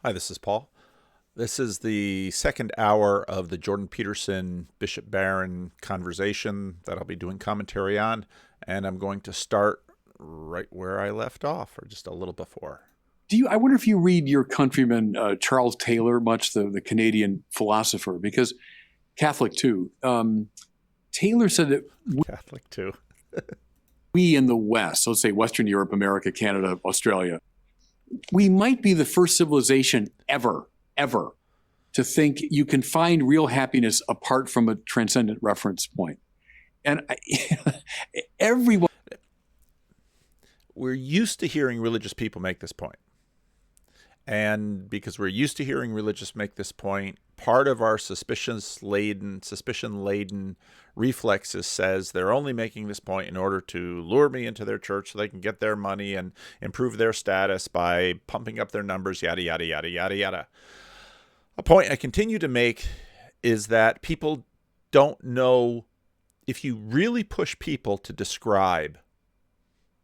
Hi, this is Paul. This is the second hour of the Jordan Peterson Bishop Barron conversation that I'll be doing commentary on, and I'm going to start right where I left off, or just a little before. I wonder if you read your countryman Charles Taylor much, the Canadian philosopher, because Catholic too. Taylor said that Catholic too. we in the West, so let's say Western Europe, America, Canada, Australia, we might be the first civilization ever to think you can find real happiness apart from a transcendent reference point. And everyone. We're used to hearing religious people make this point. And because we're used to hearing religious make this point, part of our suspicion-laden reflexes says they're only making this point in order to lure me into their church so they can get their money and improve their status by pumping up their numbers, yada, yada, yada, yada, yada. A point I continue to make is that people don't know, if you really push people to describe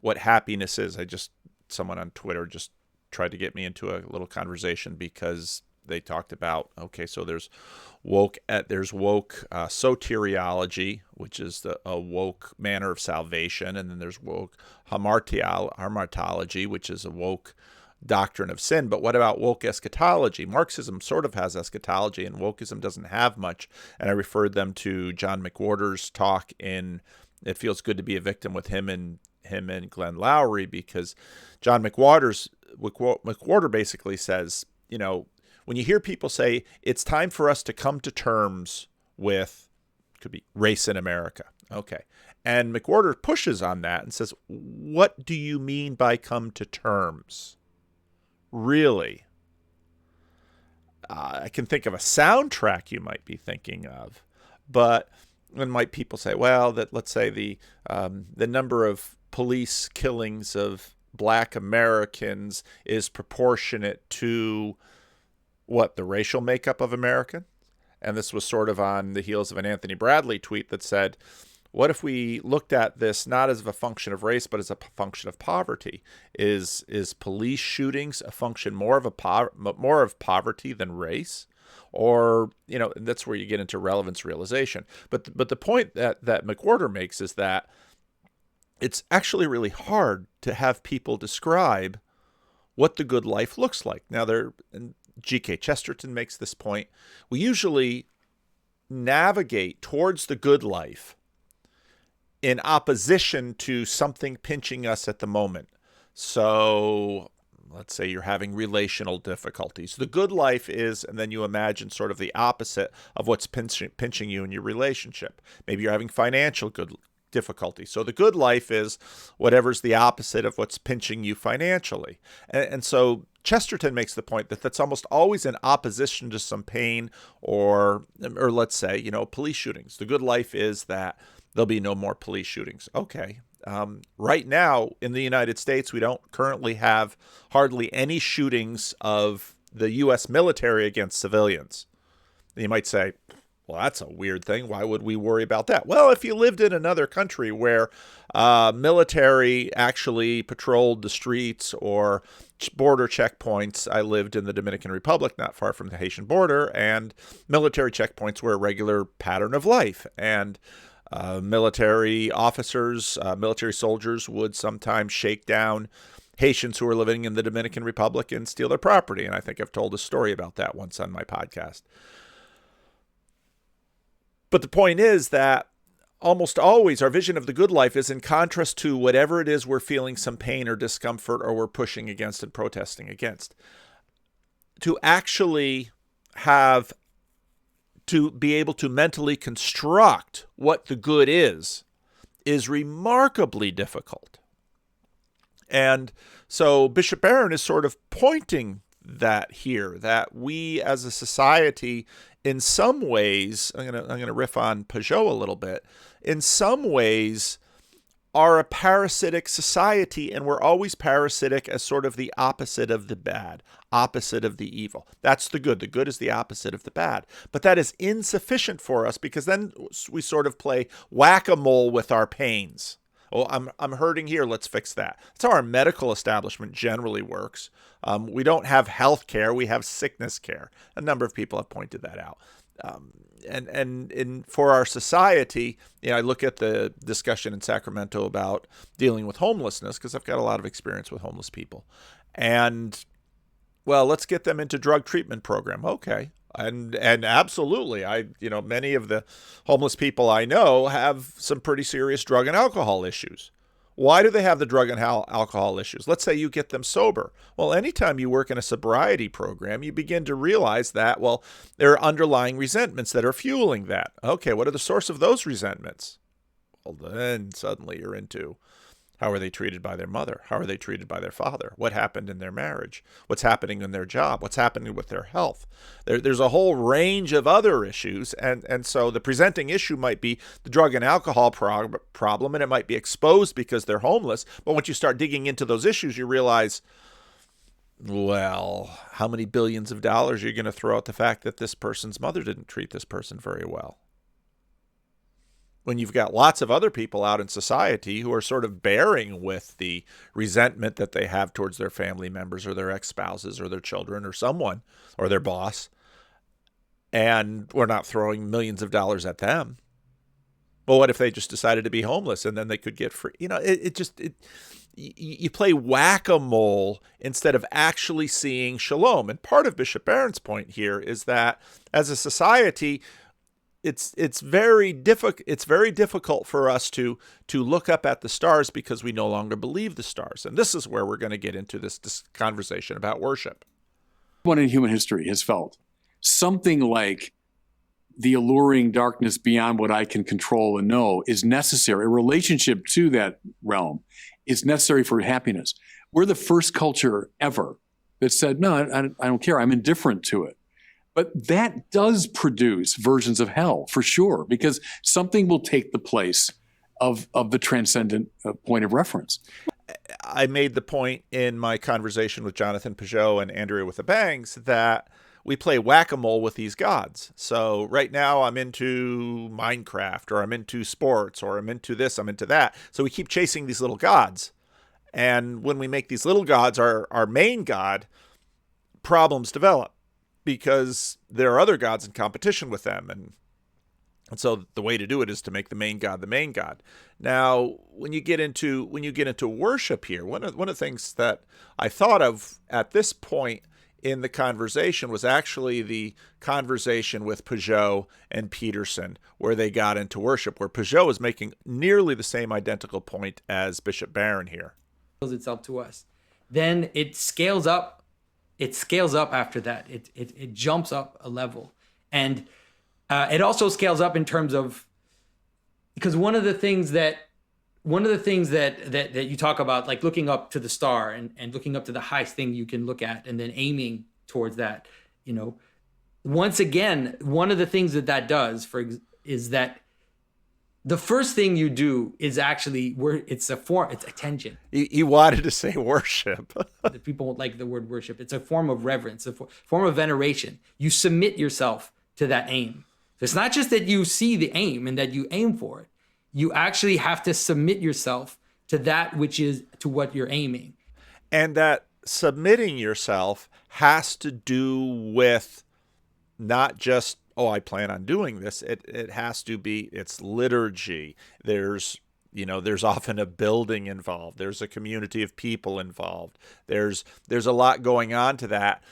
what happiness is. Someone on Twitter just tried to get me into a little conversation because they talked about, okay, so there's woke soteriology, which is a woke manner of salvation, and then there's woke hamartology, which is a woke doctrine of sin. But what about woke eschatology? Marxism sort of has eschatology, and wokeism doesn't have much. And I referred them to John McWhorter's talk in It Feels Good to Be a Victim with him and Glenn Lowry, because John McWhorter basically says, when you hear people say it's time for us to come to terms with, could be race in America. Okay. And McWhorter pushes on that and says, what do you mean by come to terms? Really? I can think of a soundtrack you might be thinking of, but then might people say, well, that let's say the number of police killings of Black Americans is proportionate to the racial makeup of Americans? And this was sort of on the heels of an Anthony Bradley tweet that said, what if we looked at this not as a function of race, but as a function of poverty? Is police shootings a function more of poverty than race? Or, that's where you get into relevance realization. But the point that McWhorter makes is that it's actually really hard to have people describe what the good life looks like. Now, G.K. Chesterton makes this point. We usually navigate towards the good life in opposition to something pinching us at the moment. So let's say you're having relational difficulties. The good life is, and then you imagine sort of the opposite of what's pinching you in your relationship. Maybe you're having financial difficulty. So the good life is whatever's the opposite of what's pinching you financially. And so Chesterton makes the point that that's almost always in opposition to some pain or let's say, police shootings. The good life is that there'll be no more police shootings. Okay. Right now in the United States, we don't currently have hardly any shootings of the U.S. military against civilians. And you might say, well, that's a weird thing. Why would we worry about that? Well, if you lived in another country where military actually patrolled the streets or border checkpoints. I lived in the Dominican Republic, not far from the Haitian border, and military checkpoints were a regular pattern of life. And military officers, military soldiers would sometimes shake down Haitians who were living in the Dominican Republic and steal their property. And I think I've told a story about that once on my podcast. But the point is that almost always our vision of the good life is in contrast to whatever it is we're feeling some pain or discomfort or we're pushing against and protesting against. To actually have to be able to mentally construct what the good is remarkably difficult. And so Bishop Barron is sort of pointing that here, that we as a society, in some ways, I'm gonna riff on Peugeot a little bit, in some ways are a parasitic society, and we're always parasitic as sort of the opposite of the bad, opposite of the evil. That's the good. The good is the opposite of the bad. But that is insufficient for us because then we sort of play whack-a-mole with our pains. Oh, I'm hurting here. Let's fix that. That's how our medical establishment generally works. We don't have health care. We have sickness care. A number of people have pointed that out. And for our society, I look at the discussion in Sacramento about dealing with homelessness because I've got a lot of experience with homeless people. And, well, let's get them into drug treatment program. Okay. And absolutely, many of the homeless people I know have some pretty serious drug and alcohol issues. Why do they have the drug and alcohol issues? Let's say you get them sober. Well, anytime you work in a sobriety program, you begin to realize that, well, there are underlying resentments that are fueling that. Okay, what are the source of those resentments? Well, then suddenly you're into, how are they treated by their mother? How are they treated by their father? What happened in their marriage? What's happening in their job? What's happening with their health? There's a whole range of other issues. And so the presenting issue might be the drug and alcohol problem, and it might be exposed because they're homeless. But once you start digging into those issues, you realize, well, how many billions of dollars are you going to throw at the fact that this person's mother didn't treat this person very well? When you've got lots of other people out in society who are sort of bearing with the resentment that they have towards their family members or their ex-spouses or their children or someone or their boss, and we're not throwing millions of dollars at them. Well, what if they just decided to be homeless and then they could get free? You play whack-a-mole instead of actually seeing shalom. And part of Bishop Barron's point here is that as a society, it's very difficult for us to look up at the stars because we no longer believe the stars. And this is where we're going to get into this conversation about worship. Everyone in human history has felt something like the alluring darkness beyond what I can control and know is necessary. A relationship to that realm is necessary for happiness. We're the first culture ever that said, no, I don't care. I'm indifferent to it. But that does produce versions of hell, for sure, because something will take the place of the transcendent point of reference. I made the point in my conversation with Jonathan Peugeot and Andrea with the Bangs that we play whack-a-mole with these gods. So right now I'm into Minecraft, or I'm into sports, or I'm into this, I'm into that. So we keep chasing these little gods. And when we make these little gods our main god, problems develop, because there are other gods in competition with them. And so the way to do it is to make the main god the main god. Now, when you get into worship here, one of the things that I thought of at this point in the conversation was actually the conversation with Peugeot and Peterson, where they got into worship, where Peugeot was making nearly the same identical point as Bishop Barron here. Itself to us, then it scales up. It scales up after that. It jumps up a level, and it also scales up in terms of, because one of the things that you talk about, like looking up to the star and looking up to the highest thing you can look at, and then aiming towards that. Once again, one of the things that does is that the first thing you do is actually it's attention. He wanted to say worship. The people won't like the word worship. It's a form of reverence, a form of veneration. You submit yourself to that aim. So it's not just that you see the aim and that you aim for it. You actually have to submit yourself to that which is to what you're aiming. And that submitting yourself has to do with not just, oh, I plan on doing this. It has to be, it's liturgy. There's often a building involved. There's a community of people involved. There's a lot going on to that.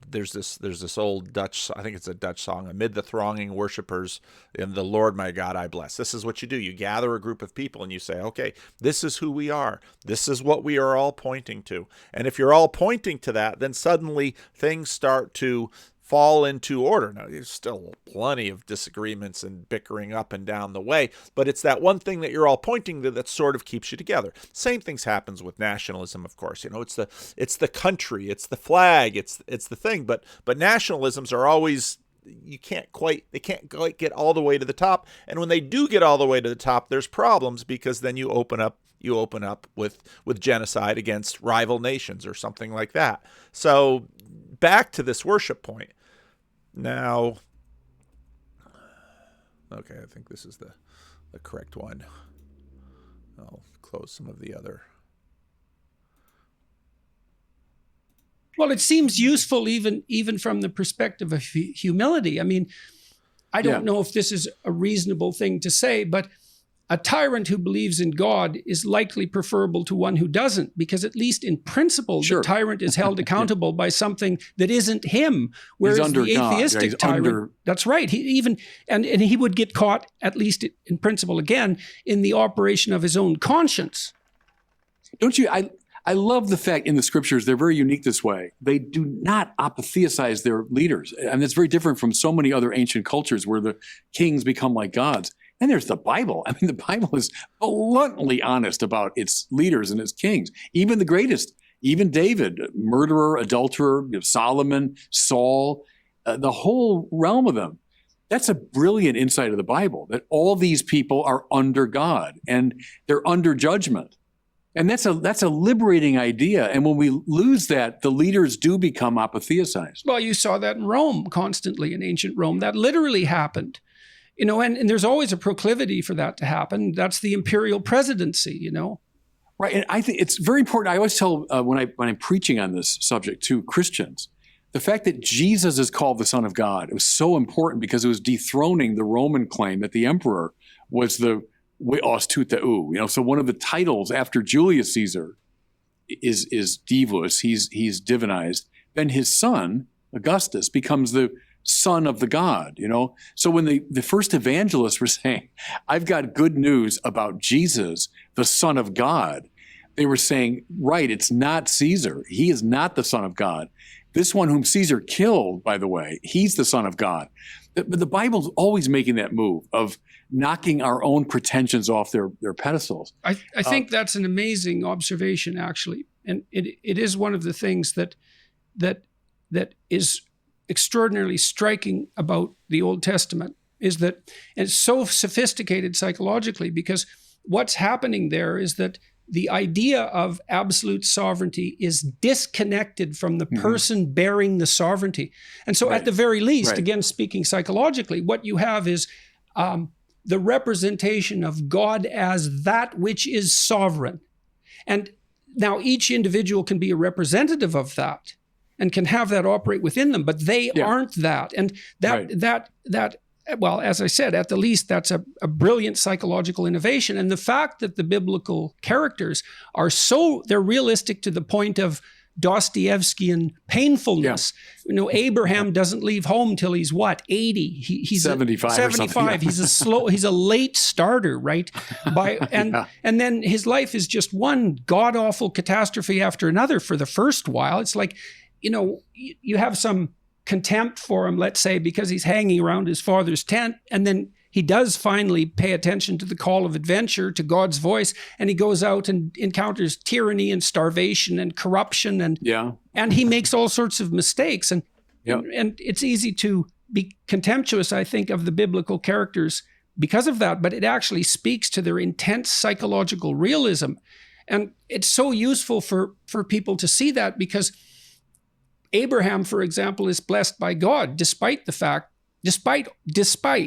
There's this old Dutch, I think it's a Dutch song, amid the thronging worshipers in the Lord my God I bless. This is what you do. You gather a group of people and you say, okay, this is who we are. This is what we are all pointing to. And if you're all pointing to that, then suddenly things start to fall into order. Now, there's still plenty of disagreements and bickering up and down the way, but it's that one thing that you're all pointing to that sort of keeps you together. Same things happens with nationalism, of course. It's the country, it's the flag, it's the thing. But nationalisms are always, they can't quite get all the way to the top. And when they do get all the way to the top, there's problems, because then you open up with genocide against rival nations or something like that. So back to this worship point. Now, okay, I think this is the correct one. I'll close some of the other. Well, it seems useful even from the perspective of humility. I mean, I don't know if this is a reasonable thing to say, but a tyrant who believes in God is likely preferable to one who doesn't, because at least in principle, the tyrant is held accountable by something that isn't him. Whereas the atheistic tyrant, that's right. He would get caught, at least in principle, again, in the operation of his own conscience. Don't you? I love the fact in the scriptures, they're very unique this way. They do not apotheosize their leaders. And it's very different from so many other ancient cultures where the kings become like gods. And there's the Bible. I mean, the Bible is bluntly honest about its leaders and its kings. Even the greatest, even David, murderer, adulterer, Solomon, Saul, the whole realm of them. That's a brilliant insight of the Bible, that all these people are under God and they're under judgment. And that's a liberating idea. And when we lose that, the leaders do become apotheosized. Well, you saw that in Rome constantly, in ancient Rome. That literally happened. You know, and there's always a proclivity for that to happen. That's the imperial presidency, you know. Right. And I think it's very important. I always tell when I'm preaching on this subject to Christians, the fact that Jesus is called the Son of God, it was so important because it was dethroning the Roman claim that the emperor was the Weos tuteu. You know, so one of the titles after Julius Caesar is divus. He's divinized. Then his son, Augustus, becomes the son of the God, you know? So when the first evangelists were saying, I've got good news about Jesus, the Son of God, they were saying, right, it's not Caesar. He is not the Son of God. This one whom Caesar killed, by the way, he's the Son of God. But the Bible's always making that move of knocking our own pretensions off their pedestals. I think that's an amazing observation, actually. And it is one of the things that is extraordinarily striking about the Old Testament, is that it's so sophisticated psychologically, because what's happening there is that the idea of absolute sovereignty is disconnected from the person bearing the sovereignty. And so at the very least, again, speaking psychologically, what you have is the representation of God as that which is sovereign. And now each individual can be a representative of that and can have that operate within them, but they aren't that. And that well, as I said, at the least, that's a brilliant psychological innovation. And the fact that the biblical characters they're realistic to the point of Dostoevskian painfulness. You know, Abraham doesn't leave home till he's what, 80? He's 75 or something. 75. He's a late starter, right? And then his life is just one god-awful catastrophe after another for the first while. It's like, you know, you have some contempt for him, let's say, because he's hanging around his father's tent, and then he does finally pay attention to the call of adventure, to God's voice, and he goes out and encounters tyranny and starvation and corruption, and he makes all sorts of mistakes, and it's easy to be contemptuous, I think, of the biblical characters because of that, but it actually speaks to their intense psychological realism, and it's so useful for people to see that, because Abraham, for example, is blessed by God despite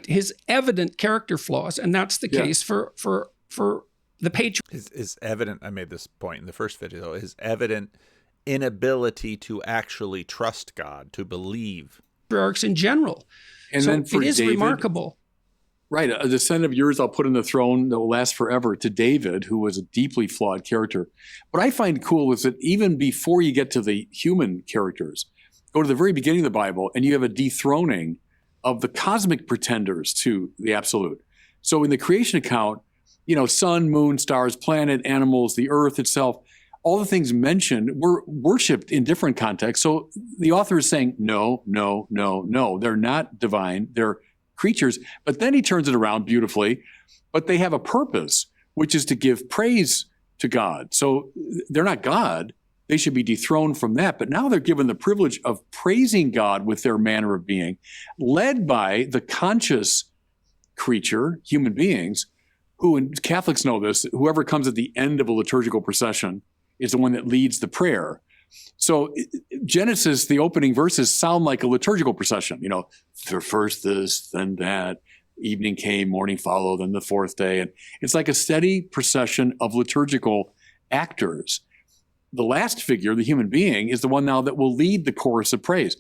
his evident character flaws, and that's the case for the patriarchs. His evident, I made this point in the first video, his evident inability to actually trust God, to believe. Patriarchs in general. And so then for it is David, remarkable. Right, a descendant of yours I'll put in the throne that will last forever, to David, who was a deeply flawed character. What I find cool is that even before you get to the human characters, go to the very beginning of the Bible, and you have a dethroning of the cosmic pretenders to the absolute. So in the creation account, you know, sun, moon, stars, planet, animals, the earth itself, all the things mentioned were worshipped in different contexts. So the author is saying, no, they're not divine, they're creatures. But then he turns it around beautifully, but they have a purpose, which is to give praise to God. So they're not God. They should be dethroned from that. But now they're given the privilege of praising God with their manner of being, led by the conscious creature, human beings, who, and Catholics know this, whoever comes at the end of a liturgical procession is the one that leads the prayer. So Genesis, the opening verses sound like a liturgical procession, you know, first this, then that, evening came, morning followed, then the fourth day. And it's like a steady procession of liturgical actors. The last figure, the human being, is the one now that will lead the chorus of praise.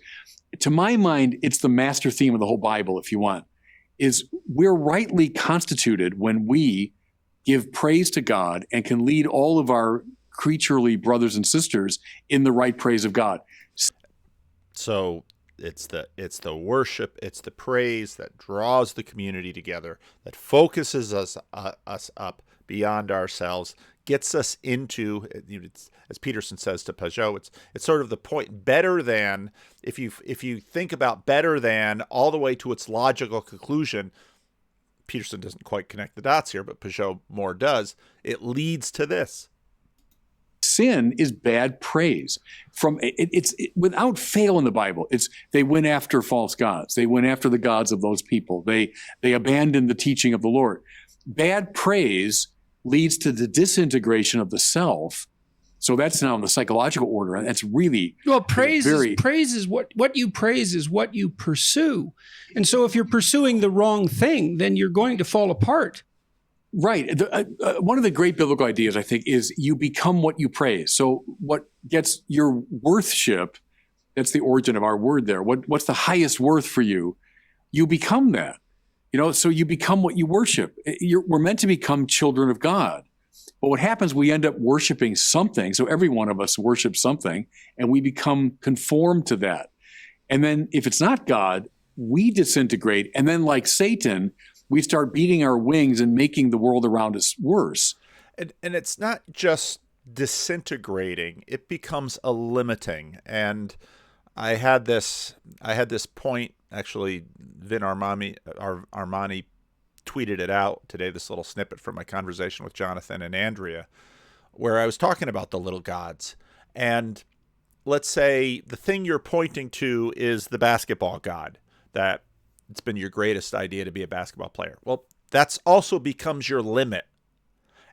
To my mind, it's the master theme of the whole Bible, if you want, is we're rightly constituted when we give praise to God and can lead all of our creaturely brothers and sisters in the right praise of God. So it's the worship, it's the praise that draws the community together, that focuses us up beyond ourselves, gets us into, it's, as Peterson says to Peugeot, it's sort of the point, better than, if you think about better than all the way to its logical conclusion. Peterson doesn't quite connect the dots here, but Peugeot more does. It leads to this. Sin is bad praise. It's without fail in the Bible. They went after false gods. They went after the gods of those people. They abandoned the teaching of the Lord. Bad praise leads to the disintegration of the self. So that's now in the psychological order. And that's really praise is what you praise is what you pursue. And so if you're pursuing the wrong thing, then you're going to fall apart. Right. One of the great biblical ideas, I think, is you become what you praise. So what gets your worthship, that's the origin of our word there. What's the highest worth for you? You become that. So you become what you worship. We're meant to become children of God. But what happens, we end up worshiping something. So every one of us worships something, and we become conformed to that. And then if it's not God, we disintegrate. And then like Satan, we start beating our wings and making the world around us worse. And it's not just disintegrating, it becomes a limiting. And I had this point, actually, Vin Armani tweeted it out today, this little snippet from my conversation with Jonathan and Andrea, where I was talking about the little gods. And let's say the thing you're pointing to is the basketball god, that it's been your greatest idea to be a basketball player. Well, that's also becomes your limit.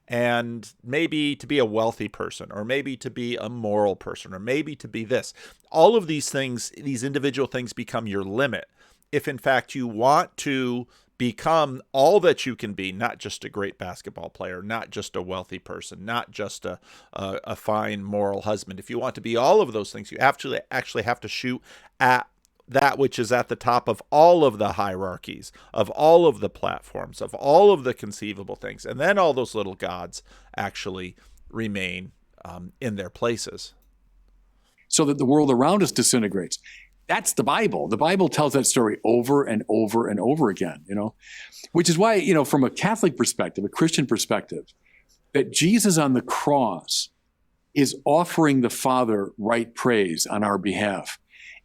And maybe to be a wealthy person, or maybe to be a moral person, or maybe to be this. All of these things, these individual things become your limit. If in fact you want to become all that you can be, not just a great basketball player, not just a wealthy person, not just a fine moral husband. If you want to be all of those things, you actually have to shoot at that which is at the top of all of the hierarchies, of all of the platforms, of all of the conceivable things. And then all those little gods actually remain in their places. So that the world around us disintegrates. That's the Bible. The Bible tells that story over and over and over again, which is why, from a Catholic perspective, a Christian perspective, that Jesus on the cross is offering the Father right praise on our behalf.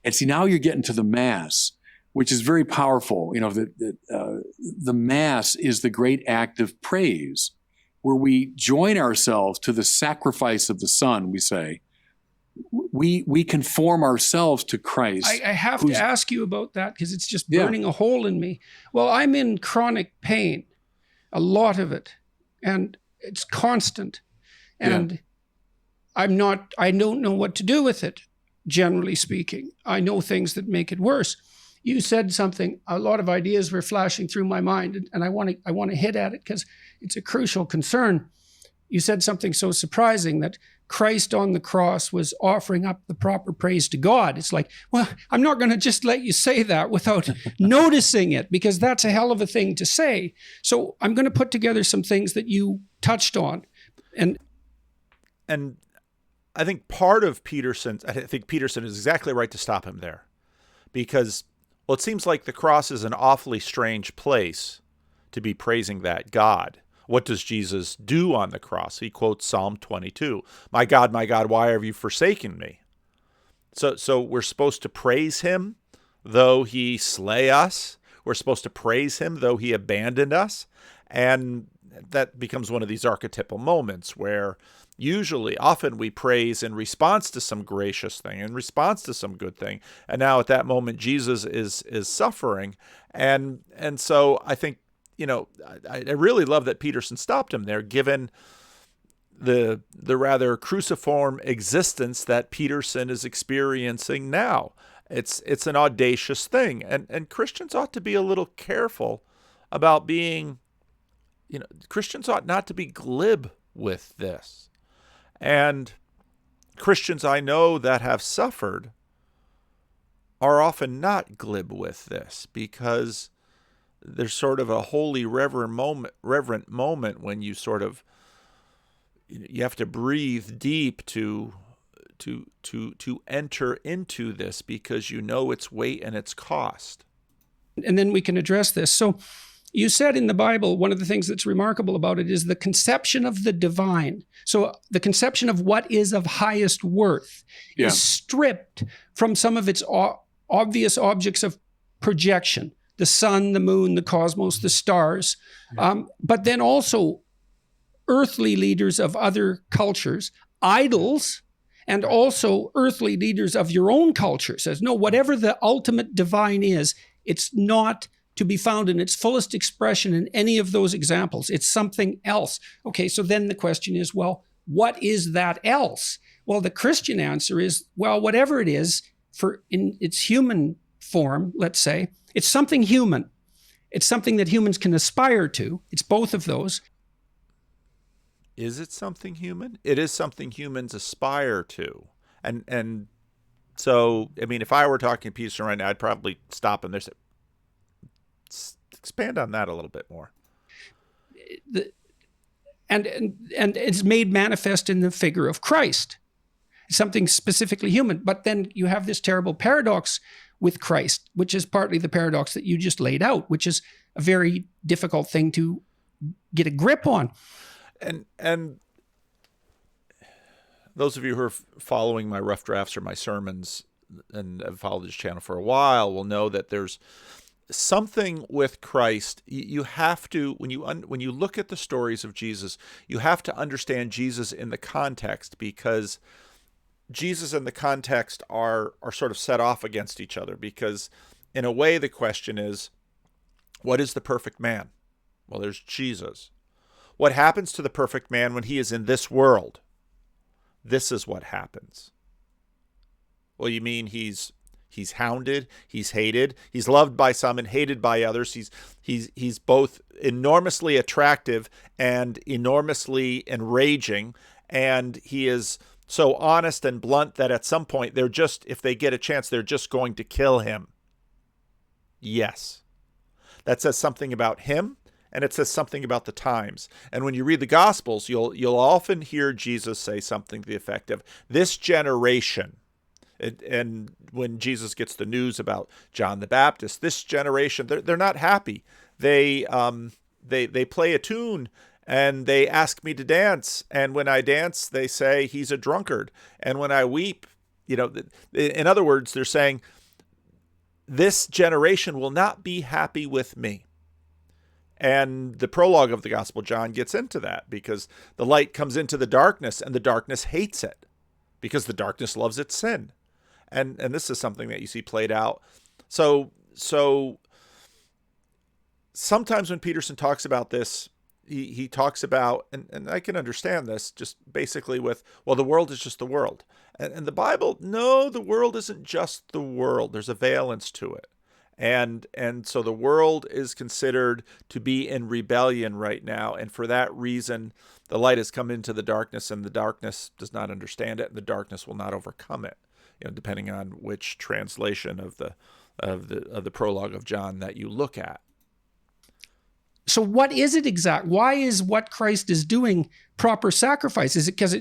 And see, now you're getting to the Mass, which is very powerful. The Mass is the great act of praise, where we join ourselves to the sacrifice of the Son, we say. We conform ourselves to Christ. I have to ask you about that because it's just burning a hole in me. Well, I'm in chronic pain, a lot of it, and it's constant. And I don't know what to do with it, generally speaking. I know things that make it worse. You said something, a lot of ideas were flashing through my mind, and I want to hit at it because it's a crucial concern. You said something so surprising that Christ on the cross was offering up the proper praise to God. It's like, well, I'm not going to just let you say that without noticing it, because that's a hell of a thing to say. So I'm going to put together some things that you touched on. And I think part of Peterson is exactly right to stop him there, because, well, it seems like the cross is an awfully strange place to be praising that God. What does Jesus do on the cross? He quotes Psalm 22. My God, why have you forsaken me? So we're supposed to praise him though he slay us. We're supposed to praise him though he abandoned us. And that becomes one of these archetypal moments where often we praise in response to some gracious thing, in response to some good thing. And now at that moment, Jesus is suffering. And so I think, I really love that Peterson stopped him there, given the rather cruciform existence that Peterson is experiencing now. It's an audacious thing, and Christians ought to be a little careful about being, Christians ought not to be glib with this. And Christians I know that have suffered are often not glib with this, because there's sort of a holy reverent moment when you sort of, you have to breathe deep to enter into this, because you know its weight and its cost. And then we can address this. So you said in the Bible, one of the things that's remarkable about it is the conception of the divine. So the conception of what is of highest worth is stripped from some of its obvious objects of projection, the sun, the moon, the cosmos, the stars, but then also earthly leaders of other cultures, idols, and also earthly leaders of your own culture. Says, no, whatever the ultimate divine is, it's not to be found in its fullest expression in any of those examples. It's something else. Okay, so then the question is, well, what is that else? Well, the Christian answer is, well, whatever it is, for in its human form, let's say, it's something human. It's something that humans can aspire to. It's both of those. Is it something human? It is something humans aspire to. And so, I mean, if I were talking to Peterson right now, I'd probably stop him there and say, expand on that a little bit more. And it's made manifest in the figure of Christ, something specifically human. But then you have this terrible paradox with Christ, which is partly the paradox that you just laid out, which is a very difficult thing to get a grip on. And those of you who are following my rough drafts or my sermons and have followed this channel for a while will know that there's something with Christ. You have to, when you look at the stories of Jesus, you have to understand Jesus in the context, because Jesus and the context are sort of set off against each other. Because in a way, the question is, what is the perfect man? Well, there's Jesus. What happens to the perfect man when he is in this world? This is what happens. Well, you mean he's hounded, he's hated, he's loved by some and hated by others. He's both enormously attractive and enormously enraging, and he is so honest and blunt that at some point if they get a chance, they're just going to kill him. Yes. That says something about him. And it says something about the times. And when you read the Gospels, you'll often hear Jesus say something to the effect of, this generation, and when Jesus gets the news about John the Baptist, this generation, they're not happy. They play a tune and they ask me to dance. And when I dance, they say he's a drunkard. And when I weep, in other words, they're saying, this generation will not be happy with me. And the prologue of the Gospel John gets into that, because the light comes into the darkness and the darkness hates it because the darkness loves its sin. And this is something that you see played out. So sometimes when Peterson talks about this, he talks about, and I can understand this just basically with, well, the world is just the world. And the Bible, no, the world isn't just the world. There's a valence to it. And so the world is considered to be in rebellion right now. And for that reason, the light has come into the darkness, and the darkness does not understand it, and the darkness will not overcome it, depending on which translation of the prologue of John that you look at. So what is it exactly? Why is what Christ is doing proper sacrifice? Is it because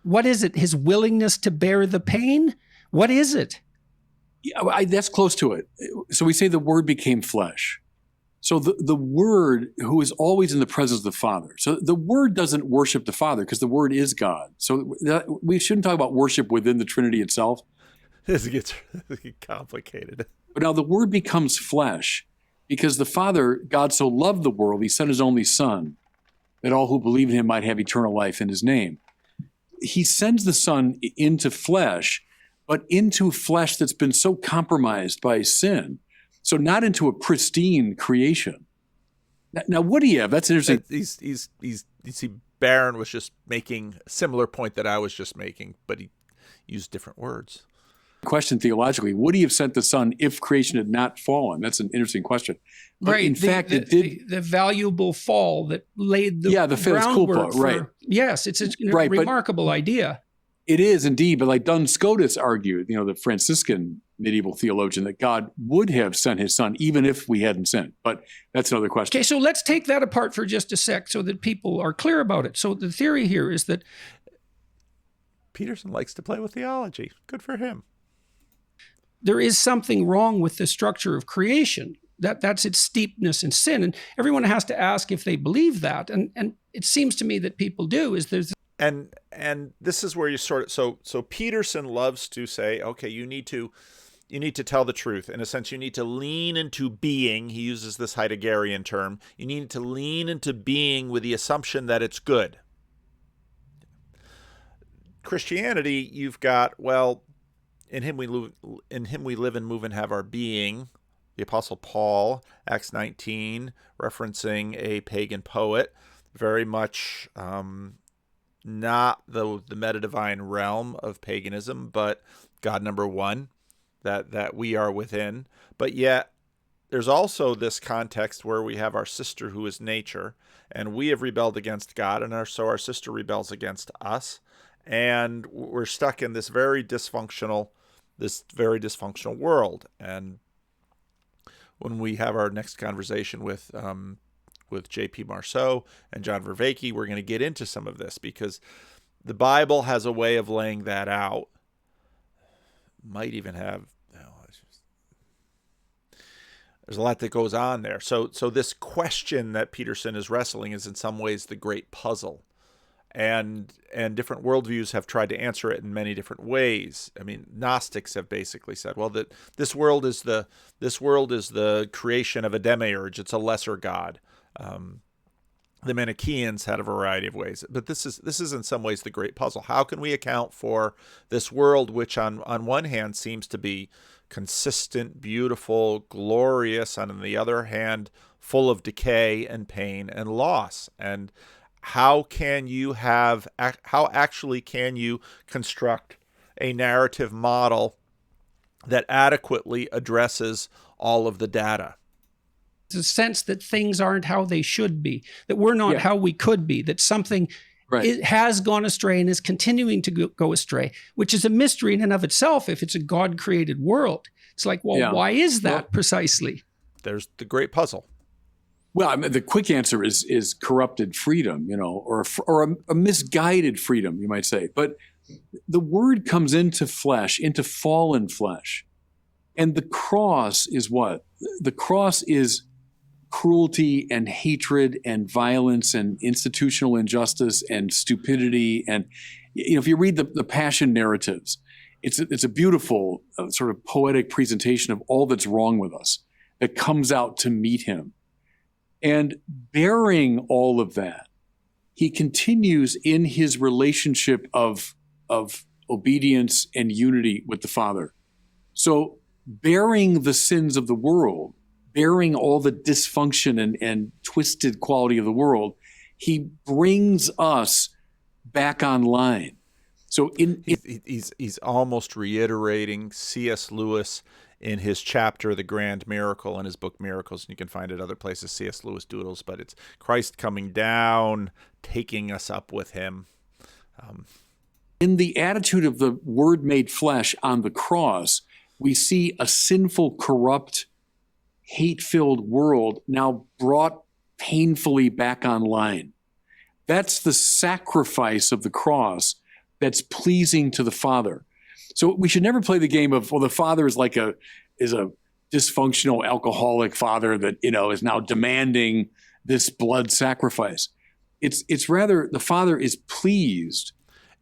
what is it? His willingness to bear the pain? What is it? Yeah, that's close to it. So we say the Word became flesh. So the Word, who is always in the presence of the Father. So the Word doesn't worship the Father because the Word is God. So we shouldn't talk about worship within the Trinity itself. This gets complicated. But now the Word becomes flesh because the Father, God so loved the world, He sent His only Son, that all who believe in Him might have eternal life in His name. He sends the Son into flesh, but into flesh that's been so compromised by sin. So not into a pristine creation. Now, what do you have? That's interesting. You see, Barron was just making a similar point that I was just making, but he used different words. Question theologically, would he have sent the Son if creation had not fallen? That's an interesting question. But right. in fact, it did. The valuable fall that laid the the fez groundwork culpa, right. Yes, it's a Right, remarkable idea. It is indeed, but like Duns Scotus argued, the Franciscan medieval theologian, that God would have sent his Son even if we hadn't sinned. But that's another question. Okay, so let's take that apart for just a sec so that people are clear about it. So the theory here is that Peterson likes to play with theology. Good for him. There is something wrong with the structure of creation. That's its steepness in sin. And everyone has to ask if they believe that. And it seems to me that people do. And this is where you sort of so Peterson loves to say, okay, you need to tell the truth. In a sense, you need to lean into being. He uses this Heideggerian term. You need to lean into being with the assumption that it's good. Christianity, you've got, well, in him we live and move and have our being. The Apostle Paul, Acts 19, referencing a pagan poet, very much not the meta-divine realm of paganism, but God number one, that we are within. But yet, there's also this context where we have our sister who is nature, and we have rebelled against God, and so our sister rebels against us, and we're stuck in this very dysfunctional world. And when we have our next conversation with J.P. Marceau and John Vervaeke, we're going to get into some of this, because the Bible has a way of laying that out. Might even have, there's a lot that goes on there. So this question that Peterson is wrestling is in some ways the great puzzle. And different worldviews have tried to answer it in many different ways. I mean, Gnostics have basically said, well, that this world is the creation of a demiurge. It's a lesser god. The Manichaeans had a variety of ways, but this is in some ways the great puzzle. How can we account for this world, which on one hand seems to be consistent, beautiful, glorious, and on the other hand, full of decay and pain and loss? And how actually can you construct a narrative model that adequately addresses all of the data? The sense that things aren't how they should be, that we're not how we could be, that something has gone astray and is continuing to go astray, which is a mystery in and of itself if it's a God-created world. It's like, well, why is that precisely? There's the great puzzle. Well, I mean, the quick answer is corrupted freedom, or a misguided freedom, you might say. But the word comes into flesh, into fallen flesh. And the cross is what? The cross is cruelty and hatred and violence and institutional injustice and stupidity. And if you read the Passion narratives, it's a beautiful sort of poetic presentation of all that's wrong with us that comes out to meet him. And bearing all of that, he continues in his relationship of obedience and unity with the Father. So bearing the sins of the world, bearing all the dysfunction and twisted quality of the world, he brings us back online. So he's almost reiterating C.S. Lewis in his chapter, The Grand Miracle, in his book Miracles, and you can find it other places, C.S. Lewis doodles, but it's Christ coming down, taking us up with him. In the attitude of the Word made flesh on the cross, we see a sinful, corrupt, hate-filled world now brought painfully back online. That's the sacrifice of the cross that's pleasing to the Father. So we should never play the game of, well, the Father is a dysfunctional alcoholic father that, is now demanding this blood sacrifice. It's rather the Father is pleased.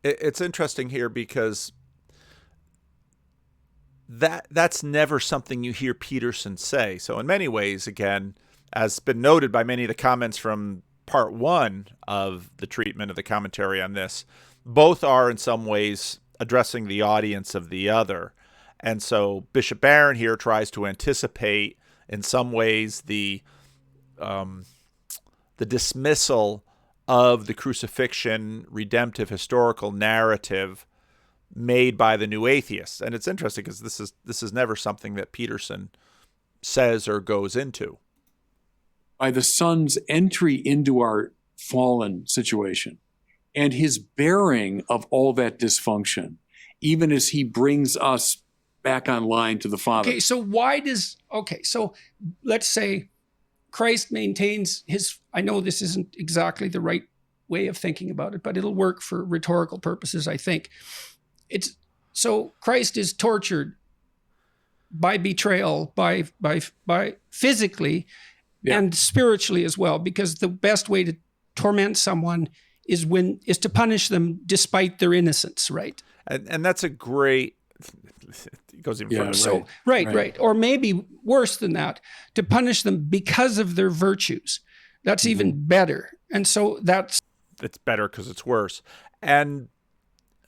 It's interesting here because that's never something you hear Peterson say. So in many ways, again, as been noted by many of the comments from part one of the treatment of the commentary on this, both are in some ways addressing the audience of the other. And so Bishop Barron here tries to anticipate in some ways the dismissal of the crucifixion redemptive historical narrative made by the new atheists. And it's interesting because this is never something that Peterson says or goes into. By the Son's entry into our fallen situation and his bearing of all that dysfunction, even as he brings us back online to the Father. Okay, so so let's say Christ maintains his, I know this isn't exactly the right way of thinking about it, but it'll work for rhetorical purposes, I think. So Christ is tortured by betrayal, by physically and spiritually as well, because the best way to torment someone is to punish them despite their innocence, right? And that's a great, it goes even further. So, right. Or maybe worse than that, to punish them because of their virtues. That's even better. And so it's better because it's worse. And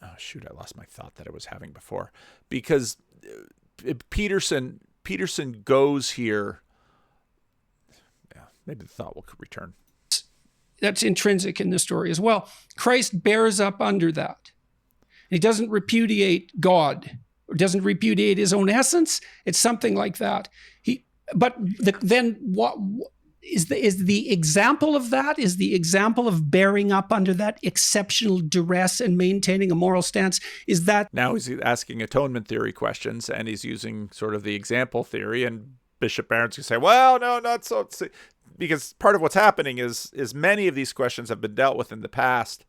oh shoot, I lost my thought that I was having before, because Peterson goes here. Yeah, maybe the thought will return. That's intrinsic in the story as well. Christ bears up under that. He doesn't repudiate God or doesn't repudiate his own essence. It's something like that. Then what is the example of that? Is the example of bearing up under that exceptional duress and maintaining a moral stance? Is that now he's asking atonement theory questions, and he's using sort of the example theory, and Bishop Barron's going to say, well, no, not so. Because part of what's happening is many of these questions have been dealt with in the past.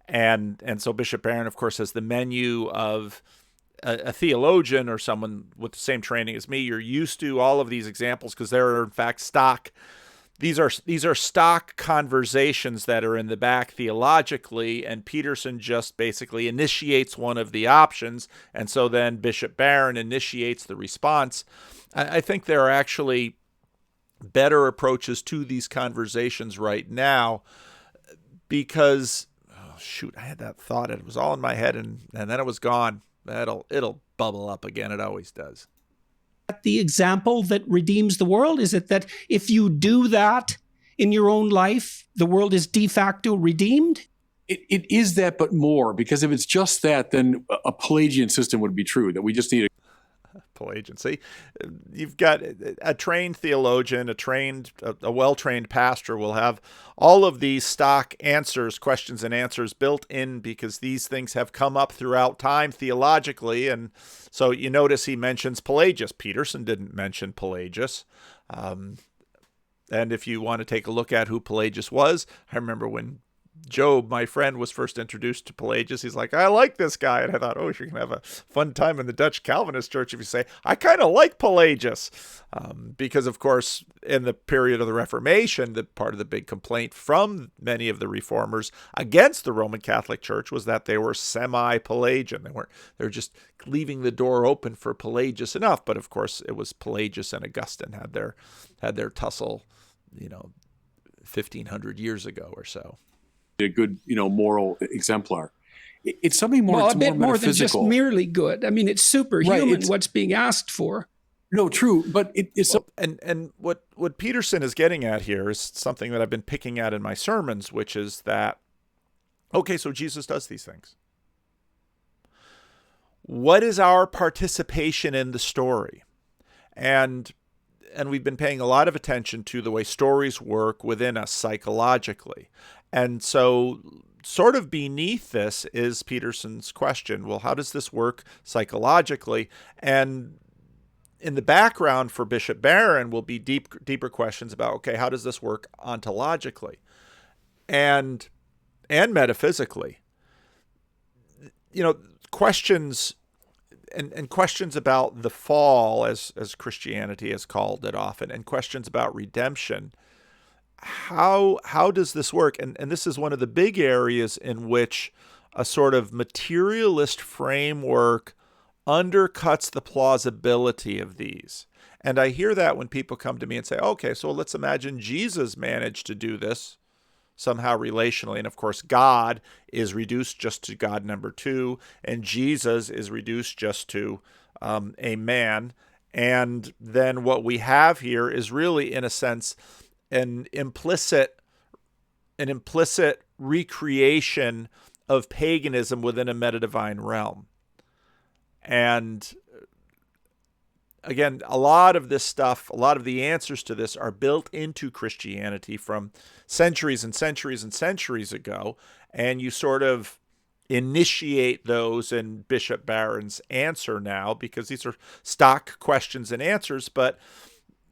And so Bishop Barron, of course, has the menu of a theologian or someone with the same training as me. You're used to all of these examples because they're in fact stock. These are stock conversations that are in the back theologically, and Peterson just basically initiates one of the options, and so then Bishop Barron initiates the response. I think there are actually better approaches to these conversations right now because, oh shoot, I had that thought. It was all in my head and then it was gone. It'll bubble up again. It always does. The example that redeems the world? Is it that if you do that in your own life, the world is de facto redeemed? It is that, but more, because if it's just that, then a Pelagian system would be true, that we just need Pelagian. See, you've got a trained theologian, a well-trained pastor will have all of these stock answers, questions and answers built in because these things have come up throughout time theologically. And so you notice he mentions Pelagius. Peterson didn't mention Pelagius. And if you want to take a look at who Pelagius was, I remember when Job, my friend, was first introduced to Pelagius. He's like, I like this guy. And I thought, oh, you're going to have a fun time in the Dutch Calvinist church if you say, I kind of like Pelagius. Because, of course, in the period of the Reformation, part of the big complaint from many of the reformers against the Roman Catholic Church was that they were semi-Pelagian. They were just leaving the door open for Pelagius enough. But, of course, it was Pelagius and Augustine had their tussle, 1,500 years ago or so. A good, moral exemplar. It's something more. Well, it's a bit more than just metaphysical. merely good. I mean, it's superhuman. Right, what's being asked for? No, true, but it's and what Peterson is getting at here is something that I've been picking at in my sermons, which is that okay, so Jesus does these things. What is our participation in the story? And we've been paying a lot of attention to the way stories work within us psychologically. And so sort of beneath this is Peterson's question, well, how does this work psychologically? And in the background for Bishop Barron will be deeper questions about, okay, how does this work ontologically and metaphysically? Questions and questions about the fall, as Christianity has called it often, and questions about redemption. How does this work? And this is one of the big areas in which a sort of materialist framework undercuts the plausibility of these. And I hear that when people come to me and say, okay, so let's imagine Jesus managed to do this somehow relationally. And of course, God is reduced just to God number two, and Jesus is reduced just to a man. And then what we have here is really, in a sense, an implicit recreation of paganism within a metadivine realm. And again, a lot of this stuff, a lot of the answers to this are built into Christianity from centuries and centuries and centuries ago. And you sort of initiate those in Bishop Barron's answer now, because these are stock questions and answers. But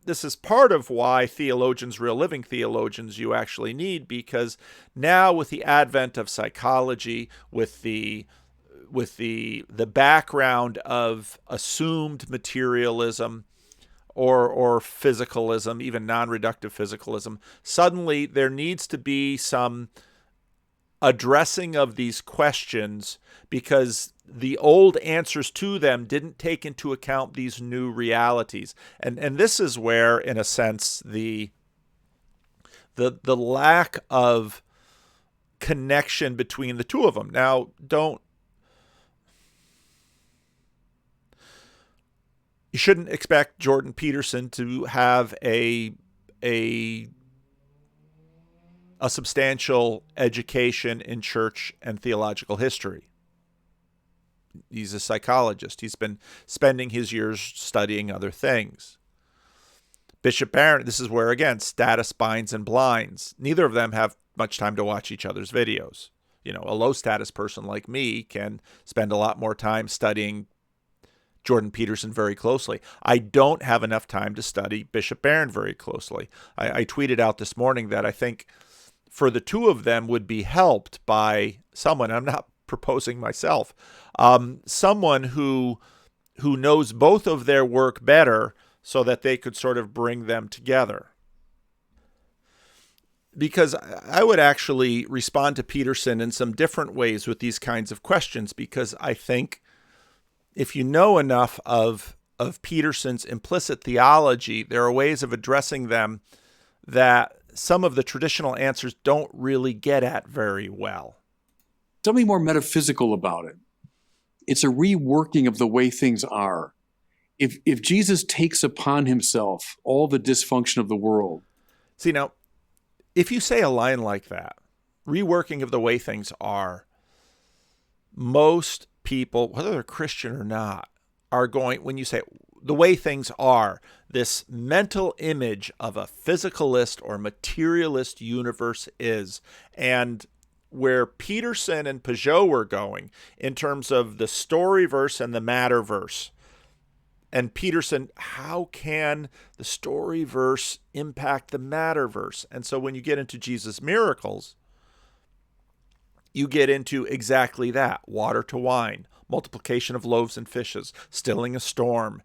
this is part of why theologians, real living theologians, you actually need, because now with the advent of psychology, with the background of assumed materialism or physicalism, even non-reductive physicalism, suddenly there needs to be some addressing of these questions, because the old answers to them didn't take into account these new realities. And this is where, in a sense, the lack of connection between the two of them. Now, you shouldn't expect Jordan Peterson to have a substantial education in church and theological history. He's a psychologist. He's been spending his years studying other things. Bishop Barron, this is where, again, status binds and blinds. Neither of them have much time to watch each other's videos. You know, a low status person like me can spend a lot more time studying Jordan Peterson very closely. I don't have enough time to study Bishop Barron very closely. I tweeted out this morning that I think for the two of them would be helped by someone, I'm not proposing myself, someone who knows both of their work better, so that they could sort of bring them together. Because I would actually respond to Peterson in some different ways with these kinds of questions, because I think if you know enough of Peterson's implicit theology, there are ways of addressing them that some of the traditional answers don't really get at very well. Something more metaphysical about it. It's a reworking of the way things are. If Jesus takes upon himself all the dysfunction of the world. See, now, if you say a line like that, reworking of the way things are, most people, whether they're Christian or not, are going, when you say the way things are, this mental image of a physicalist or materialist universe is, and where Peterson and Peugeot were going in terms of the story verse and the matter verse. And Peterson, how can the story verse impact the matter verse? And so when you get into Jesus' miracles, you get into exactly that: water to wine, multiplication of loaves and fishes, stilling a storm,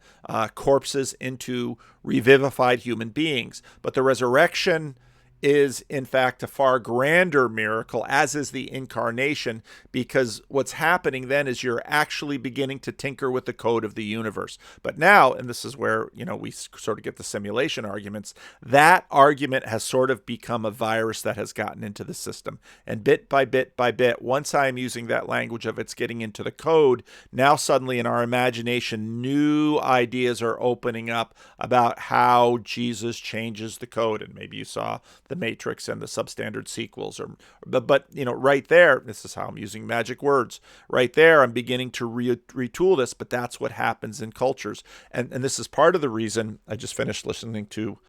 corpses into revivified human beings. But the resurrection is, in fact, a far grander miracle, as is the incarnation, because what's happening then is you're actually beginning to tinker with the code of the universe. But now, and this is where, we sort of get the simulation arguments, that argument has sort of become a virus that has gotten into the system. And bit by bit by bit, once I'm using that language of it's getting into the code, now suddenly in our imagination, new ideas are opening up about how Jesus changes the code. And maybe you saw the Matrix and the substandard sequels, but right there, this is how I'm using magic words. Right there, I'm beginning to retool this, but that's what happens in cultures, and this is part of the reason. I just finished listening to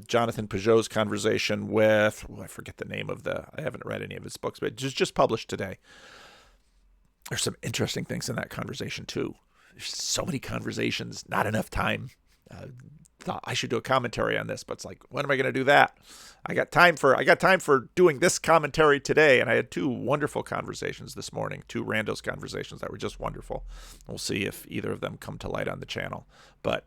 Jonathan Peugeot's conversation with, I forget the name of I haven't read any of his books, but just published today. There's some interesting things in that conversation too. There's so many conversations, not enough time. Thought I should do a commentary on this, but it's like, when am I going to do that? I got time for doing this commentary today, and I had two wonderful conversations this morning, two randos conversations that were just wonderful. We'll see if either of them come to light on the channel. But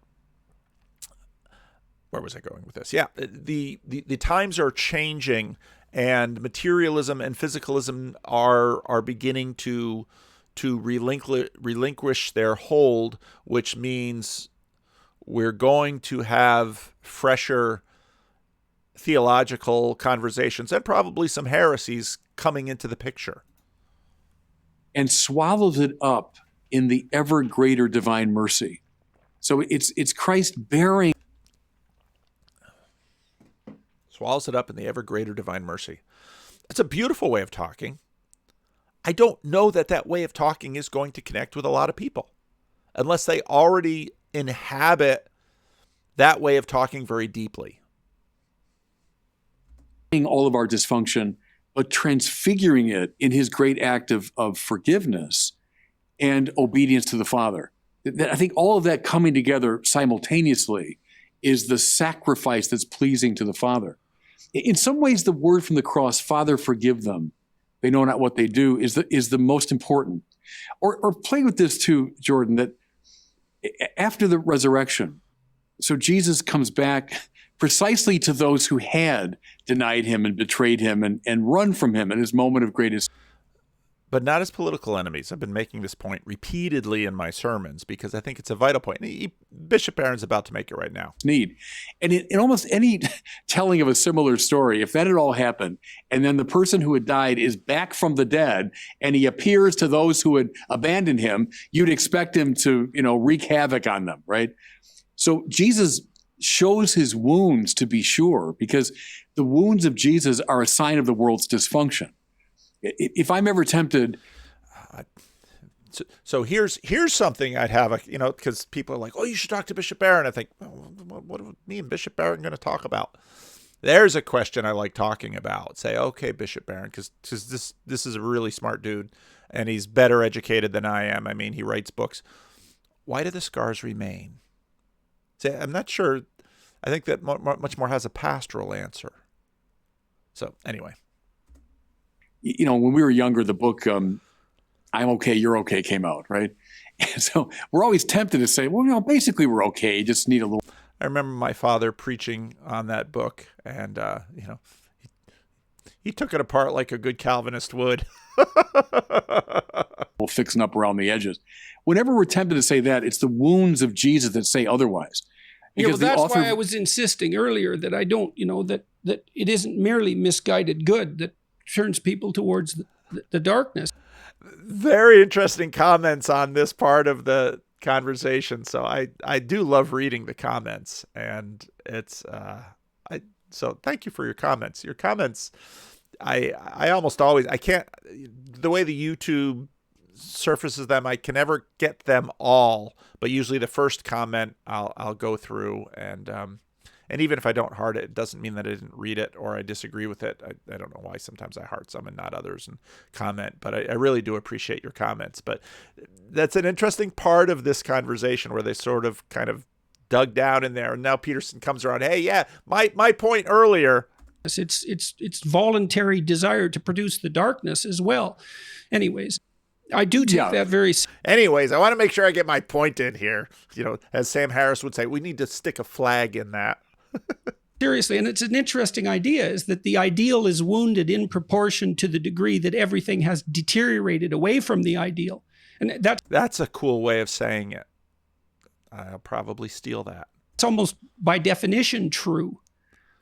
where was I going with this? Yeah, the times are changing, and materialism and physicalism are beginning to relinquish their hold, which means we're going to have fresher theological conversations and probably some heresies coming into the picture. And swallows it up in the ever greater divine mercy. So it's Christ bearing. Swallows it up in the ever greater divine mercy. That's a beautiful way of talking. I don't know that way of talking is going to connect with a lot of people. unless they already inhabit that way of talking very deeply. All of our dysfunction, but transfiguring it in his great act of forgiveness and obedience to the Father. I think all of that coming together simultaneously is the sacrifice that's pleasing to the Father. In some ways, the word from the cross, Father, forgive them, they know not what they do, is the most important. Or play with this too, Jordan, that after the resurrection, so Jesus comes back precisely to those who had denied him and betrayed him and run from him in his moment of greatest. But not as political enemies. I've been making this point repeatedly in my sermons because I think it's a vital point. Bishop Barron's about to make it right now. Need. And in almost any telling of a similar story, if that had all happened, and then the person who had died is back from the dead, and he appears to those who had abandoned him, you'd expect him to, wreak havoc on them, right? So Jesus shows his wounds, to be sure, because the wounds of Jesus are a sign of the world's dysfunction. If I'm ever tempted, so here's something I'd have, because people are like, "Oh, you should talk to Bishop Barron." I think, what are me and Bishop Barron going to talk about? There's a question I like talking about. Say, okay, Bishop Barron, because this is a really smart dude, and he's better educated than I am. I mean, he writes books. Why do the scars remain? Say, I'm not sure. I think that much more has a pastoral answer. So anyway. When we were younger, the book I'm Okay, You're Okay came out, right? And so we're always tempted to say, well, basically we're okay, you just need a little. I remember my father preaching on that book, and he took it apart like a good Calvinist would. Fixing up around the edges. Whenever we're tempted to say that, it's the wounds of Jesus that say otherwise. Because that's why I was insisting earlier that I don't, that it isn't merely misguided good that turns people towards the darkness. Very interesting comments on this part of the conversation. So I do love reading the comments, and it's so thank you for your comments. Your comments, I almost always, I can't, the way the YouTube surfaces them, I can never get them all, but usually the first comment I'll go through, and even if I don't heart it, it doesn't mean that I didn't read it or I disagree with it. I don't know why sometimes I heart some and not others and comment, but I really do appreciate your comments. But that's an interesting part of this conversation where they sort of kind of dug down in there, and now Peterson comes around. Hey, yeah, my point earlier. It's voluntary desire to produce the darkness as well. Anyways, I do take that very. Anyways, I want to make sure I get my point in here. As Sam Harris would say, we need to stick a flag in that. Seriously, and it's an interesting idea, is that the ideal is wounded in proportion to the degree that everything has deteriorated away from the ideal. And that's a cool way of saying it. I'll probably steal that. It's almost by definition true,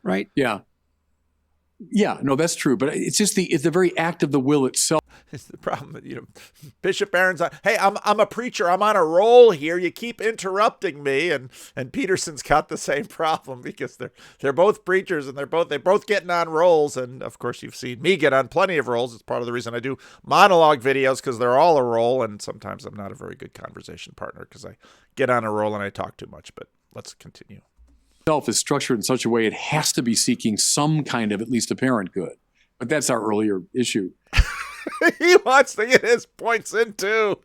right? Yeah. Yeah, no, that's true. But it's just it's the very act of the will itself. It's the problem. Bishop Barron's on, hey, I'm a preacher. I'm on a roll here. You keep interrupting me. And Peterson's got the same problem because they're both preachers and they're both getting on rolls. And of course, you've seen me get on plenty of rolls. It's part of the reason I do monologue videos, because they're all a roll. And sometimes I'm not a very good conversation partner because I get on a roll and I talk too much. But let's continue. Itself is structured in such a way it has to be seeking some kind of at least apparent good. But that's our earlier issue. He wants to get his points in too.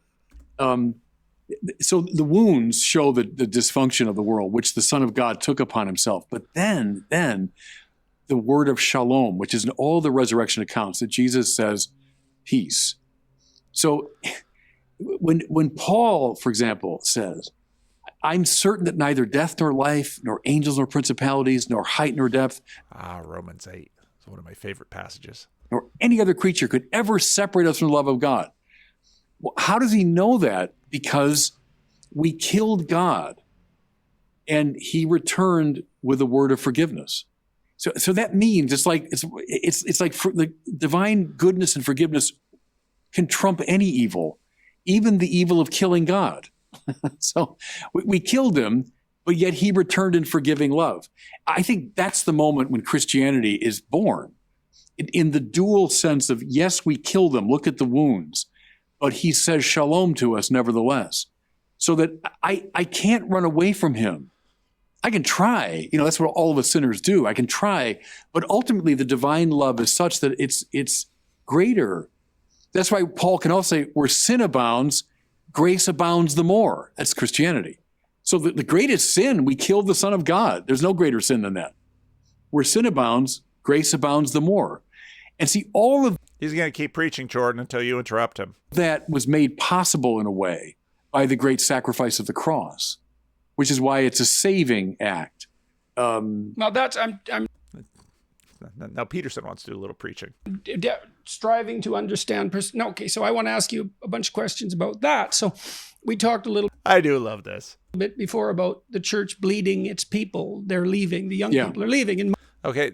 So the wounds show the dysfunction of the world, which the Son of God took upon himself. But then the word of shalom, which is in all the resurrection accounts, that Jesus says, peace. So when Paul, for example, says, I'm certain that neither death nor life, nor angels nor principalities, nor height nor depth. Romans 8 is one of my favorite passages. Nor any other creature could ever separate us from the love of God. Well, how does he know that? Because we killed God and he returned with a word of forgiveness. So that means it's like the divine goodness and forgiveness can trump any evil, even the evil of killing God. So we killed him, but yet he returned in forgiving love. I think that's the moment when Christianity is born, in the dual sense of, yes, we killed him, look at the wounds, but he says shalom to us nevertheless. so that I can't run away from him. I can try, that's what all of us sinners do. I can try, but ultimately the divine love is such that it's greater. That's why Paul can also say, where sin abounds, grace abounds the more. That's Christianity. So the greatest sin, we killed the Son of God. There's no greater sin than that. Where sin abounds, grace abounds the more. And see, all of He's going to keep preaching, Jordan, until you interrupt him. that was made possible in a way by the great sacrifice of the cross, which is why it's a saving act. Now that's I'm Now Peterson wants to do a little preaching. striving to understand. No, okay, so I want to ask you a bunch of questions about that. So we talked a little I do love this. bit before about the church bleeding its people. They're leaving. The young Yeah. people are leaving. And Okay.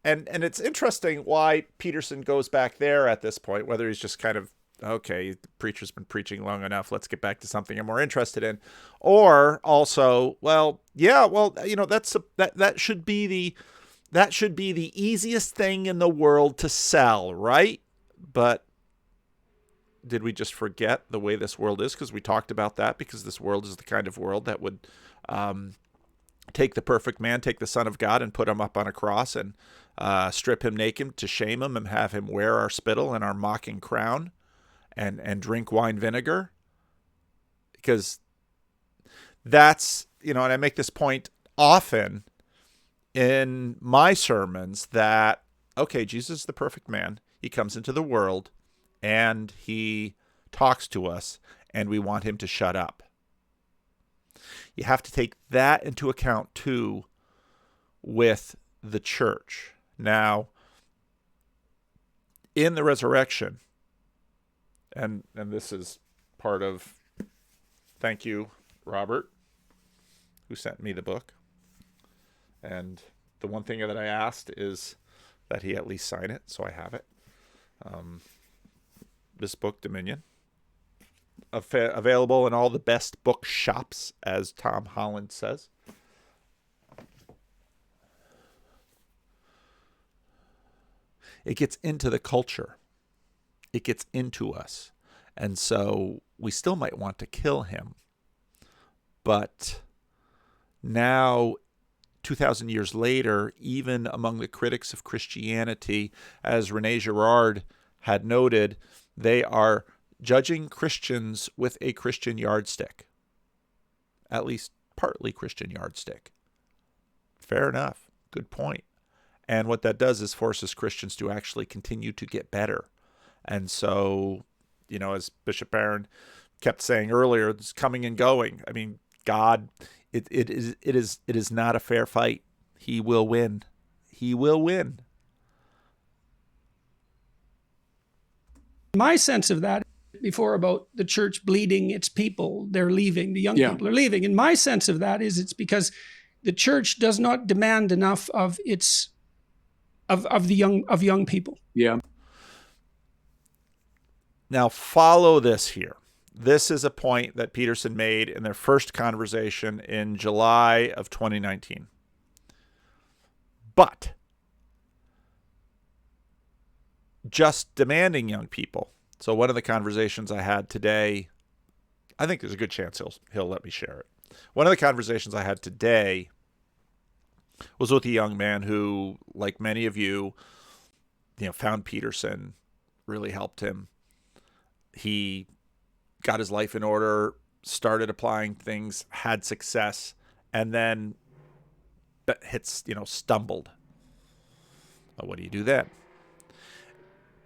And it's interesting why Peterson goes back there at this point, whether he's just kind of, okay, the preacher's been preaching long enough, let's get back to something I'm more interested in. Or also, that should be the easiest thing in the world to sell, right? But did we just forget the way this world is? Because we talked about that, because this world is the kind of world that would take the perfect man, take the Son of God, and put him up on a cross and strip him naked to shame him and have him wear our spittle and our mocking crown and drink wine vinegar. Because that's, and I make this point often in my sermons that, okay, Jesus is the perfect man. He comes into the world and he talks to us and we want him to shut up. You have to take that into account too with the church. Now, in the resurrection, and this is part of, thank you, Robert, who sent me the book. And the one thing that I asked is that he at least sign it, so I have it. This book, Dominion, available in all the best book shops, as Tom Holland says. It gets into the culture. It gets into us. And so we still might want to kill him. But now, 2,000 years later, even among the critics of Christianity, as René Girard had noted, they are judging Christians with a Christian yardstick. At least partly Christian yardstick. Fair enough. Good point. And what that does is forces Christians to actually continue to get better. And so, as Bishop Barron kept saying earlier, it's coming and going. I mean, God, it is not a fair fight. He will win. He will win. my sense of that before about the church bleeding its people, they're leaving, the young people are leaving. And my sense of that is it's because the church does not demand enough of its of young people. Yeah. Now follow this here. This is a point that Peterson made in their first conversation in July of 2019. But just demanding young people. So one of the conversations I had today, I think there's a good chance he'll let me share it. One of the conversations I had today was with a young man who, like many of you, found Peterson, really helped him. He got his life in order, started applying things, had success, and then stumbled. Well, what do you do then?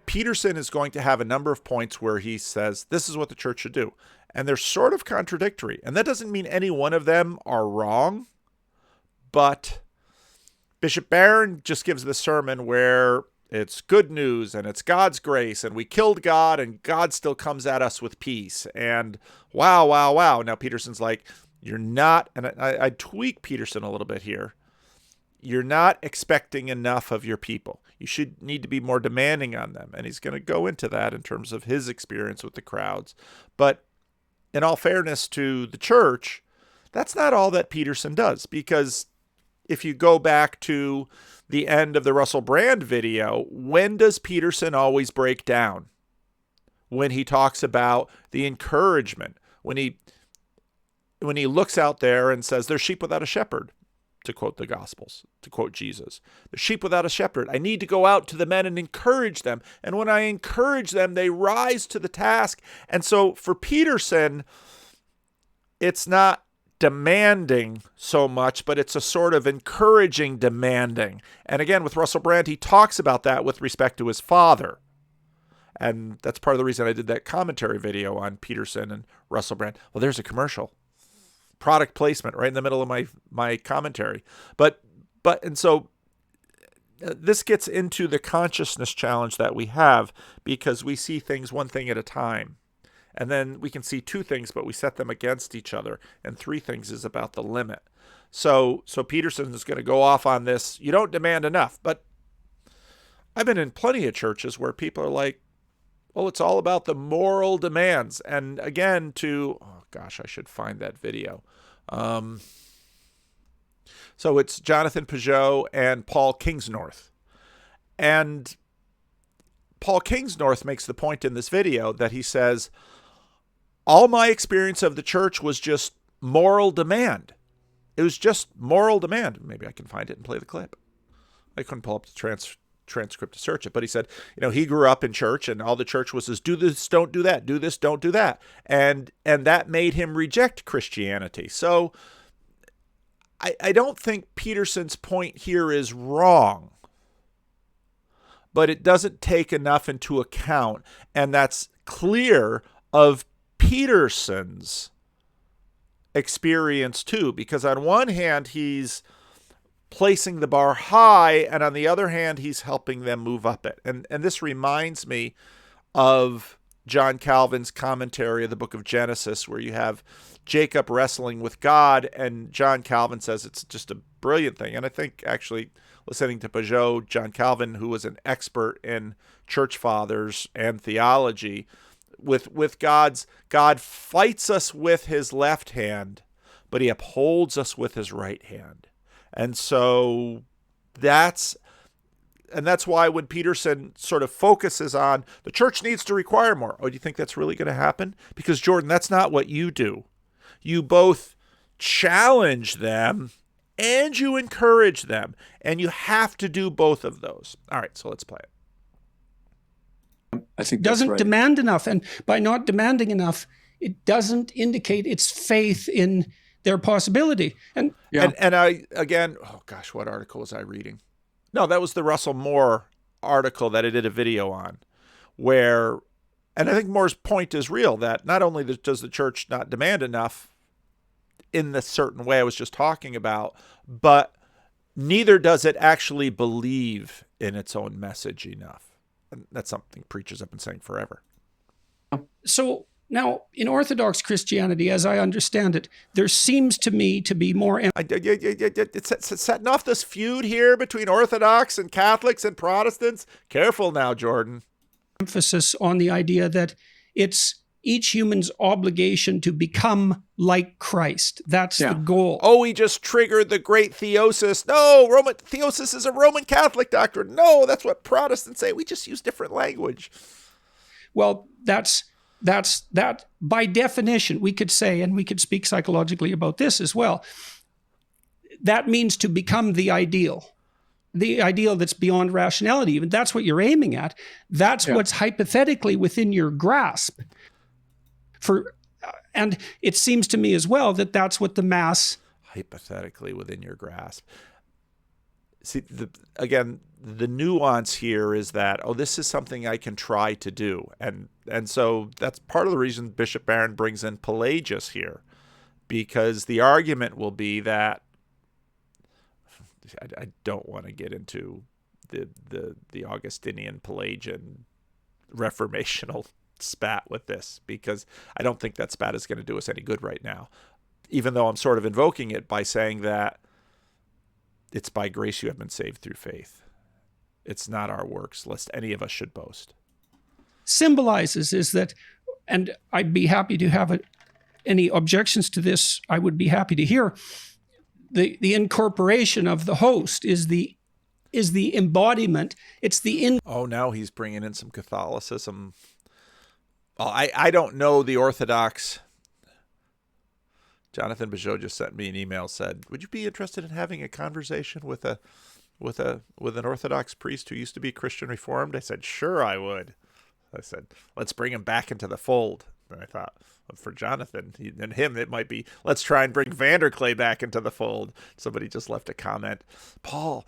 Peterson is going to have a number of points where he says, this is what the church should do. And they're sort of contradictory. And that doesn't mean any one of them are wrong. But Bishop Barron just gives the sermon where it's good news and it's God's grace and we killed God and God still comes at us with peace. And wow. Now Peterson's like, you're not, and I tweak Peterson a little bit here. You're not expecting enough of your people. You should need to be more demanding on them. And he's going to go into that in terms of his experience with the crowds. But in all fairness to the church, that's not all that Peterson does. Because if you go back to the end of the Russell Brand video, when does Peterson always break down? When he talks about the encouragement, when he looks out there and says, "There's sheep without a shepherd," to quote the Gospels, to quote Jesus. "The sheep without a shepherd. I need to go out to the men and encourage them. And when I encourage them, they rise to the task." And so for Peterson, it's not demanding so much, but it's a sort of encouraging demanding. And again, with Russell Brand, he talks about that with respect to his father. And that's part of the reason I did that commentary video on Peterson and Russell Brand. Well, there's a commercial. Product placement right in the middle of my commentary. And so this gets into the consciousness challenge that we have, because we see things one thing at a time. And then we can see two things, but we set them against each other. And three things is about the limit. So Peterson is going to go off on this. You don't demand enough. But I've been in plenty of churches where people are like, well, it's all about the moral demands. And again, oh gosh, I should find that video. So it's Jonathan Peugeot and Paul Kingsnorth. And Paul Kingsnorth makes the point in this video that he says, all my experience of the church was just moral demand. It was just moral demand. Maybe I can find it and play the clip. I couldn't pull up the transcript to search it, but he said, he grew up in church and all the church was do this, don't do that, do this, don't do that. And that made him reject Christianity. So I don't think Peterson's point here is wrong, but it doesn't take enough into account. And that's clear of Peterson's experience too, because on one hand, he's placing the bar high, and on the other hand, he's helping them move up it. And this reminds me of John Calvin's commentary of the book of Genesis, where you have Jacob wrestling with God, and John Calvin says it's just a brilliant thing. And I think actually listening to Peugeot, John Calvin, who was an expert in church fathers and theology, with God fights us with his left hand, but he upholds us with his right hand. And so that's why when Peterson sort of focuses on the church needs to require more. Oh, do you think that's really going to happen? Because Jordan, that's not what you do. You both challenge them and you encourage them, and you have to do both of those. All right, so let's play it. I think doesn't right. demand enough, and by not demanding enough, it doesn't indicate its faith in their possibility. And I again, oh gosh, what article was I reading? No, that was the Russell Moore article that I did a video on, and I think Moore's point is real, that not only does the church not demand enough in the certain way I was just talking about, but neither does it actually believe in its own message enough. And that's something preachers have been saying forever. So now, in Orthodox Christianity, as I understand it, there seems to me to be more... It's setting off this feud here between Orthodox and Catholics and Protestants. Careful now, Jordan. Emphasis on the idea that it's each human's obligation to become like Christ. That's the goal. Oh, we just triggered the great theosis. No, theosis is a Roman Catholic doctrine. No, that's what Protestants say. We just use different language. Well, that's that by definition, we could say, and we could speak psychologically about this as well. That means to become the ideal that's beyond rationality. Even that's what you're aiming at. That's what's hypothetically within your grasp. And it seems to me as well that that's what the Mass... Hypothetically within your grasp. See, the nuance here is that, this is something I can try to do. And so that's part of the reason Bishop Barron brings in Pelagius here, because the argument will be that, I don't want to get into the Augustinian Pelagian reformational spat with this, because I don't think that spat is going to do us any good right now, even though I'm sort of invoking it by saying that it's by grace you have been saved through faith. It's not our works, lest any of us should boast. Symbolizes is that, and I'd be happy to have any objections to this, I would be happy to hear. The incorporation of the host is the embodiment. It's now he's bringing in some Catholicism. Well, I don't know the Orthodox Jonathan Bijot just sent me an email, said, would you be interested in having a conversation with an Orthodox priest who used to be Christian Reformed? I said, sure, I would. I said, let's bring him back into the fold. And I thought, well, for Jonathan and him, it might be, let's try and bring Vanderklay back into the fold. Somebody just left a comment. Paul,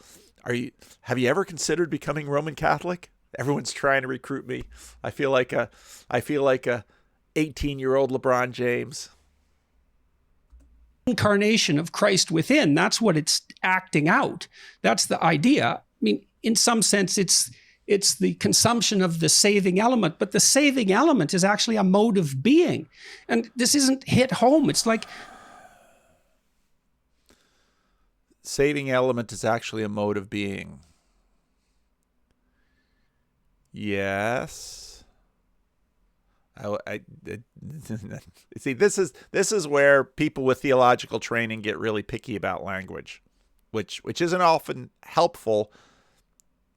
have you ever considered becoming Roman Catholic? Everyone's trying to recruit me. I feel like a 18-year-old LeBron James. Incarnation of Christ within. That's what it's acting out. That's the idea. I mean, in some sense, it's the consumption of the saving element, but the saving element is actually a mode of being. And this isn't hit home. It's like, saving element is actually a mode of being. Yes. See, this is where people with theological training get really picky about language, which isn't often helpful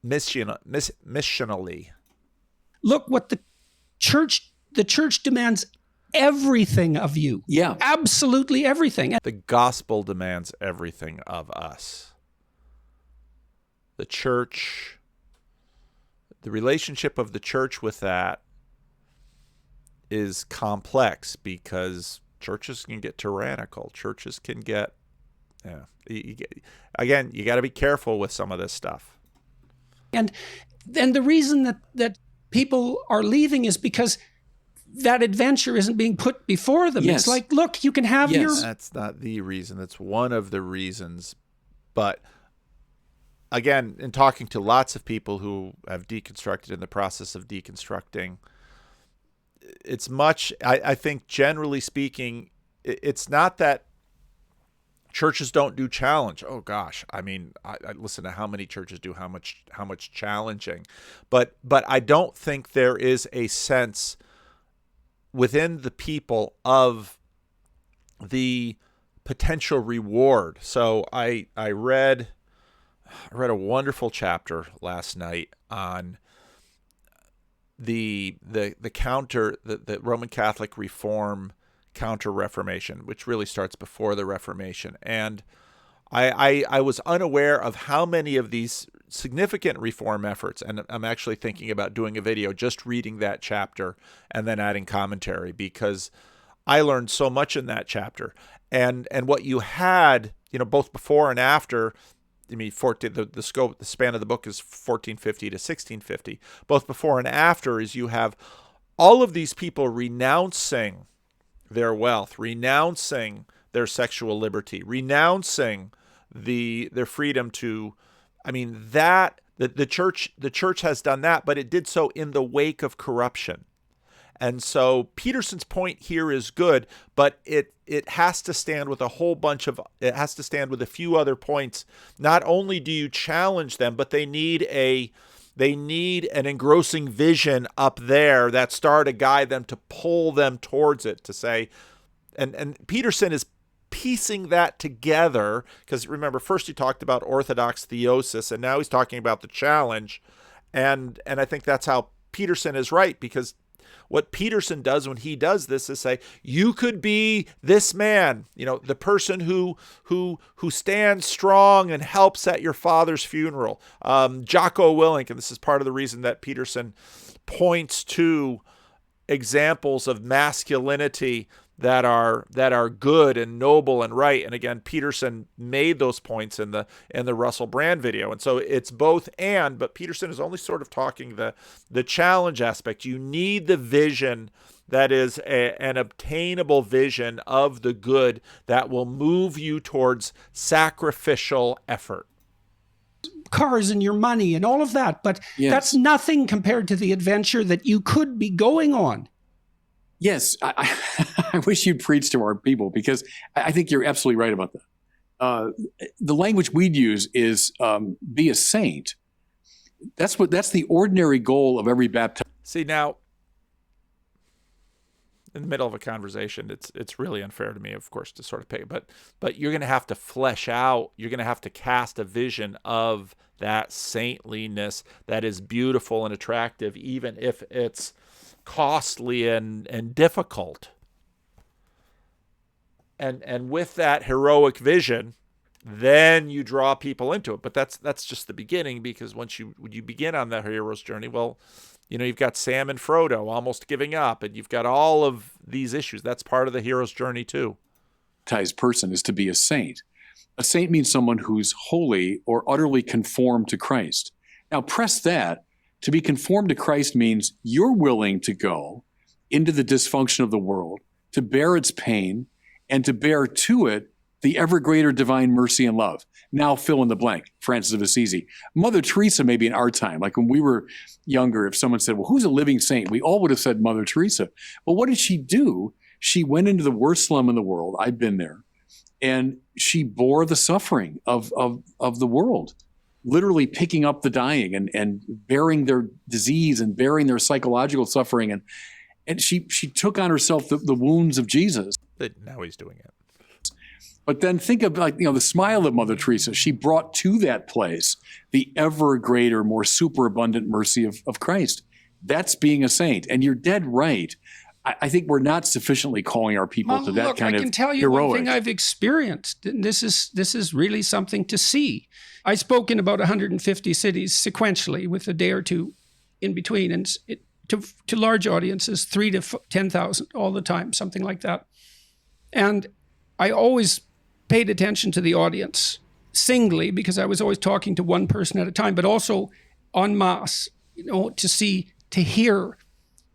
missionally. look what the church demands everything of you. Yeah. Absolutely everything. The gospel demands everything of us. The church, the relationship of the church with that is complex because churches can get tyrannical. Churches can get, again, you got to be careful with some of this stuff. And the reason that people are leaving is because that adventure isn't being put before them. Yes. It's like, look, you can have your... That's not the reason. That's one of the reasons. But again, in talking to lots of people who have deconstructed in the process of deconstructing, it's much, I think generally speaking, it's not that churches don't do challenge. Oh gosh, I mean, I listen to how many churches do how much challenging, but I don't think there is a sense within the people of the potential reward. So I read a wonderful chapter last night on the counter, the Roman Catholic Reform counter-Reformation, which really starts before the Reformation. And I was unaware of how many of these significant reform efforts, and I'm actually thinking about doing a video just reading that chapter and then adding commentary, because I learned so much in that chapter. And what you had, both before and after, I mean, the span of the book is 1450 to 1650. Both before and after is you have all of these people renouncing their wealth, renouncing their sexual liberty, renouncing their freedom to, I mean, that the church has done that, but it did so in the wake of corruption. And so Peterson's point here is good, but it has to stand with it has to stand with a few other points. Not only do you challenge them, but they need an engrossing vision up there, that star to guide them, to pull them towards it, to say, and Peterson is piecing that together, because remember, first he talked about orthodox theosis, and now he's talking about the challenge, and I think that's how Peterson is right, because what Peterson does when he does this is say, you could be this man, the person who stands strong and helps at your father's funeral. Jocko Willink, and this is part of the reason that Peterson points to examples of masculinity that are good and noble and right. And again, Peterson made those points in the Russell Brand video. And so it's both and, but Peterson is only sort of talking the challenge aspect. You need the vision that is an obtainable vision of the good that will move you towards sacrificial effort. Cars and your money and all of that, but Yes. That's nothing compared to the adventure that you could be going on. Yes, I wish you'd preach to our people, because I think you're absolutely right about that. The language we'd use is be a saint. That's the ordinary goal of every baptized. See, now, in the middle of a conversation, it's really unfair to me, of course, to sort of pick, but you're going to have to flesh out, you're going to have to cast a vision of that saintliness that is beautiful and attractive, even if it's costly and difficult. and with that heroic vision, then you draw people into it. But that's just the beginning, because when you begin on the hero's journey, well, you've got Sam and Frodo almost giving up, and you've got all of these issues. That's part of the hero's journey too. Person is to be a saint. A saint means someone who's holy or utterly conformed to Christ. Now press that. To be conformed to Christ means you're willing to go into the dysfunction of the world, to bear its pain, and to bear to it the ever greater divine mercy and love. Now fill in the blank. Francis of Assisi. Mother Teresa, maybe in our time, like when we were younger, if someone said, well, who's a living saint? We all would have said Mother Teresa. Well, what did she do? She went into the worst slum in the world. I've been there. And she bore the suffering of the world, literally picking up the dying and bearing their disease and bearing their psychological suffering. And she took on herself the wounds of Jesus. But now he's doing it. But then think of the smile of Mother Teresa. She brought to that place the ever greater, more superabundant mercy of Christ. That's being a saint. And you're dead right. I think we're not sufficiently calling our people to that kind of heroic. I can tell you one thing I've experienced, and this is really something to see. I spoke in about 150 cities sequentially with a day or two in between, and to large audiences, 3,000 to 10,000 all the time, something like that. And I always paid attention to the audience singly, because I was always talking to one person at a time, but also en masse, to hear.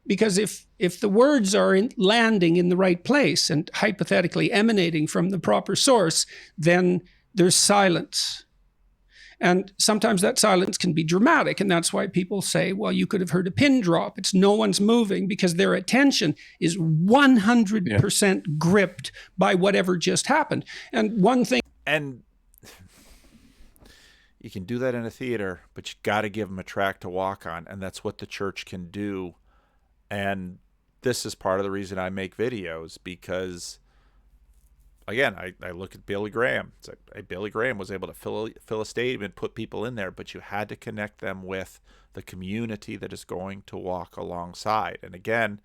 Because if the words are landing in the right place and hypothetically emanating from the proper source, then there's silence. And sometimes that silence can be dramatic. And that's why people say, well, you could have heard a pin drop. It's no one's moving, because their attention is 100% gripped by whatever just happened. And one thing. And you can do that in a theater, but you got to give them a track to walk on. And that's what the church can do. And this is part of the reason I make videos, because, again, I look at Billy Graham. It's like, Billy Graham was able to fill a stadium and put people in there, but you had to connect them with the community that is going to walk alongside. And again,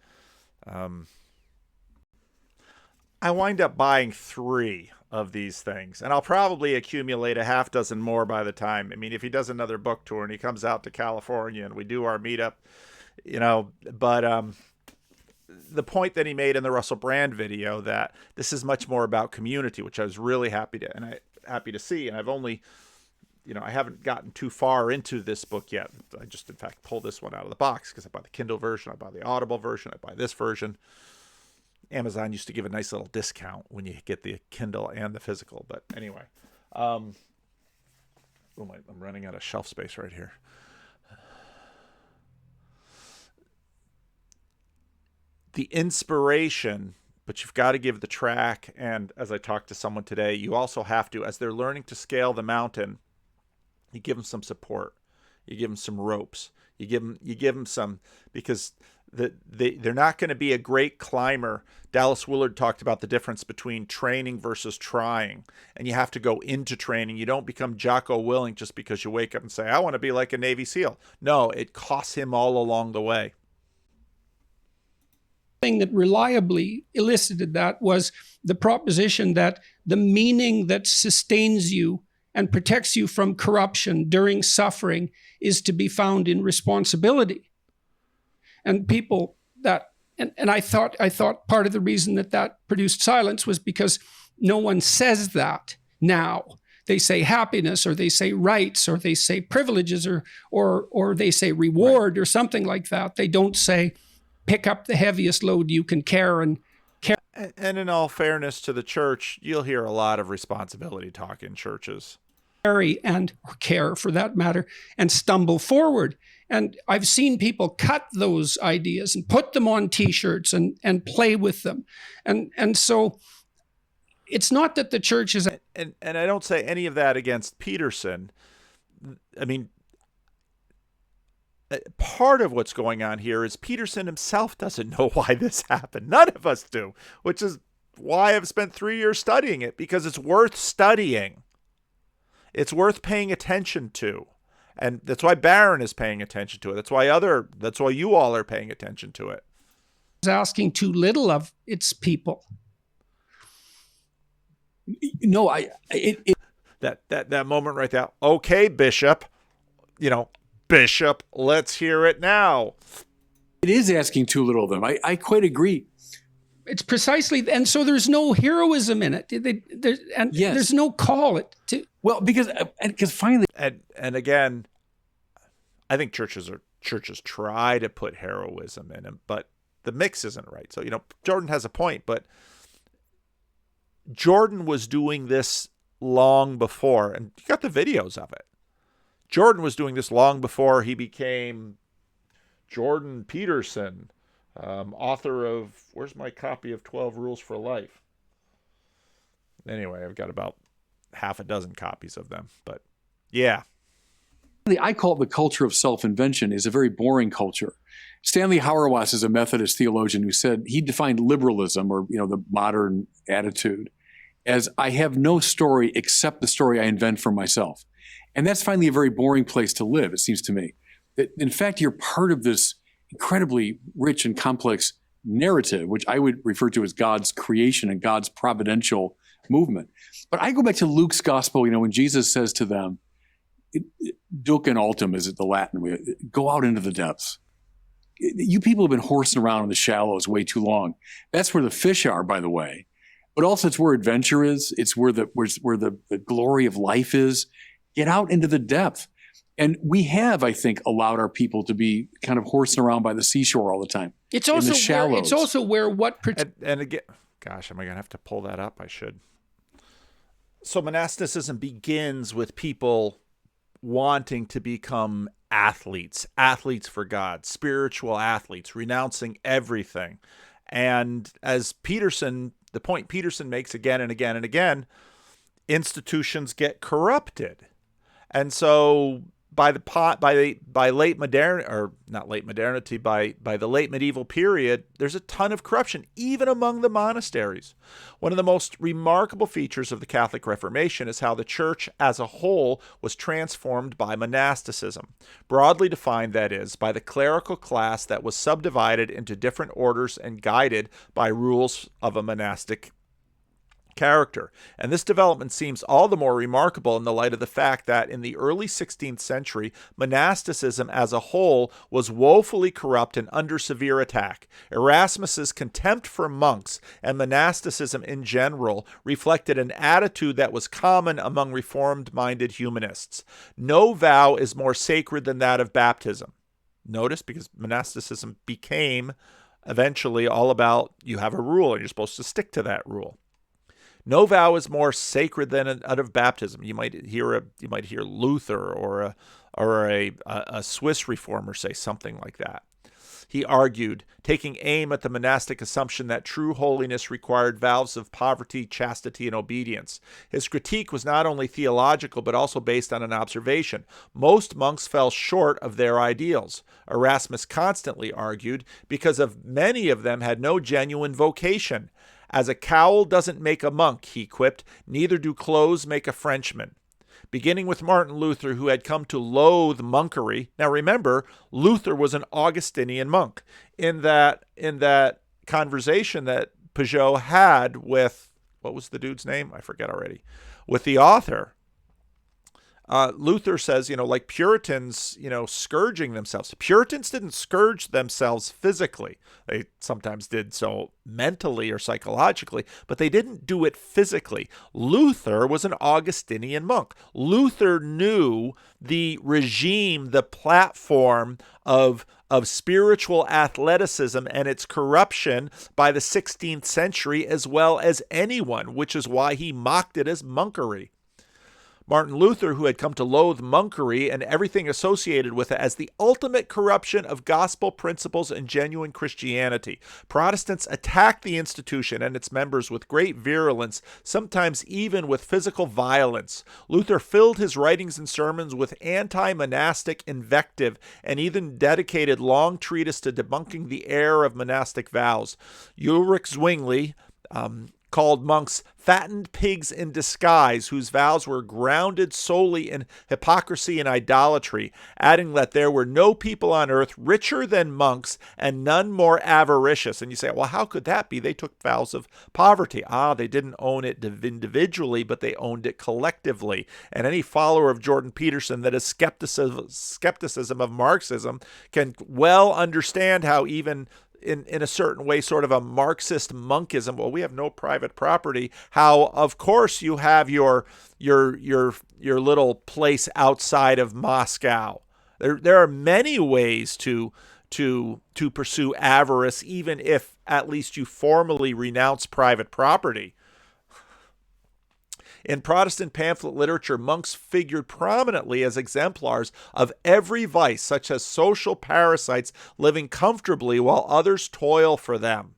I wind up buying 3 of these things, and I'll probably accumulate a half dozen more by the time. I mean, if he does another book tour and he comes out to California and we do our meetup, but the point that he made in the Russell Brand video, that this is much more about community, which I was really happy to see. And I've only, I haven't gotten too far into this book yet. I just, in fact, pulled this one out of the box because I buy the Kindle version, I buy the Audible version, I buy this version. Amazon used to give a nice little discount when you get the Kindle and the physical. But anyway, I'm running out of shelf space right here. The inspiration, but you've got to give the track. And as I talked to someone today, you also have to, as they're learning to scale the mountain, you give them some support. You give them some ropes. You give them some, because they're not going to be a great climber. Dallas Willard talked about the difference between training versus trying. And you have to go into training. You don't become Jocko Willink just because you wake up and say, I want to be like a Navy SEAL. No, it costs him all along the way. Thing that reliably elicited that was the proposition that the meaning that sustains you and protects you from corruption during suffering is to be found in responsibility. And people and I thought part of the reason that produced silence was because no one says that now. They say happiness, or they say rights, or they say privileges, or they say reward, or something like that. They don't say pick up the heaviest load you can carry. And in all fairness to the church, you'll hear a lot of responsibility talk in churches. Or care, for that matter, and stumble forward. And I've seen people cut those ideas and put them on T-shirts and play with them. And so it's not that the church is... And I don't say any of that against Peterson. I mean, part of what's going on here is Peterson himself doesn't know why this happened. None of us do, which is why I've spent 3 years studying it, because it's worth studying. It's worth paying attention to. And that's why Barron is paying attention to it. That's why you all are paying attention to it. It's asking too little of its people. No, That moment right there. Okay, Bishop, Bishop, let's hear it now. it is asking too little of them. I quite agree. It's precisely, and so there's no heroism in it. Yes. There's no call it to. Well, because finally, And again, I think churches try to put heroism in them, but the mix isn't right. So, Jordan has a point, but Jordan was doing this long before, and you got the videos of it. Jordan was doing this long before he became Jordan Peterson, author of, where's my copy of 12 Rules for Life? Anyway, I've got about half a dozen copies of them, but yeah. I call it the culture of self-invention is a very boring culture. Stanley Hauerwas is a Methodist theologian who said he defined liberalism, or the modern attitude, as I have no story except the story I invent for myself. And that's finally a very boring place to live, it seems to me. That in fact, you're part of this incredibly rich and complex narrative, which I would refer to as God's creation and God's providential movement. But I go back to Luke's gospel, when Jesus says to them, Duc in altum is it the Latin way, go out into the depths. You people have been horsing around in the shallows way too long. That's where the fish are, by the way. But also it's where adventure is. It's where the glory of life is. Get out into the depth. And we have, I think, allowed our people to be kind of horsing around by the seashore all the time. It's also where what... And again, gosh, am I going to have to pull that up? I should. So monasticism begins with people wanting to become athletes for God, spiritual athletes, renouncing everything. And as the point Peterson makes again and again and again, institutions get corrupted. And so by the late medieval period, there's a ton of corruption, even among the monasteries. One of the most remarkable features of the Catholic Reformation is how the church as a whole was transformed by monasticism. Broadly defined, that is, by the clerical class that was subdivided into different orders and guided by rules of a monastic character. And this development seems all the more remarkable in the light of the fact that in the early 16th century, monasticism as a whole was woefully corrupt and under severe attack. Erasmus's contempt for monks and monasticism in general reflected an attitude that was common among reformed-minded humanists. No vow is more sacred than that of baptism. Notice, because monasticism became eventually all about you have a rule and you're supposed to stick to that rule. No vow is more sacred than out of baptism. You might hear Luther or a Swiss reformer say something like that. He argued, taking aim at the monastic assumption that true holiness required vows of poverty, chastity, and obedience. His critique was not only theological, but also based on an observation. Most monks fell short of their ideals. Erasmus constantly argued, because many of them had no genuine vocation. As a cowl doesn't make a monk, he quipped, neither do clothes make a Frenchman. Beginning with Martin Luther, who had come to loathe monkery. Now remember, Luther was an Augustinian monk. In that conversation that Peugeot had with, what was the dude's name? I forget already. With the author, Luther says, like Puritans, scourging themselves. Puritans didn't scourge themselves physically. They sometimes did so mentally or psychologically, but they didn't do it physically. Luther was an Augustinian monk. Luther knew the regime, the platform of spiritual athleticism and its corruption by the 16th century as well as anyone, which is why he mocked it as monkery. Martin Luther, who had come to loathe monkery and everything associated with it as the ultimate corruption of gospel principles and genuine Christianity. Protestants attacked the institution and its members with great virulence, sometimes even with physical violence. Luther filled his writings and sermons with anti-monastic invective and even dedicated long treatise to debunking the error of monastic vows. Ulrich Zwingli called monks fattened pigs in disguise, whose vows were grounded solely in hypocrisy and idolatry, adding that there were no people on earth richer than monks and none more avaricious. And you say, well, how could that be? They took vows of poverty. They didn't own it individually, but they owned it collectively. And any follower of Jordan Peterson that is skepticism of Marxism can well understand how even in a certain way, sort of a Marxist monkism. Well, we have no private property. How, of course, you have your little place outside of Moscow. There are many ways to pursue avarice, even if at least you formally renounce private property. In Protestant pamphlet literature, monks figured prominently as exemplars of every vice, such as social parasites living comfortably while others toil for them.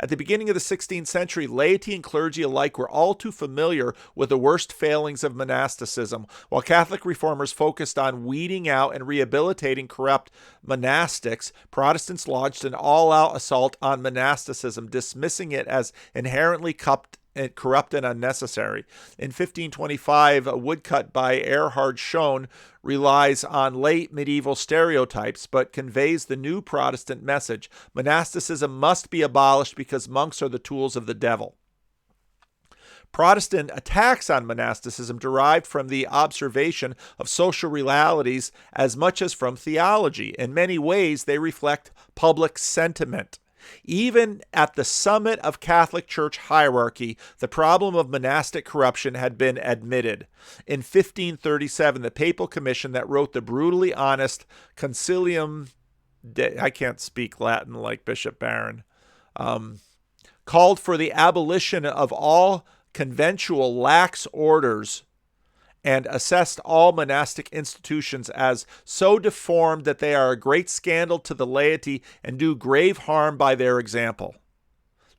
At the beginning of the 16th century, laity and clergy alike were all too familiar with the worst failings of monasticism, while Catholic reformers focused on weeding out and rehabilitating corrupt monastics. Protestants launched an all-out assault on monasticism, dismissing it as inherently corrupt and unnecessary. In 1525, a woodcut by Erhard Schoen relies on late medieval stereotypes, but conveys the new Protestant message. Monasticism must be abolished because monks are the tools of the devil. Protestant attacks on monasticism derived from the observation of social realities as much as from theology. In many ways, they reflect public sentiment. Even at the summit of Catholic Church hierarchy, the problem of monastic corruption had been admitted. In 1537, the papal commission that wrote the brutally honest Concilium I can't speak Latin like Bishop Barron, called for the abolition of all conventual lax orders and assessed all monastic institutions as so deformed that they are a great scandal to the laity and do grave harm by their example.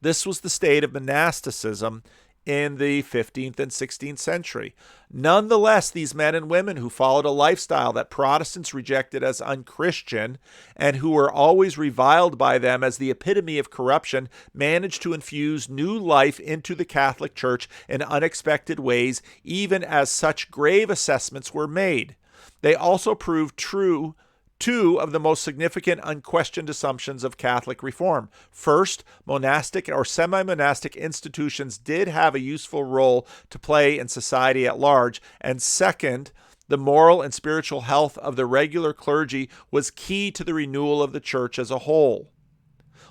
This was the state of monasticism in the 15th and 16th century. Nonetheless, these men and women who followed a lifestyle that Protestants rejected as unchristian and who were always reviled by them as the epitome of corruption managed to infuse new life into the Catholic Church in unexpected ways, even as such grave assessments were made. They also proved true two of the most significant unquestioned assumptions of Catholic reform. First, monastic or semi-monastic institutions did have a useful role to play in society at large. And second, the moral and spiritual health of the regular clergy was key to the renewal of the church as a whole.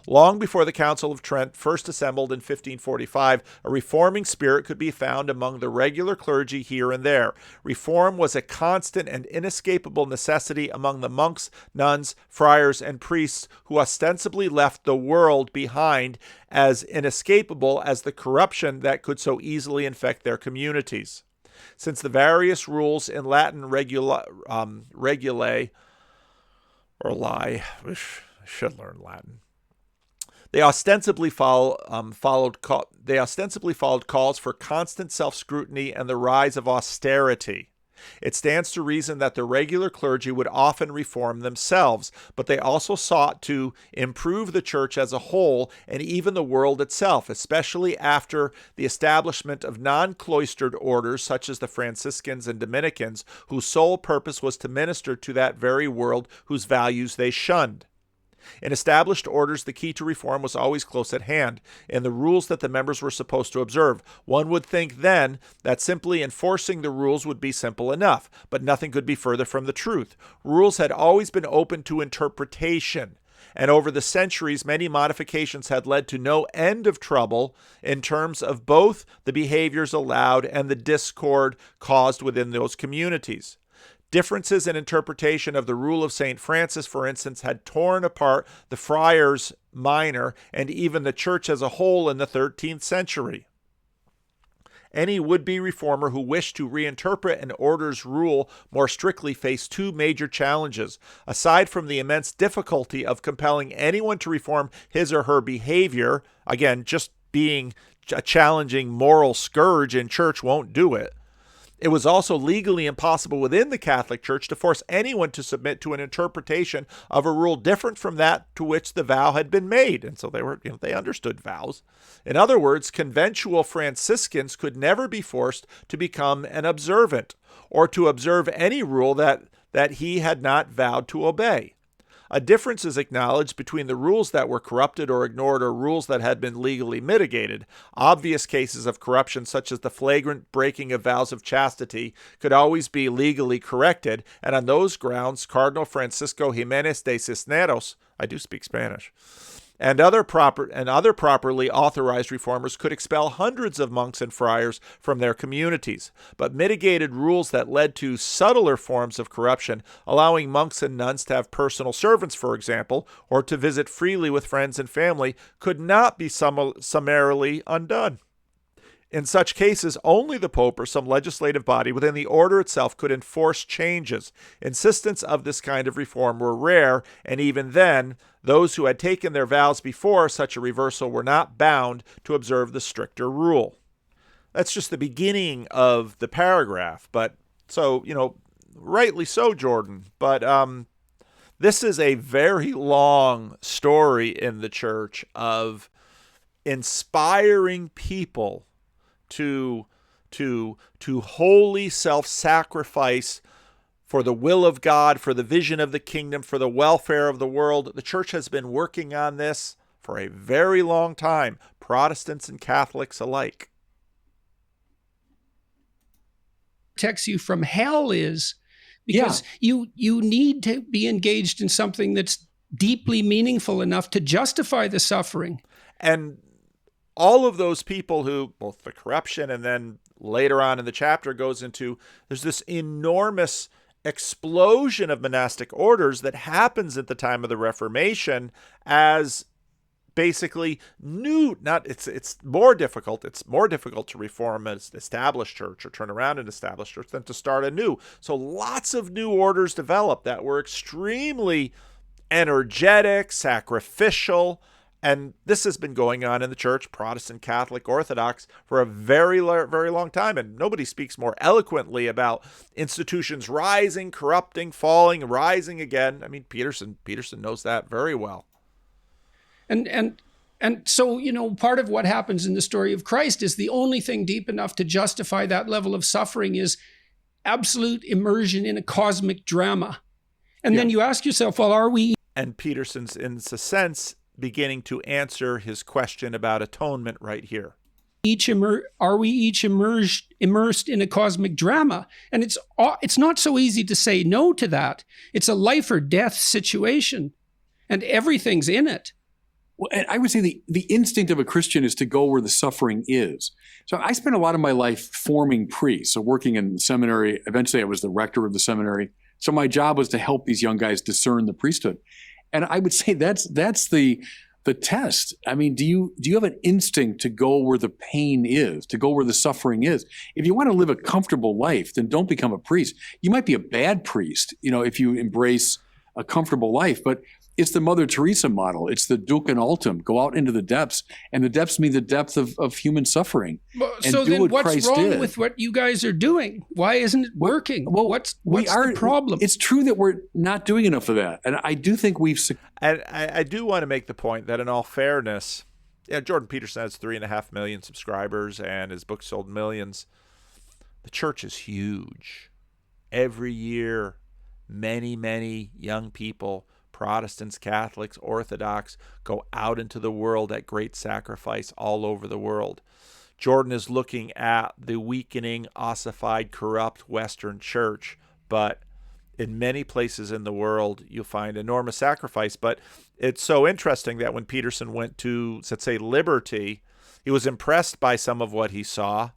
Long before the Council of Trent first assembled in 1545, a reforming spirit could be found among the regular clergy here and there. Reform was a constant and inescapable necessity among the monks, nuns, friars, and priests who ostensibly left the world behind as inescapable as the corruption that could so easily infect their communities. Since the various rules in Latin regulae, or lie, I should learn Latin. They ostensibly followed calls for constant self-scrutiny and the rise of austerity. It stands to reason that the regular clergy would often reform themselves, but they also sought to improve the church as a whole and even the world itself, especially after the establishment of non-cloistered orders such as the Franciscans and Dominicans, whose sole purpose was to minister to that very world whose values they shunned. In established orders, the key to reform was always close at hand, in the rules that the members were supposed to observe. One would think then that simply enforcing the rules would be simple enough, but nothing could be further from the truth. Rules had always been open to interpretation, and over the centuries, many modifications had led to no end of trouble in terms of both the behaviors allowed and the discord caused within those communities. Differences in interpretation of the rule of St. Francis, for instance, had torn apart the friars minor and even the church as a whole in the 13th century. Any would-be reformer who wished to reinterpret an order's rule more strictly faced two major challenges. Aside from the immense difficulty of compelling anyone to reform his or her behavior, again, just being a challenging moral scourge in church won't do it. It was also legally impossible within the Catholic Church to force anyone to submit to an interpretation of a rule different from that to which the vow had been made. And so they understood vows. In other words, conventual Franciscans could never be forced to become an observant or to observe any rule that he had not vowed to obey. A difference is acknowledged between the rules that were corrupted or ignored or rules that had been legally mitigated. Obvious cases of corruption, such as the flagrant breaking of vows of chastity, could always be legally corrected, and on those grounds, Cardinal Francisco Jimenez de Cisneros, I do speak Spanish, and other properly authorized reformers could expel hundreds of monks and friars from their communities. But mitigated rules that led to subtler forms of corruption, allowing monks and nuns to have personal servants, for example, or to visit freely with friends and family, could not be summarily undone. In such cases, only the Pope or some legislative body within the order itself could enforce changes. Insistence of this kind of reform were rare, and even then, those who had taken their vows before such a reversal were not bound to observe the stricter rule. That's just the beginning of the paragraph, but so, rightly so, Jordan. But this is a very long story in the church of inspiring people to wholly self-sacrifice for the will of God, for the vision of the kingdom, for the welfare of the world. The church has been working on this for a very long time, Protestants and Catholics alike. Protects you from hell is because you need to be engaged in something that's deeply meaningful enough to justify the suffering. And all of those people who, both the corruption and then later on in the chapter goes into, there's this enormous explosion of monastic orders that happens at the time of the Reformation as basically it's more difficult to reform an established church or turn around an established church than to start a new. So lots of new orders developed that were extremely energetic, sacrificial. And this has been going on in the church, Protestant, Catholic, Orthodox, for a very, very long time. And nobody speaks more eloquently about institutions rising, corrupting, falling, rising again. I mean, Peterson knows that very well. And so, part of what happens in the story of Christ is the only thing deep enough to justify that level of suffering is absolute immersion in a cosmic drama. And then you ask yourself, well, are we? And Peterson's, in a sense, beginning to answer his question about atonement right here. Are we each immersed in a cosmic drama? And it's not so easy to say no to that. It's a life or death situation, and everything's in it. Well, and I would say the instinct of a Christian is to go where the suffering is. So I spent a lot of my life forming priests, so working in the seminary. Eventually, I was the rector of the seminary. So my job was to help these young guys discern the priesthood. And I would say that's the test. I mean, do you have an instinct to go where the pain is, to go where the suffering is? If you want to live a comfortable life, then don't become a priest. You might be a bad priest, if you embrace a comfortable life, but it's the Mother Teresa model. It's the Duc and Altum. Go out into the depths, and the depths mean the depth of human suffering. So then what's wrong with what you guys are doing? Why isn't it working? Well, what's the problem? It's true that we're not doing enough of that. And I do think And I do want to make the point that in all fairness, Jordan Peterson has 3.5 million subscribers and his book sold millions. The church is huge. Every year, many, many young people, Protestants, Catholics, Orthodox, go out into the world at great sacrifice all over the world. Jordan is looking at the weakening, ossified, corrupt Western church, but in many places in the world, you'll find enormous sacrifice. But it's so interesting that when Peterson went to, let's say, Liberty, he was impressed by some of what he saw.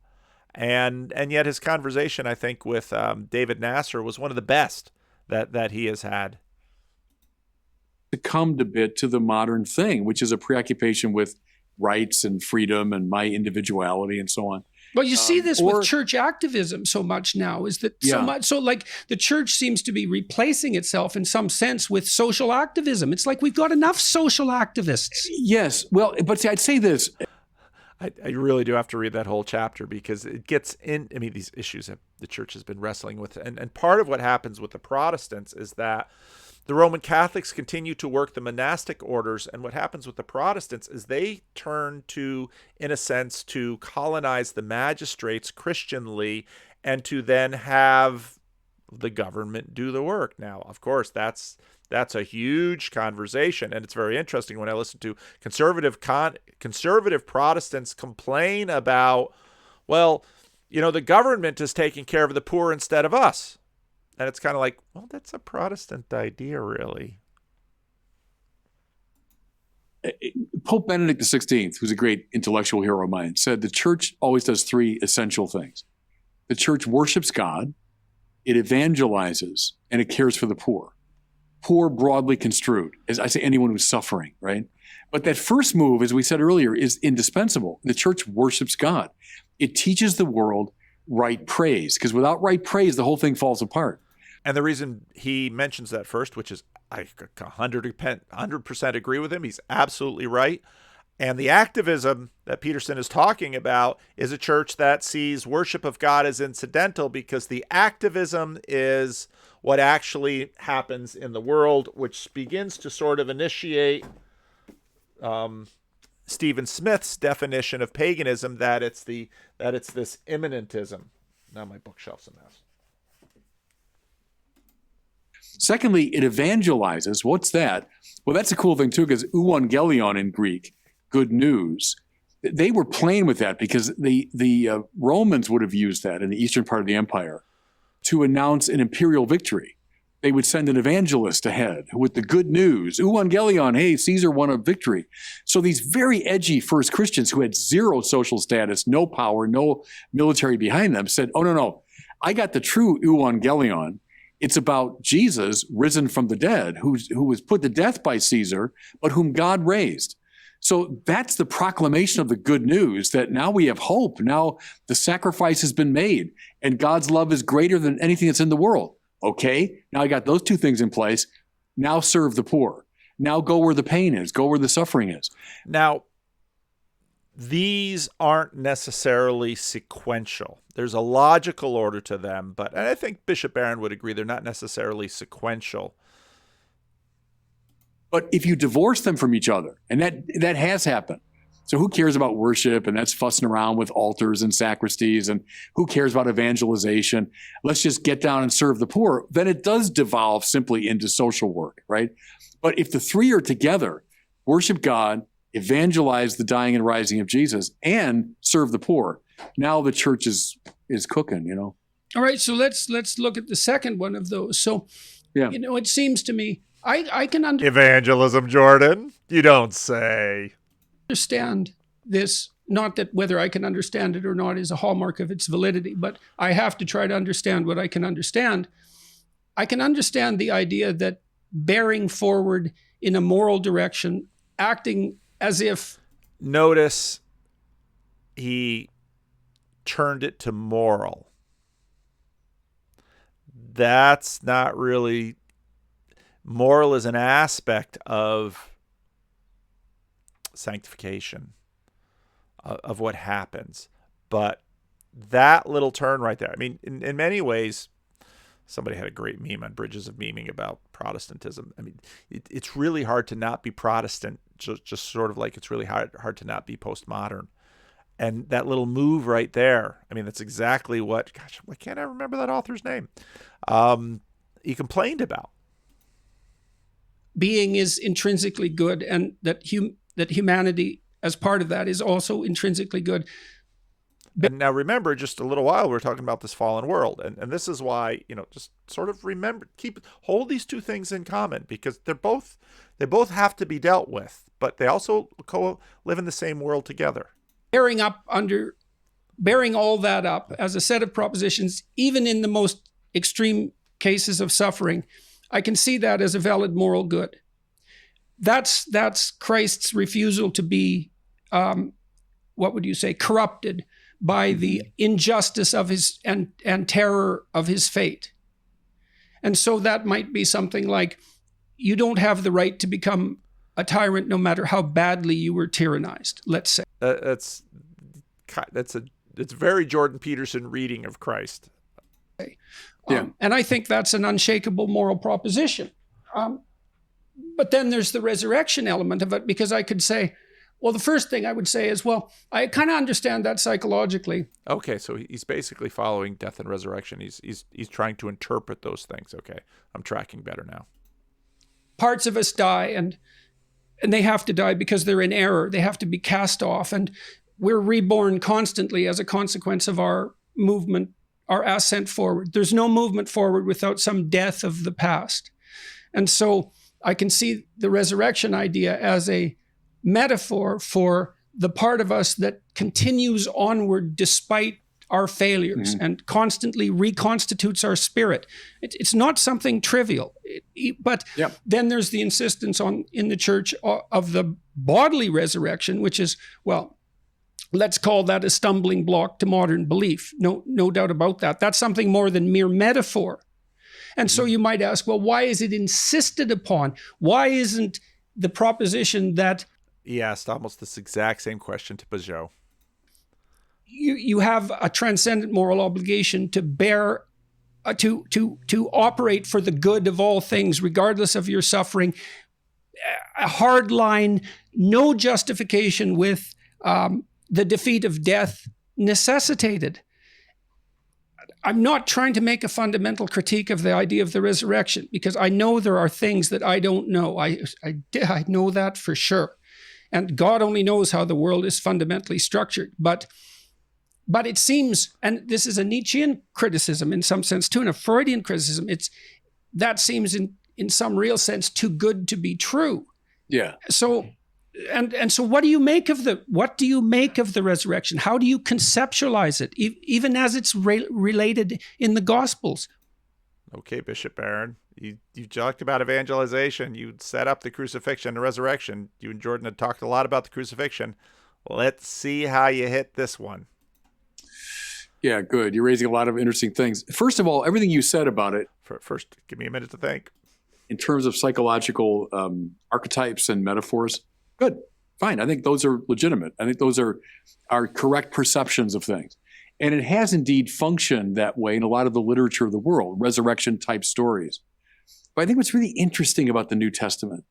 And yet his conversation, I think, with David Nasser was one of the best that he has had. Succumbed a bit to the modern thing, which is a preoccupation with rights and freedom and my individuality and so on. Well, you see this with church activism so much now, is that so like the church seems to be replacing itself in some sense with social activism. It's like we've got enough social activists. Yes. Well, but see, I'd say this. I really do have to read that whole chapter because it gets in. I mean, these issues the church has been wrestling with. And part of what happens with the Protestants is that the Roman Catholics continue to work the monastic orders, and what happens with the Protestants is they turn to, in a sense, to colonize the magistrates Christianly and to then have the government do the work. Now, of course, that's a huge conversation, and it's very interesting when I listen to conservative Protestants complain about, well, the government is taking care of the poor instead of us. And it's kind of like, well, that's a Protestant idea, really. Pope Benedict XVI, who's a great intellectual hero of mine, said the church always does three essential things. The church worships God, it evangelizes, and it cares for the poor. Poor broadly construed, as I say, anyone who's suffering, right? But that first move, as we said earlier, is indispensable. The church worships God. It teaches the world right praise, because without right praise, the whole thing falls apart. And the reason he mentions that first, which is I 100% agree with him, he's absolutely right. And the activism that Peterson is talking about is a church that sees worship of God as incidental, because the activism is what actually happens in the world, which begins to sort of initiate Stephen Smith's definition of paganism, that it's this immanentism. Now my bookshelf's a mess. Secondly, it evangelizes. What's that? Well, that's a cool thing too, because euangelion in Greek, good news, they were playing with that because the Romans would have used that in the eastern part of the empire to announce an imperial victory. They would send an evangelist ahead with the good news. Euangelion, hey, Caesar won a victory. So these very edgy first Christians who had zero social status, no power, no military behind them said, oh, no, I got the true euangelion. It's about Jesus risen from the dead, who was put to death by Caesar, but whom God raised. So that's the proclamation of the good news, that now we have hope. Now the sacrifice has been made, and God's love is greater than anything that's in the world. Okay, now I got those two things in place. Now serve the poor. Now go where the pain is. Go where the suffering is. Now, these aren't necessarily sequential. There's a logical order to them, but I think Bishop Barron would agree they're not necessarily sequential. But if you divorce them from each other, and that has happened. So who cares about worship? And that's fussing around with altars and sacristies. And who cares about evangelization? Let's just get down and serve the poor. Then it does devolve simply into social work, right? But if the three are together, worship God, evangelize the dying and rising of Jesus, and serve the poor, now the church is cooking, All right, so let's look at the second one of those. So, yeah. It seems to me, I can Evangelism, Jordan. You don't say. Understand this, not that whether I can understand it or not is a hallmark of its validity, but I have to try to understand what I can understand. I can understand the idea that bearing forward in a moral direction, acting as if... Notice he turned it to moral. That's not really... Moral is an aspect of sanctification, of what happens. But that little turn right there, I mean, in many ways, somebody had a great meme on Bridges of Memeing about Protestantism. I mean, it's really hard to not be Protestant, just sort of like it's really hard to not be postmodern. And that little move right there, I mean, that's exactly what, gosh, why can't I remember that author's name? He complained about. Being is intrinsically good, and that humanity, as part of that, is also intrinsically good. And now remember, just a little while, we were talking about this fallen world. And this is why, just sort of remember, hold these two things in common, because they both have to be dealt with, but they also live in the same world together. Bearing all that up as a set of propositions, even in the most extreme cases of suffering, I can see that as a valid moral good. That's Christ's refusal to be, what would you say, corrupted by the injustice of his and terror of his fate. And so that might be something like, you don't have the right to become a tyrant no matter how badly you were tyrannized, let's say. It's very Jordan Peterson reading of Christ. And I think that's an unshakable moral proposition. But then there's the resurrection element of it, because I could say, well, the first thing I would say is, well, I kind of understand that psychologically. Okay, so he's basically following death and resurrection. He's trying to interpret those things. Okay, I'm tracking better now. Parts of us die, and they have to die because they're in error. They have to be cast off, and we're reborn constantly as a consequence of our movement, our ascent forward. There's no movement forward without some death of the past. And so I can see the resurrection idea as a metaphor for the part of us that continues onward despite our failures and constantly reconstitutes our spirit. It's not something trivial. But then there's the insistence in the church of the bodily resurrection, which is, well, let's call that a stumbling block to modern belief. No doubt about that. That's something more than mere metaphor. And so you might ask, well, why is it insisted upon? Why isn't the proposition that... He asked almost this exact same question to Peugeot. You have a transcendent moral obligation to bear, to operate for the good of all things, regardless of your suffering. A hard line, no justification with the defeat of death necessitated. I'm not trying to make a fundamental critique of the idea of the resurrection, because I know there are things that I don't know. I know that for sure. And God only knows how the world is fundamentally structured. But it seems, and this is a Nietzschean criticism in some sense too, and a Freudian criticism, that seems in some real sense too good to be true. Yeah. So, and so what do you make of the resurrection? How do you conceptualize it, even as it's related in the Gospels? Okay, Bishop Barron, you talked about evangelization. You set up the crucifixion and resurrection. You and Jordan had talked a lot about the crucifixion. Let's see how you hit this one. Yeah, good. You're raising a lot of interesting things. First of all, everything you said about it. First, give me a minute to think. In terms of psychological archetypes and metaphors, good, fine. I think those are legitimate. I think those are correct perceptions of things. And it has indeed functioned that way in a lot of the literature of the world, resurrection-type stories. But I think what's really interesting about the New Testament,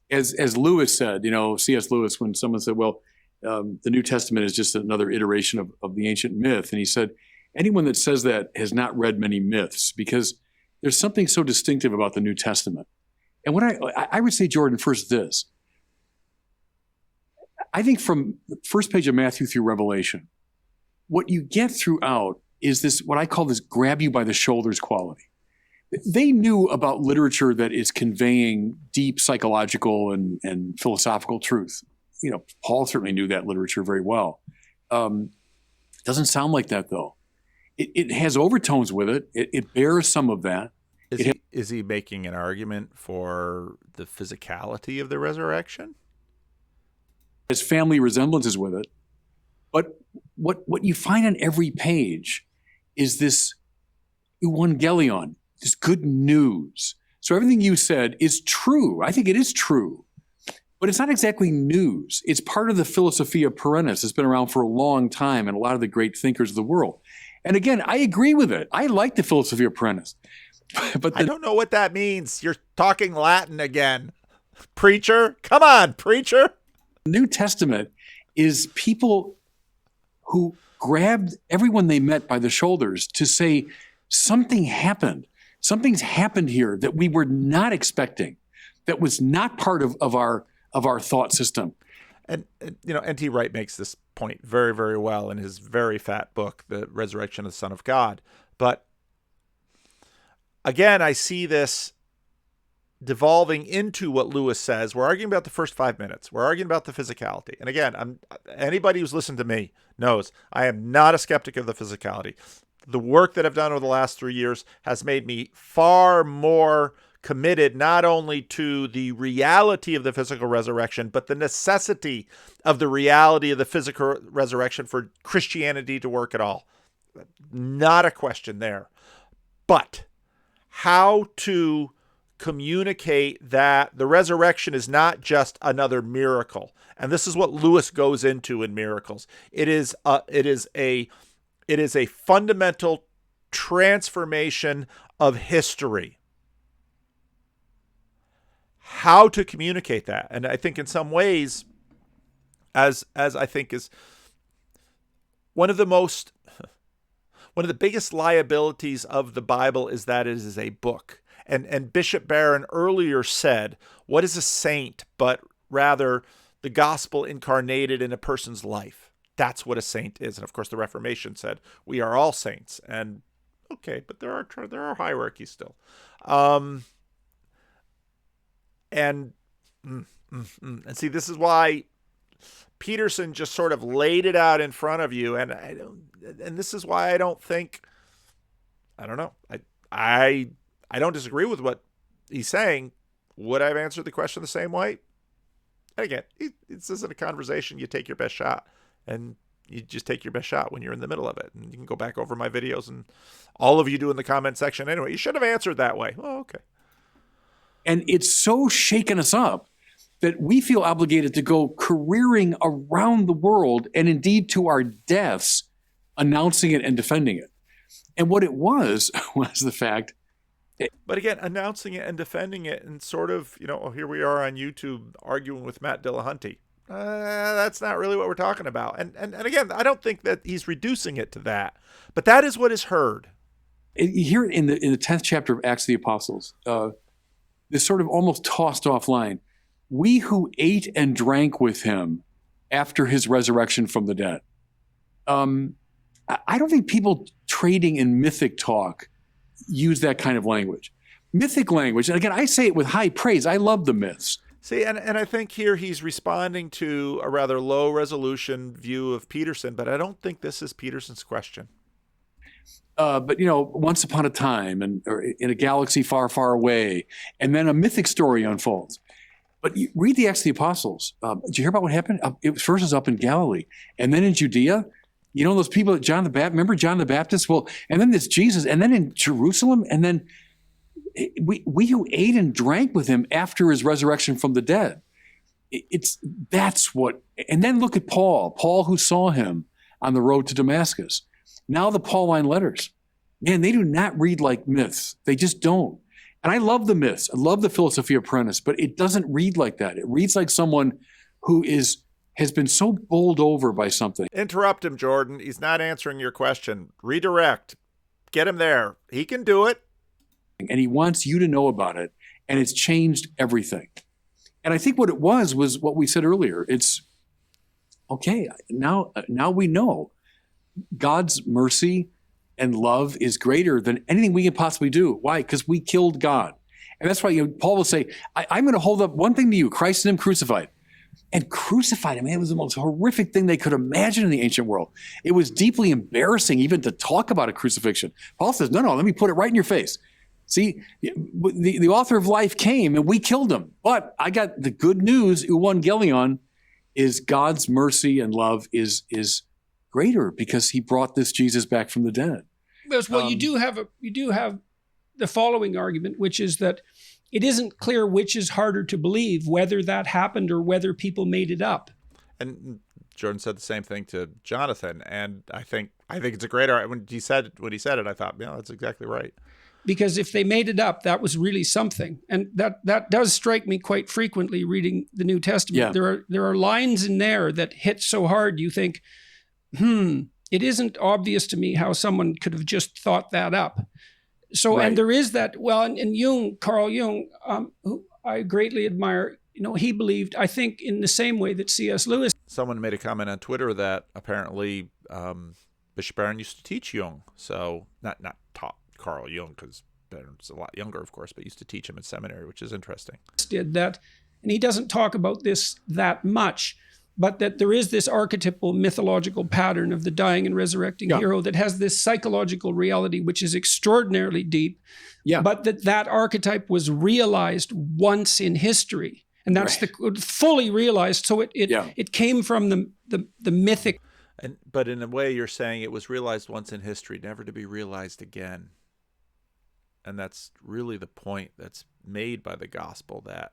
as Lewis said, C.S. Lewis, when someone said, well, the New Testament is just another iteration of the ancient myth. And he said, anyone that says that has not read many myths, because there's something so distinctive about the New Testament. And what I would say, Jordan, first this. I think from the first page of Matthew through Revelation, what you get throughout is this, what I call this grab you by the shoulders quality. They knew about literature that is conveying deep psychological and philosophical truth. Paul certainly knew that literature very well. Doesn't sound like that, though. It has overtones with it. It bears some of that. Is he making an argument for the physicality of the resurrection? Has family resemblances with it. But what you find on every page is this euangelion, this good news. So everything you said is true. I think it is true. But it's not exactly news. It's part of the Philosophia Perennis. It's been around for a long time and a lot of the great thinkers of the world. And again, I agree with it. I like the Philosophia Perennis. But I don't know what that means. You're talking Latin again. Preacher? Come on, preacher. The New Testament is people who grabbed everyone they met by the shoulders to say, something happened. Something's happened here that we were not expecting, that was not part of our thought system. And N.T. Wright makes this point very, very well in his very fat book, The Resurrection of the Son of God. But again, I see this devolving into what Lewis says. We're arguing about the first 5 minutes. We're arguing about the physicality. And again, anybody who's listened to me knows I am not a skeptic of the physicality. The work that I've done over the last 3 years has made me far more committed not only to the reality of the physical resurrection, but the necessity of the reality of the physical resurrection for Christianity to work at all. Not a question there. But how to communicate that the resurrection is not just another miracle. And this is what Lewis goes into in miracles. It is a fundamental transformation of history. How to communicate that. And I think in some ways, as I think is one of the biggest liabilities of the Bible is that it is a book. And Bishop Barron earlier said, what is a saint but rather the gospel incarnated in a person's life? That's what a saint is. And of course, the Reformation said, we are all saints. And okay, but there are hierarchies still. And see, this is why Peterson just sort of laid it out in front of you, and this is why I don't disagree with what he's saying. Would I have answered the question the same way? And again, this isn't a conversation. You take your best shot, and you just take your best shot when you're in the middle of it. And you can go back over my videos, and all of you do in the comment section anyway. You should have answered that way. Oh, okay. And it's so shaken us up that we feel obligated to go careering around the world and indeed to our deaths, announcing it and defending it. And what it was the fact. But again, announcing it and defending it and sort of, here we are on YouTube arguing with Matt Dillahunty. That's not really what we're talking about. And again, I don't think that he's reducing it to that, but that is what is heard. Here in the 10th chapter of Acts of the Apostles, this sort of almost tossed off line, we who ate and drank with him after his resurrection from the dead. I don't think people trading in mythic talk use that kind of language. Mythic language, and again, I say it with high praise. I love the myths. See, and I think here he's responding to a rather low resolution view of Peterson, but I don't think this is Peterson's question. But once upon a time, or in a galaxy far, far away, and then a mythic story unfolds. But you read the Acts of the Apostles. Did you hear about what happened? It first was up in Galilee, and then in Judea. Those people that John the Baptist. Remember John the Baptist? Well, and then there's Jesus, and then in Jerusalem, and then we who ate and drank with him after his resurrection from the dead. That's what. And then look at Paul who saw him on the road to Damascus. Now the Pauline letters, man, they do not read like myths. They just don't. And I love the myths. I love the Philosophia Apprentice, but it doesn't read like that. It reads like someone who has been so bowled over by something. Interrupt him, Jordan. He's not answering your question. Redirect. Get him there. He can do it. And he wants you to know about it. And it's changed everything. And I think what it was what we said earlier. It's, okay, now we know God's mercy and love is greater than anything we can possibly do. Why? Because we killed God. And that's why Paul will say, I'm going to hold up one thing to you, Christ and him crucified. And crucified him, it was the most horrific thing they could imagine in the ancient world. It was deeply embarrassing even to talk about a crucifixion. Paul says, no, let me put it right in your face. See, the author of life came and we killed him. But I got the good news, euangelion, is God's mercy and love is greater because he brought this Jesus back from the dead. Well, you do have the following argument, which is that it isn't clear which is harder to believe, whether that happened or whether people made it up. And Jordan said the same thing to Jonathan, and I think it's a great argument. When he said it, I thought, yeah, that's exactly right. Because if they made it up, that was really something, and that does strike me quite frequently reading the New Testament. Yeah. There are lines in there that hit so hard you think, it isn't obvious to me how someone could have just thought that up. So, right. And there is that, and Jung, Carl Jung, who I greatly admire, he believed, I think, in the same way that C.S. Lewis. Someone made a comment on Twitter that apparently Bishop Barron used to teach Jung. So, not taught Carl Jung, because Barron's a lot younger, of course, but used to teach him in seminary, which is interesting. Did that, and he doesn't talk about this that much, but that there is this archetypal mythological pattern of the dying and resurrecting hero that has this psychological reality, which is extraordinarily deep, but that archetype was realized once in history. And that's fully realized. So it came from the mythic. But in a way, you're saying it was realized once in history, never to be realized again. And that's really the point that's made by the gospel, that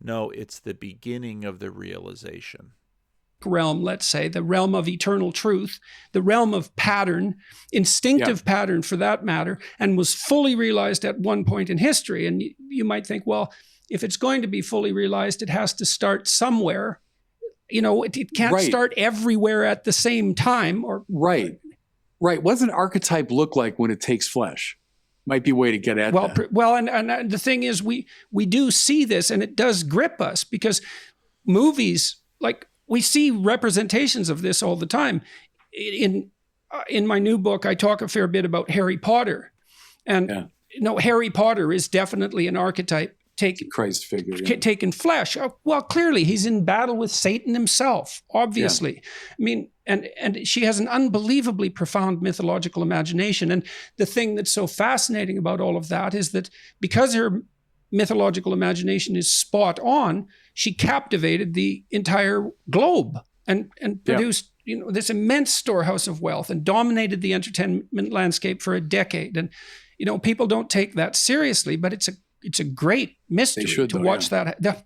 no, it's the beginning of the realization. realm, let's say, the realm of eternal truth, the realm of pattern, instinctive pattern for that matter, and was fully realized at one point in history. And you might think, well, if it's going to be fully realized, it has to start somewhere. You know, it can't start everywhere at the same time. Or Right. What does an archetype look like when it takes flesh? Might be a way to get at that. Well, and the thing is, we do see this, and it does grip us, because movies, like, we see representations of this all the time. In my new book, I talk a fair bit about Harry Potter, and Harry Potter is definitely an archetype Christ figure, taken flesh. Well, clearly he's in battle with Satan himself, obviously. I mean, and she has an unbelievably profound mythological imagination. And the thing that's so fascinating about all of that is that because her mythological imagination is spot on, she captivated the entire globe and produced this immense storehouse of wealth and dominated the entertainment landscape for a decade. And people don't take that seriously, but it's a great mystery to watch that.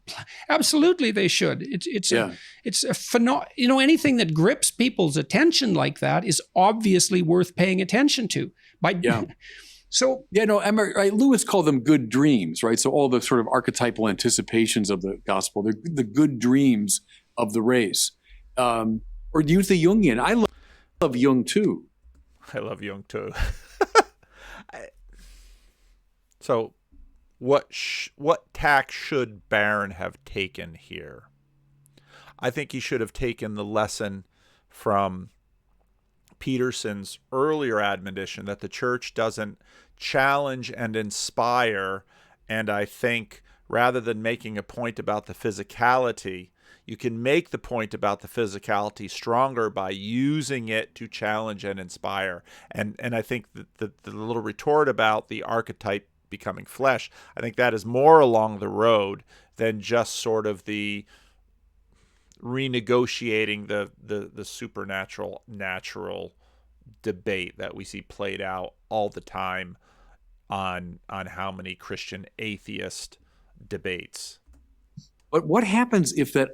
Absolutely, they should. It's a phenomenon. Anything that grips people's attention like that is obviously worth paying attention to. So Lewis called them good dreams, right? So all the sort of archetypal anticipations of the gospel, they're the good dreams of the race. Or use the Jungian. I love Jung too. I love Jung too. So, what tack should Barron have taken here? I think he should have taken the lesson from Peterson's earlier admonition that the church doesn't challenge and inspire. And I think rather than making a point about the physicality, you can make the point about the physicality stronger by using it to challenge and inspire. And I think that the little retort about the archetype becoming flesh, I think that is more along the road than just sort of the renegotiating the supernatural natural debate that we see played out all the time on how many Christian atheist debates. But what happens if that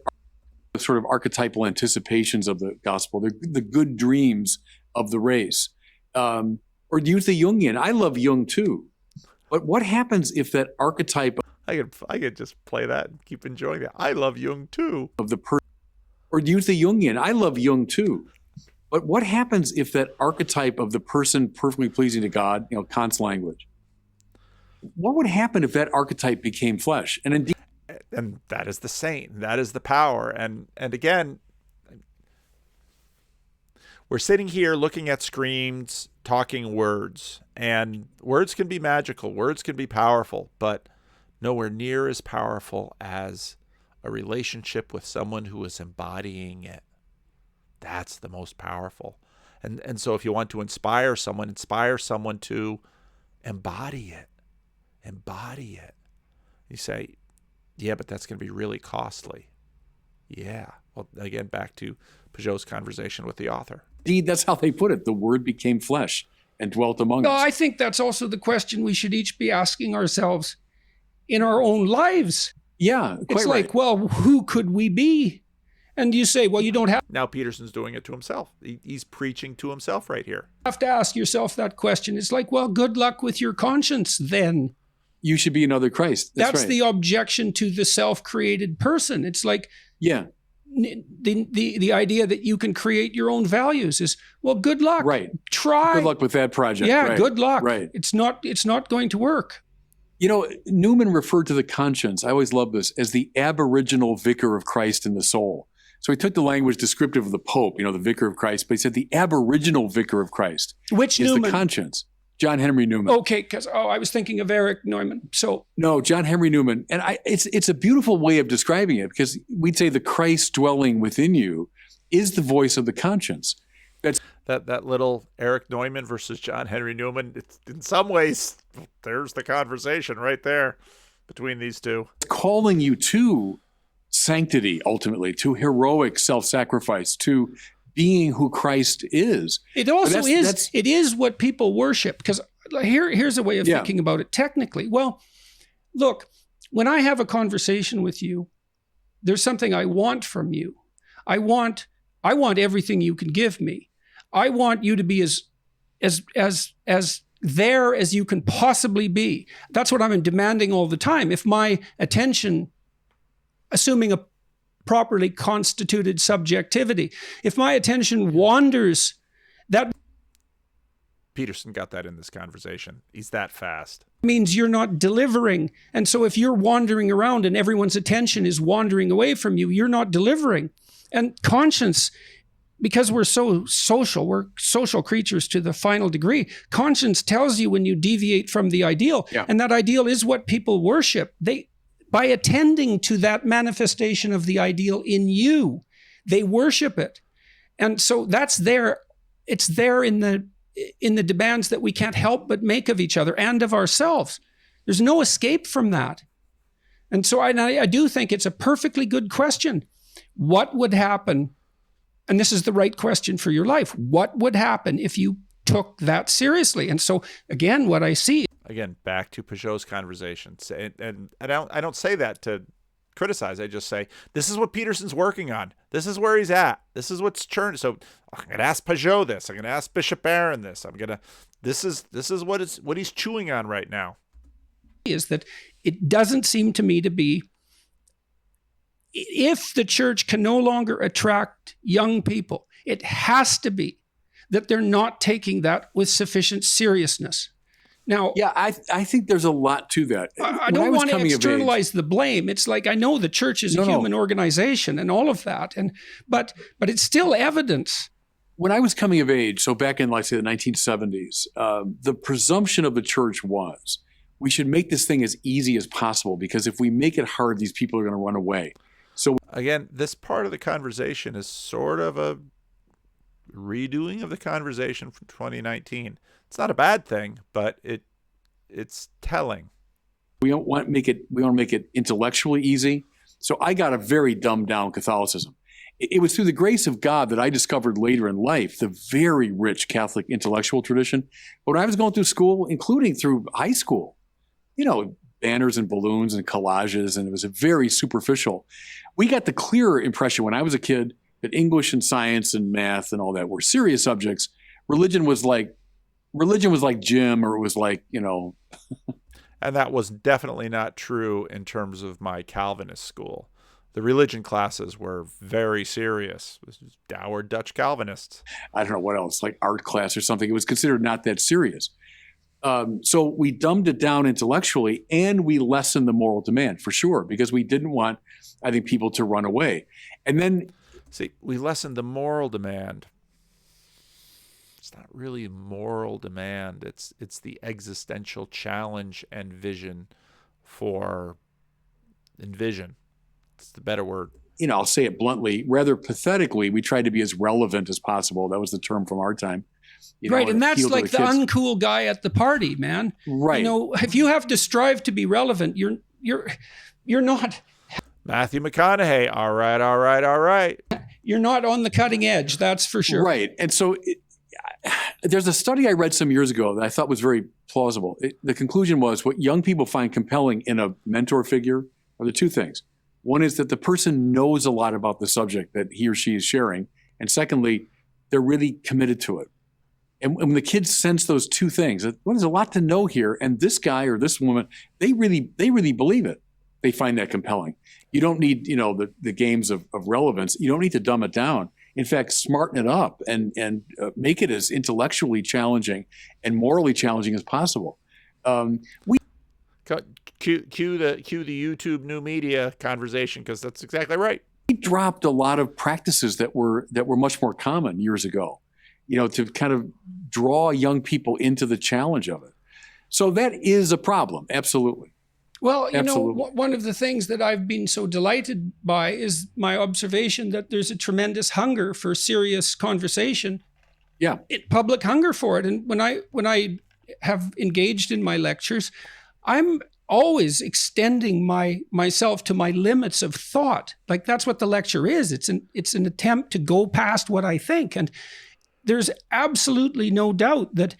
sort of archetypal anticipations of the gospel, the good dreams of the race, or use the Jungian? I love Jung too. But what happens if that archetype? I could just play that and keep enjoying that. I love Jung too. Or use the Jungian. I love Jung too. But what happens if that archetype of the person perfectly pleasing to God, Kant's language? What would happen if that archetype became flesh? And that is the saint. That is the power. And again, we're sitting here looking at screens, talking words, and words can be magical. Words can be powerful, but nowhere near as powerful as a relationship with someone who is embodying it. That's the most powerful. And so if you want to inspire someone to embody it. Embody it. You say, yeah, but that's going to be really costly. Yeah. Well, again, back to Peugeot's conversation with the author. Indeed, that's how they put it. The word became flesh and dwelt among us. I think that's also the question we should each be asking ourselves in our own lives. Yeah, quite it's right. like, well, who could we be? And you say, well, you don't have. Now Peterson's doing it to himself. He's preaching to himself right here. Have to ask yourself that question. It's like, well, good luck with your conscience then. You should be another Christ. That's right. The objection to the self-created person. It's like, the idea that you can create your own values is, well, good luck. Right. Try. Good luck with that project. Yeah, right. good luck. Right. It's not going to work. Newman referred to the conscience, I always love this, as the aboriginal vicar of Christ in the soul. So he took the language descriptive of the Pope, the vicar of Christ, but he said the aboriginal vicar of Christ. Which is Newman? The conscience. John Henry Newman. Okay, because I was thinking of Eric Neumann. So no, John Henry Newman, and it's a beautiful way of describing it, because we'd say the Christ dwelling within you is the voice of the conscience. That's that little Eric Neumann versus John Henry Newman. It's, in some ways, there's the conversation right there between these two. Calling you to sanctity, ultimately, to heroic self-sacrifice, to being who Christ is. It also is. It is what people worship. Because here's a way of thinking about it technically. Well, look, when I have a conversation with you, there's something I want from you. I want I want everything you can give me. I want you to be as there as you can possibly be. That's what I'm demanding all the time. If my attention, assuming a properly constituted subjectivity, if my attention wanders, that Peterson got that in this conversation. He's that fast. means you're not delivering. And so if you're wandering around and everyone's attention is wandering away from you, you're not delivering. And conscience, because we're so social, we're social creatures to the final degree, conscience tells you when you deviate from the ideal. Yeah. And that ideal is what people worship. By attending to that manifestation of the ideal in you, they worship it. And so that's there. It's there in the demands that we can't help but make of each other and of ourselves. There's no escape from that. And so I do think it's a perfectly good question. What would happen? And this is the right question for your life. What would happen if you took that seriously? And so again, what I see. Again, back to Peugeot's conversations. And I don't say that to criticize. I just say, this is what Peterson's working on. This is where he's at. This is what's churned. So I'm going to ask Peugeot this. I'm going to ask Bishop Barron this. This is what he's chewing on right now. Is that it doesn't seem to me to be, if the church can no longer attract young people, it has to be that they're not taking that with sufficient seriousness. Now, Yeah, I think there's a lot to that. I When don't want to coming of age- externalize the blame. It's like, I know the church is a human organization and all of that, but it's still evidence. When I was coming of age, so back in, like, say, the 1970s, the presumption of the church was, we should make this thing as easy as possible, because if we make it hard, these people are going to run away. So Again, this part of the conversation is sort of a redoing of the conversation from 2019. It's not a bad thing, but it's telling. we don't want to make it intellectually easy. So I got a very dumbed down Catholicism. It was through the grace of God that I discovered later in life the very rich Catholic intellectual tradition. But when I was going through school, including through high school, banners and balloons and collages, and it was a very superficial. We got the clearer impression when I was a kid that English and science and math and all that were serious subjects. Religion was like gym, or it was like, And that was definitely not true in terms of my Calvinist school. The religion classes were very serious. This was dour Dutch Calvinists. I don't know what else, like art class or something. It was considered not that serious. So we dumbed it down intellectually, and we lessened the moral demand, for sure, because we didn't want, I think, people to run away. And then, See, we lessened the moral demand. It's not really a moral demand. It's the existential challenge and vision for envision. It's the better word. I'll say it bluntly, rather pathetically, we tried to be as relevant as possible. That was the term from our time. Right, and that's appeal to like the kids. uncool guy at the party, man. Right. If you have to strive to be relevant, you're not. Matthew McConaughey. All right. You're not on the cutting edge, that's for sure. Right. And so there's a study I read some years ago that I thought was very plausible. The conclusion was, what young people find compelling in a mentor figure are the two things. One is that the person knows a lot about the subject that he or she is sharing. And secondly, they're really committed to it. And when the kids sense those two things, well, there's a lot to know here, and this guy or this woman, they really believe it. They find that compelling. You don't need, the games of relevance. You don't need to dumb it down. In fact, smarten it up and make it as intellectually challenging and morally challenging as possible. Cue the YouTube new media conversation, because that's exactly right. We dropped a lot of practices that were much more common years ago, to kind of draw young people into the challenge of it. So that is a problem, absolutely. Well, Absolutely. One of the things that I've been so delighted by is my observation that there's a tremendous hunger for serious conversation. Yeah. Public hunger for it. And when I have engaged in my lectures, I'm always extending myself to my limits of thought. Like, that's what the lecture is. It's an attempt to go past what I think. And there's absolutely no doubt that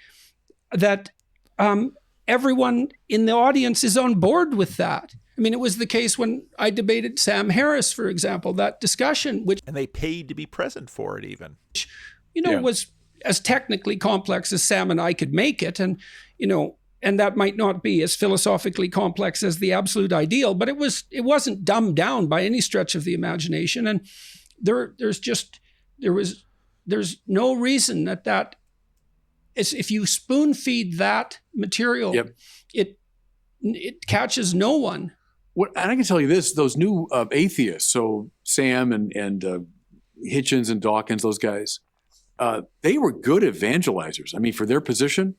everyone in the audience is on board with that. I mean, it was the case when I debated Sam Harris, for example, that discussion, which, And they paid to be present for it even. was as technically complex as Sam and I could make it. And, and that might not be as philosophically complex as the absolute ideal, but it wasn't dumbed down by any stretch of the imagination. And there's no reason that if you spoon feed that material, it catches no one. And I can tell you this: those new atheists, so Sam and Hitchens and Dawkins, those guys, they were good evangelizers. I mean, for their position,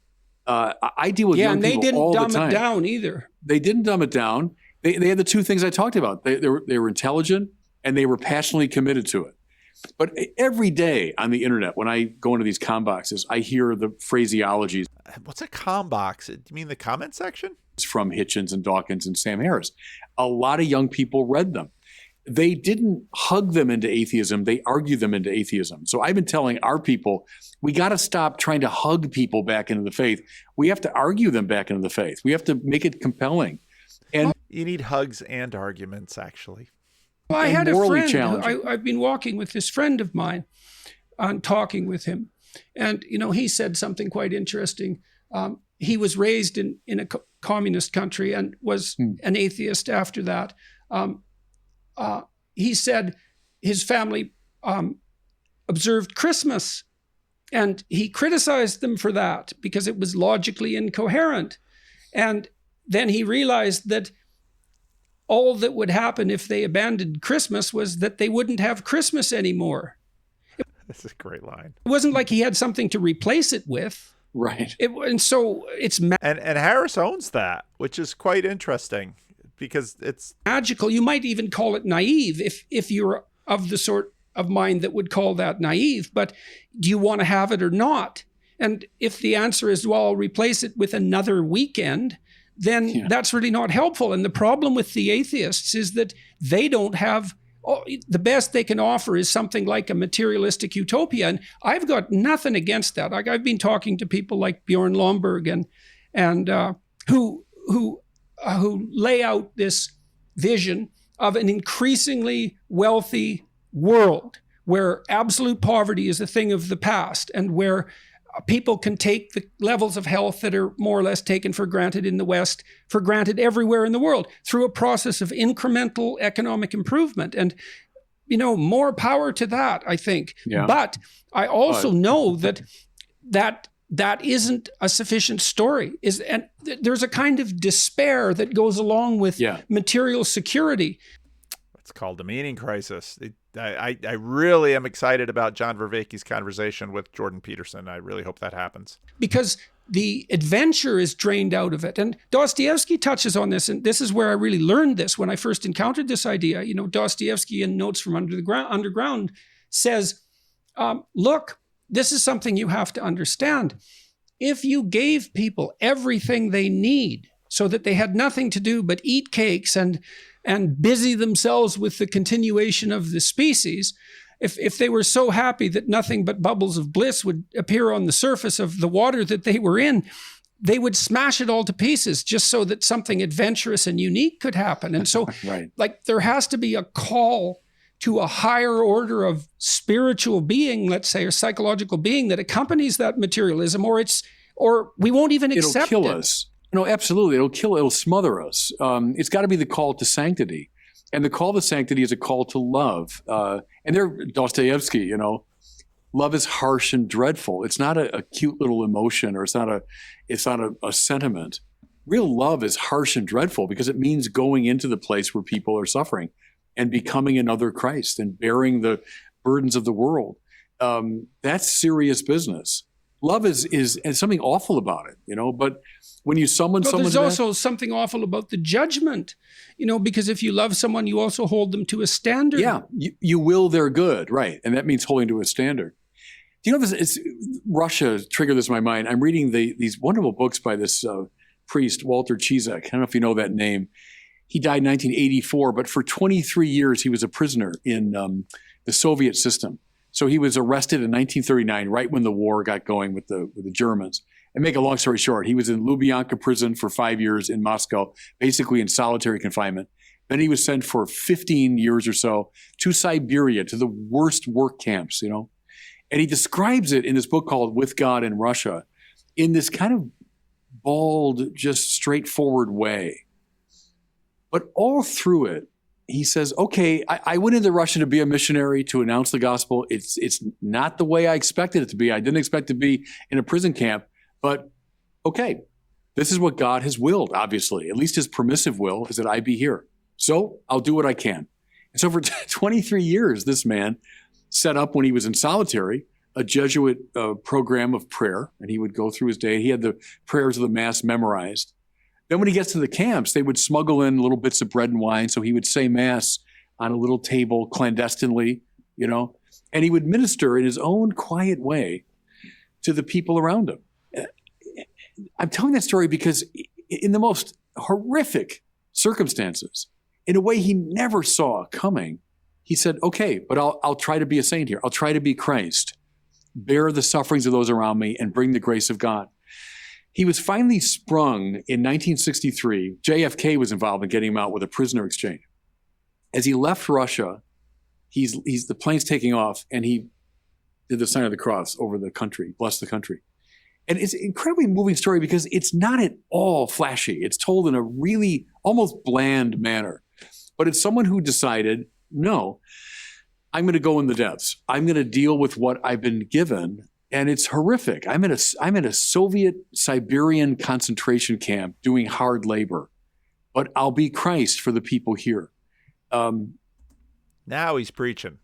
I deal with young people all the time. Yeah, and they didn't dumb it down either. They didn't dumb it down. They had the two things I talked about. They were intelligent and they were passionately committed to it. But every day on the internet, when I go into these com boxes, I hear the phraseologies. What's a com box? Do you mean the comment section? From Hitchens and Dawkins and Sam Harris. A lot of young people read them. They didn't hug them into atheism. They argued them into atheism. So I've been telling our people, we got to stop trying to hug people back into the faith. We have to argue them back into the faith. We have to make it compelling. And you need hugs and arguments, actually. Well, I had a friend. I've been walking with this friend of mine and talking with him. And, he said something quite interesting. He was raised in a communist country and was an atheist after that. He said his family observed Christmas, and he criticized them for that because it was logically incoherent. And then he realized that all that would happen if they abandoned Christmas was that they wouldn't have Christmas anymore. This is a great line. It wasn't like he had something to replace it with. Right. And so it's and Harris owns that, which is quite interesting because it's magical. You might even call it naive if you're of the sort of mind that would call that naive. But do you want to have it or not? And if the answer is, well, I'll replace it with another weekend, then that's really not helpful. And the problem with the atheists is that they don't have, the best they can offer is something like a materialistic utopia. And I've got nothing against that. Like, I've been talking to people like Bjorn Lomborg and who lay out this vision of an increasingly wealthy world where absolute poverty is a thing of the past and where people can take the levels of health that are more or less taken for granted in the West, for granted everywhere in the world, through a process of incremental economic improvement. And, more power to that, I think. Yeah. But I also know that isn't a sufficient story. And there's a kind of despair that goes along with material security. It's called the meaning crisis. I really am excited about John Vervaeke's conversation with Jordan Peterson. I really hope that happens. Because the adventure is drained out of it. And Dostoevsky touches on this, and this is where I really learned this when I first encountered this idea. Dostoevsky in Notes from Underground says, look, this is something you have to understand. If you gave people everything they need so that they had nothing to do but eat cakes and busy themselves with the continuation of the species, if they were so happy that nothing but bubbles of bliss would appear on the surface of the water that they were in, they would smash it all to pieces just so that something adventurous and unique could happen. And so there has to be a call to a higher order of spiritual being, let's say, or psychological being that accompanies that materialism, or we won't even accept it. It'll kill us. No, absolutely. It'll smother us. It's got to be the call to sanctity. And the call to sanctity is a call to love. And there, Dostoevsky, love is harsh and dreadful. It's not a cute little emotion, or it's not a sentiment. Real love is harsh and dreadful because it means going into the place where people are suffering and becoming another Christ and bearing the burdens of the world. That's serious business. Love is something awful about it, but when you summon someone, there's also something awful about the judgment, because if you love someone, you also hold them to a standard. Yeah, you will their good, right? And that means holding to a standard. Do you know this? Russia triggered this in my mind. I'm reading these wonderful books by this priest, Walter Cizek. I don't know if you know that name. He died in 1984, but for 23 years he was a prisoner in the Soviet system. So he was arrested in 1939, right when the war got going with the Germans. And make a long story short, he was in Lubyanka prison for 5 years in Moscow, basically in solitary confinement. Then he was sent for 15 years or so to Siberia, to the worst work camps, you know. And he describes it in this book called With God in Russia in this kind of bald, just straightforward way. But all through it, he says, okay, I went into Russia to be a missionary, to announce the gospel. It's not the way I expected it to be. I didn't expect to be in a prison camp, but okay, this is what God has willed, obviously. At least his permissive will is that I be here. So I'll do what I can. And so for 23 years, this man set up, when he was in solitary, a Jesuit program of prayer, and he would go through his day. He had the prayers of the Mass memorized. Then when he gets to the camps, they would smuggle in little bits of bread and wine, so he would say Mass on a little table clandestinely, you know, and he would minister in his own quiet way to the people around him. I'm telling that story because in the most horrific circumstances, in a way he never saw coming, he said, okay, but I'll try to be a saint here. I'll try to be Christ, bear the sufferings of those around me, and bring the grace of God. He was finally sprung in 1963. JFK was involved in getting him out with a prisoner exchange. As he left Russia, the plane's taking off, and he did the sign of the cross over the country, blessed the country. And it's an incredibly moving story because it's not at all flashy. It's told in a really almost bland manner. But it's someone who decided, no, I'm going to go in the depths. I'm going to deal with what I've been given. And it's horrific. I'm in a Soviet Siberian concentration camp doing hard labor. But I'll be Christ for the people here. Now he's preaching.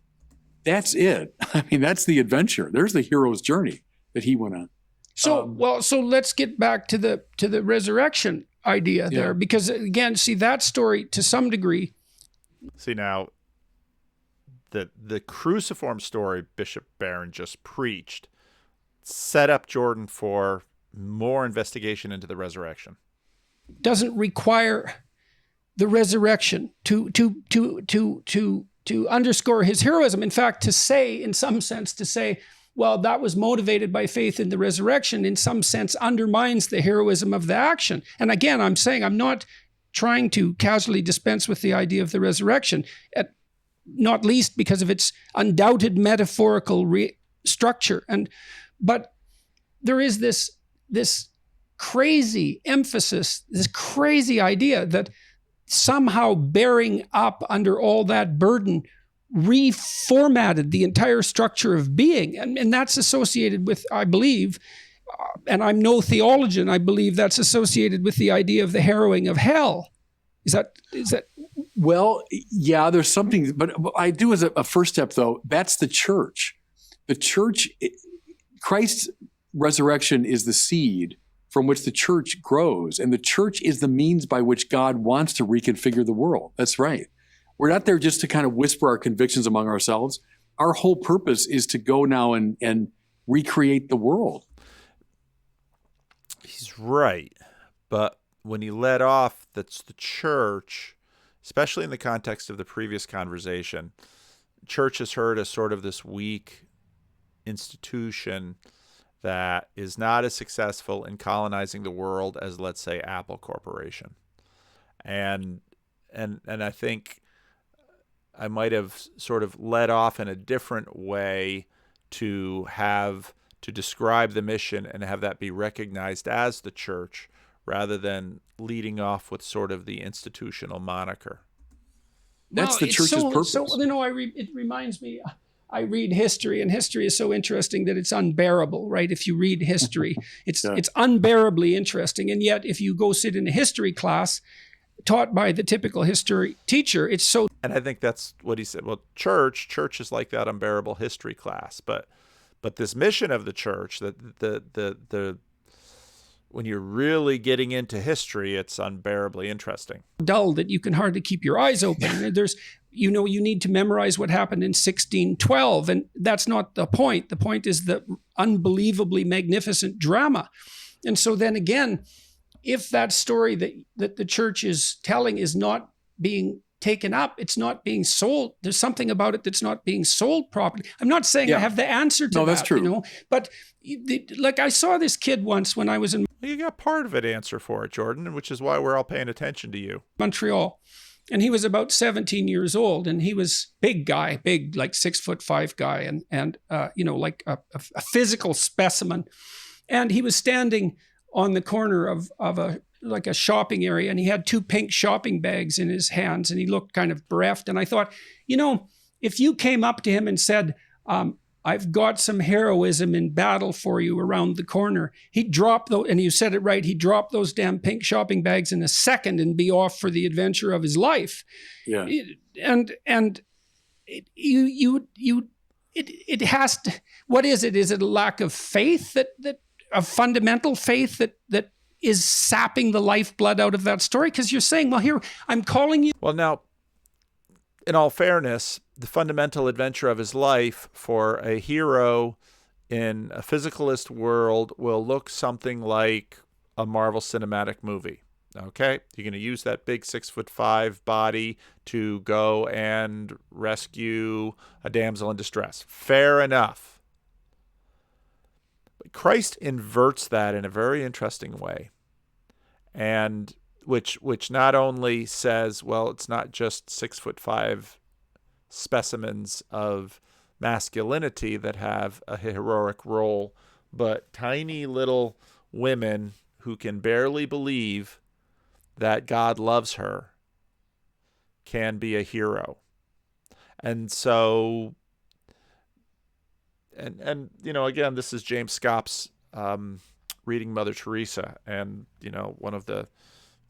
That's it. I mean, that's the adventure. There's the hero's journey that he went on. So so let's get back to the resurrection idea there, because again, see that story to some degree. See now, the cruciform story Bishop Barron just preached set up Jordan for more investigation into the resurrection. Doesn't require the resurrection to underscore his heroism. In fact, to say, in some sense, well, that was motivated by faith in the resurrection, in some sense undermines the heroism of the action. And again, I'm saying I'm not trying to casually dispense with the idea of the resurrection, not least because of its undoubted metaphorical structure. But there is this crazy emphasis, this crazy idea that somehow bearing up under all that burden reformatted the entire structure of being. And that's associated with, I believe, and I'm no theologian, I believe that's associated with the idea of the harrowing of hell. Is that? Well, yeah, there's something, but I do as a first step, though, that's the church. The church, Christ's resurrection is the seed from which the church grows, and the church is the means by which God wants to reconfigure the world. That's right. We're not there just to kind of whisper our convictions among ourselves. Our whole purpose is to go now and recreate the world. He's right. But when he led off, that's the church, especially in the context of the previous conversation, church is heard as sort of this weak institution that is not as successful in colonizing the world as, let's say, Apple Corporation. And I think I might have sort of led off in a different way to describe the mission and have that be recognized as the church, rather than leading off with sort of the institutional moniker. That's the church's purpose. So, it reminds me, I read history, and history is so interesting that it's unbearable, right? If you read history, it's unbearably interesting. And yet, if you go sit in a history class taught by the typical history teacher, it's so... And I think that's what he said. Well, church is like that unbearable history class. But this mission of the church, that the when you're really getting into history, it's unbearably interesting. Dull that you can hardly keep your eyes open. There's, you need to memorize what happened in 1612, and that's not the point. The point is the unbelievably magnificent drama. And so then again, if that story that the church is telling is not being taken up. It's not being sold. There's something about it that's not being sold properly. I'm not saying I have the answer to that. That's true. You know, but like I saw this kid once when I was in You got part of an answer for it, Jordan, which is why we're all paying attention to you. Montreal. And he was about 17 years old, and he was big guy, big, like 6'5" guy, and you know, like a physical specimen. And he was standing on the corner of a shopping area, and he had 2 pink shopping bags in his hands, and he looked kind of bereft. And I thought, you know, if you came up to him and said, I've got some heroism in battle for you around the corner, he'd drop those, and you said it right, he'd drop those damn pink shopping bags in a second and be off for the adventure of his life. Yeah. It has to, what is it? Is it a lack of faith, that a fundamental faith that is sapping the lifeblood out of that story? Because you're saying, well, here, I'm calling you. Well, now, in all fairness, the fundamental adventure of his life for a hero in a physicalist world will look something like a Marvel Cinematic movie. Okay? You're going to use that big 6'5" body to go and rescue a damsel in distress. Fair enough. But Christ inverts that in a very interesting way. And which not only says, well, it's not just 6'5" specimens of masculinity that have a heroic role, but tiny little women who can barely believe that God loves her can be a hero. And so, and you know, again, this is James Scopp's reading Mother Teresa, and you know, one of the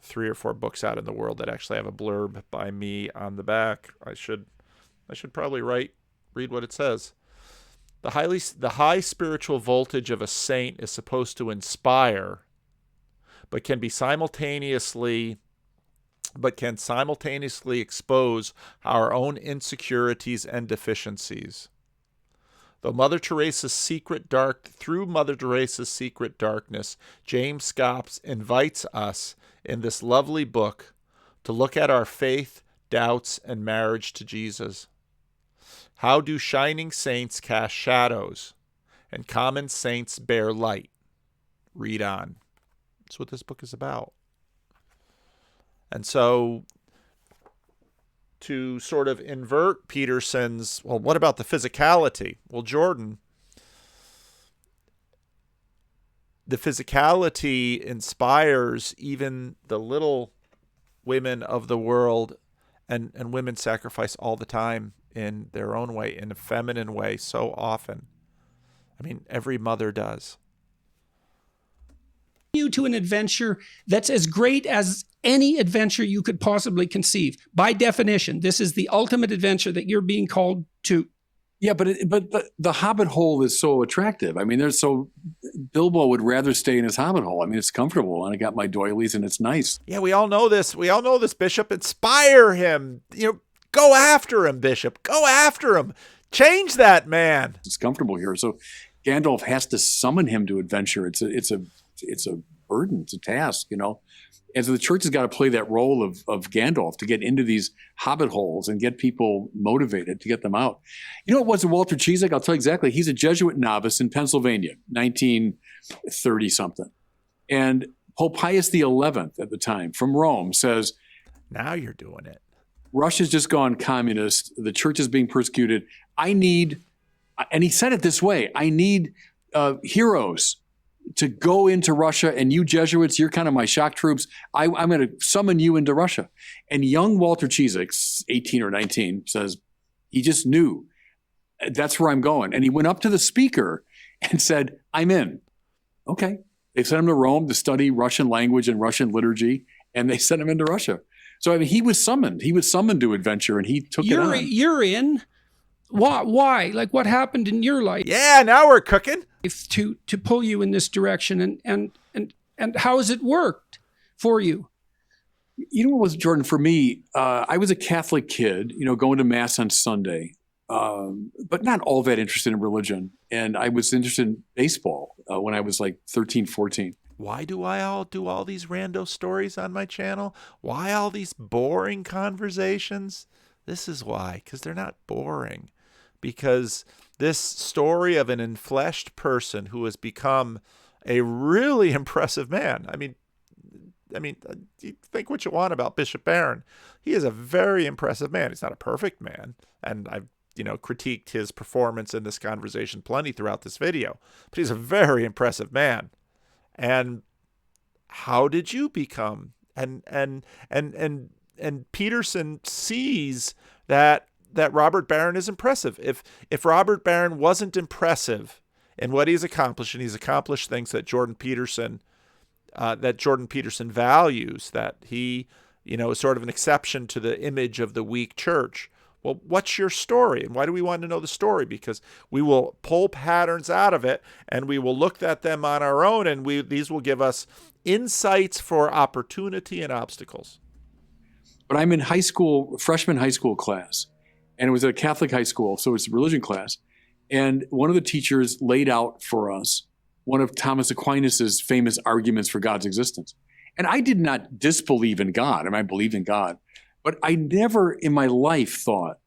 3 or 4 books out in the world that actually have a blurb by me on the back. I should probably read what it says. The high spiritual voltage of a saint is supposed to inspire, but can simultaneously expose our own insecurities and deficiencies. Through Mother Teresa's secret darkness, James Scopp invites us in this lovely book to look at our faith, doubts, and marriage to Jesus. How do shining saints cast shadows and common saints bear light? Read on. That's what this book is about. And so, to sort of invert Peterson's, well, what about the physicality? Well, Jordan, the physicality inspires even the little women of the world, and women sacrifice all the time in their own way, in a feminine way, so often. I mean, every mother does. You to an adventure that's as great as any adventure you could possibly conceive. By definition, this is the ultimate adventure that you're being called to. Yeah, but the Hobbit hole is so attractive. I mean, Bilbo would rather stay in his Hobbit hole. I mean, it's comfortable, and I got my doilies, and it's nice. Yeah, we all know this. We all know this, Bishop. Inspire him. You know, go after him, Bishop. Go after him. Change that man. It's comfortable here. So Gandalf has to summon him to adventure. It's a burden. It's a task, you know. And so the church has got to play that role of Gandalf to get into these hobbit holes and get people motivated to get them out. You know what was Walter Ciszek? I'll tell you exactly. He's a Jesuit novice in Pennsylvania, 1930-something. And Pope Pius XI at the time from Rome says, now you're doing it. Russia's just gone communist. The church is being persecuted. And he said it this way, I need heroes to go into Russia, and you Jesuits, you're kind of my shock troops. I'm going to summon you into Russia. And young Walter Ciszek, 18 or 19, says he just knew that's where I'm going. And he went up to the speaker and said, I'm in. Okay. They sent him to Rome to study Russian language and Russian liturgy, and they sent him into Russia. So, I mean, he was summoned. He was summoned to adventure, and he took it on. You're in? Why? Like, what happened in your life? Yeah, now we're cooking. To pull you in this direction, and how has it worked for you? You know what was, Jordan, for me, I was a Catholic kid, you know, going to Mass on Sunday, but not all that interested in religion. And I was interested in baseball when I was like 13, 14. why do I all do all these rando stories on my channel? Why all these boring conversations? This is why, because they're not boring. Because this story of an enfleshed person who has become a really impressive man. I mean, you think what you want about Bishop Barron. He is a very impressive man. He's not a perfect man. And I've, critiqued his performance in this conversation plenty throughout this video. But he's a very impressive man. And how did you become? And Peterson sees that Robert Barron is impressive. If Robert Barron wasn't impressive in what he's accomplished, and he's accomplished things that Jordan Peterson values, that he, is sort of an exception to the image of the weak church. Well, what's your story? And why do we want to know the story? Because we will pull patterns out of it, and we will look at them on our own, and these will give us insights for opportunity and obstacles. But I'm in freshman high school class, and it was a Catholic high school, so it's a religion class. And one of the teachers laid out for us one of Thomas Aquinas's famous arguments for God's existence. And I did not disbelieve in God. I believed in God. But I never in my life thought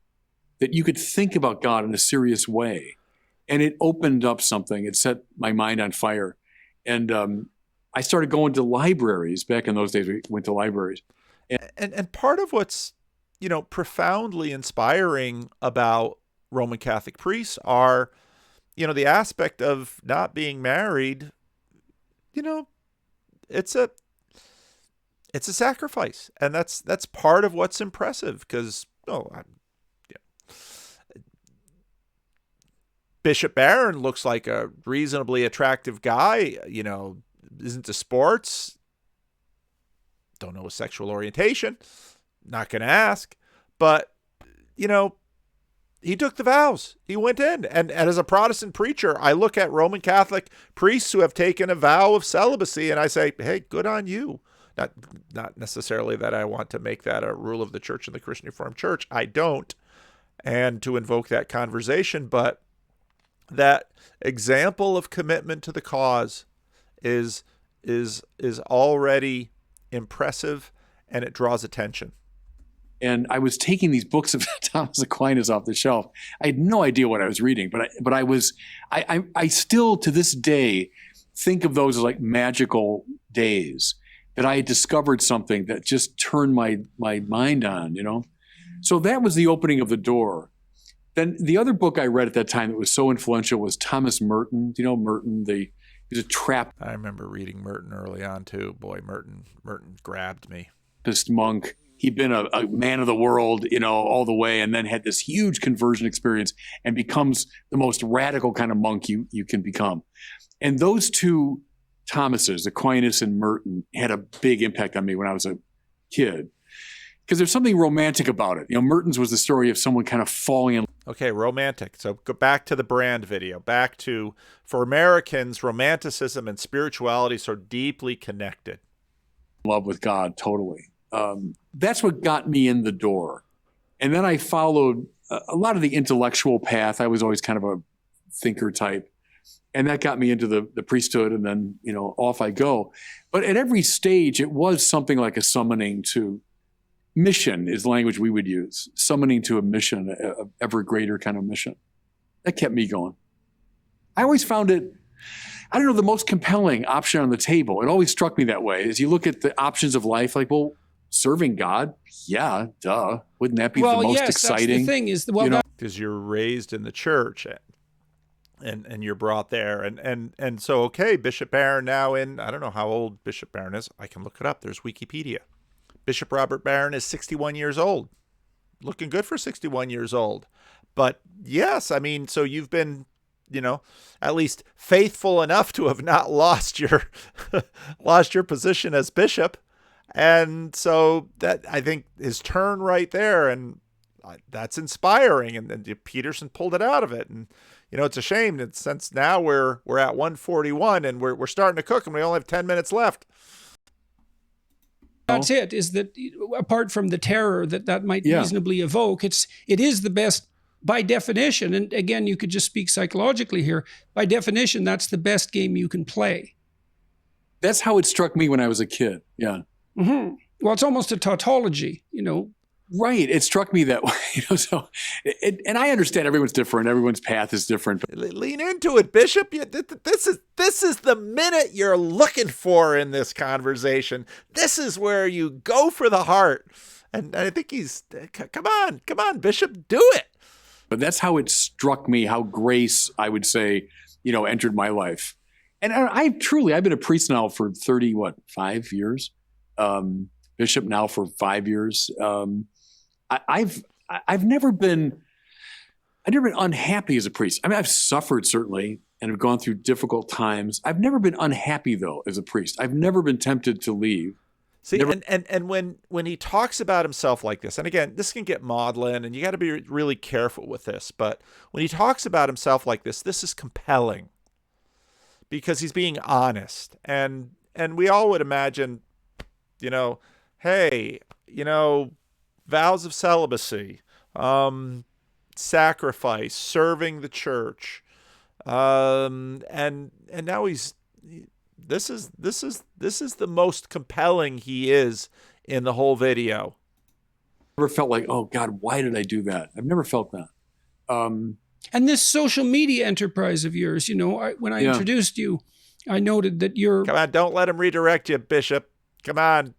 that you could think about God in a serious way. And it opened up something. It set my mind on fire. And I started going to libraries. Back in those days, we went to libraries. And part of what's, profoundly inspiring about Roman Catholic priests are, the aspect of not being married. It's a sacrifice, and that's part of what's impressive. Because Bishop Barron looks like a reasonably attractive guy. Isn't into sports. Don't know his sexual orientation. Not going to ask. But, he took the vows. He went in. And as a Protestant preacher, I look at Roman Catholic priests who have taken a vow of celibacy, and I say, hey, good on you. Not necessarily that I want to make that a rule of the church and the Christian Reformed Church. I don't. And to invoke that conversation, but that example of commitment to the cause is already impressive, and it draws attention. And I was taking these books of Thomas Aquinas off the shelf. I had no idea what I was reading, but I still to this day think of those as like magical days that I had discovered something that just turned my mind on, So that was the opening of the door. Then the other book I read at that time that was so influential was Thomas Merton. Merton, he was a Trappist I remember reading Merton early on too. Boy, Merton grabbed me. monk. He'd been a man of the world, all the way, and then had this huge conversion experience and becomes the most radical kind of monk you can become. And those two Thomases, Aquinas and Merton, had a big impact on me when I was a kid. Because there's something romantic about it. Merton's was the story of someone kind of falling in. Okay, romantic. So go back to the brand video. Back to, for Americans, romanticism and spirituality so deeply connected. Love with God, totally. That's what got me in the door. And then I followed a lot of the intellectual path. I was always kind of a thinker type. And that got me into the priesthood, and then, off I go. But at every stage, it was something like a summoning to mission is the language we would use. Summoning to a mission, a ever greater kind of mission. That kept me going. I always found it, the most compelling option on the table. It always struck me that way. As you look at the options of life, like, well, serving God, yeah, duh. Wouldn't that be the most exciting? That's the thing is, because you're raised in the church. And you're brought there. And so, okay, Bishop Barron now I don't know how old Bishop Barron is. I can look it up. There's Wikipedia. Bishop Robert Barron is 61 years old. Looking good for 61 years old. But yes, so you've been, at least faithful enough to have not lost your position as bishop. And so that, I think, his turn right there, and that's inspiring. And then Peterson pulled it out of it. And it's a shame that since now we're at 141 and we're starting to cook and we only have 10 minutes left. That's it, is that apart from the terror that might reasonably evoke, it is the best by definition. And again, you could just speak psychologically here. By definition, that's the best game you can play. That's how it struck me when I was a kid. Yeah. Mm-hmm. Well, it's almost a tautology, you know. Right. It struck me that way. So, and I understand everyone's different. Everyone's path is different. Lean into it, Bishop. This is the minute you're looking for in this conversation. This is where you go for the heart. And I think come on, Bishop, do it. But that's how it struck me, how grace, I would say, entered my life. And I've been a priest now for 5 years? Bishop now for 5 years. I've never been unhappy as a priest. I mean, I've suffered certainly and have gone through difficult times. I've never been unhappy though as a priest. I've never been tempted to leave. See, and when he talks about himself like this, and again, this can get maudlin, and you got to be really careful with this, but when he talks about himself like this is compelling because he's being honest, and we all would imagine, hey, vows of celibacy, sacrifice, serving the church, and now this is the most compelling he is in the whole video. I never felt like, oh God, why did I do that? I've never felt that. And this social media enterprise of yours, when I introduced you, I noted that you're... Come on, don't let him redirect you, Bishop. Come on,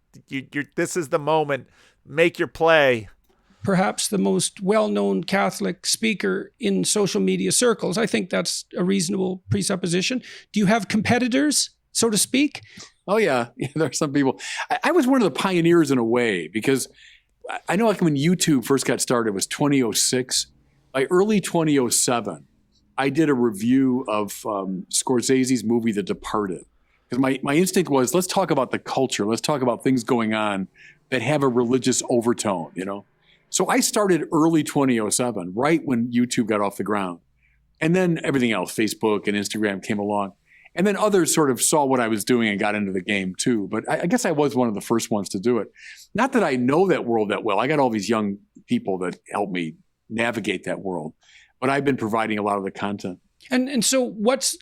this is the moment. Make your play. Perhaps the most well-known Catholic speaker in social media circles. I think that's a reasonable presupposition. Do you have competitors, so to speak? Oh, yeah. There are some people. I was one of the pioneers in a way because I know like when YouTube first got started, it was 2006. By early 2007, I did a review of Scorsese's movie, The Departed. Because my instinct was, let's talk about the culture. Let's talk about things going on that have a religious overtone, So I started early 2007, right when YouTube got off the ground. And then everything else, Facebook and Instagram came along. And then others sort of saw what I was doing and got into the game too. But I guess I was one of the first ones to do it. Not that I know that world that well. I got all these young people that helped me navigate that world. But I've been providing a lot of the content. And so what's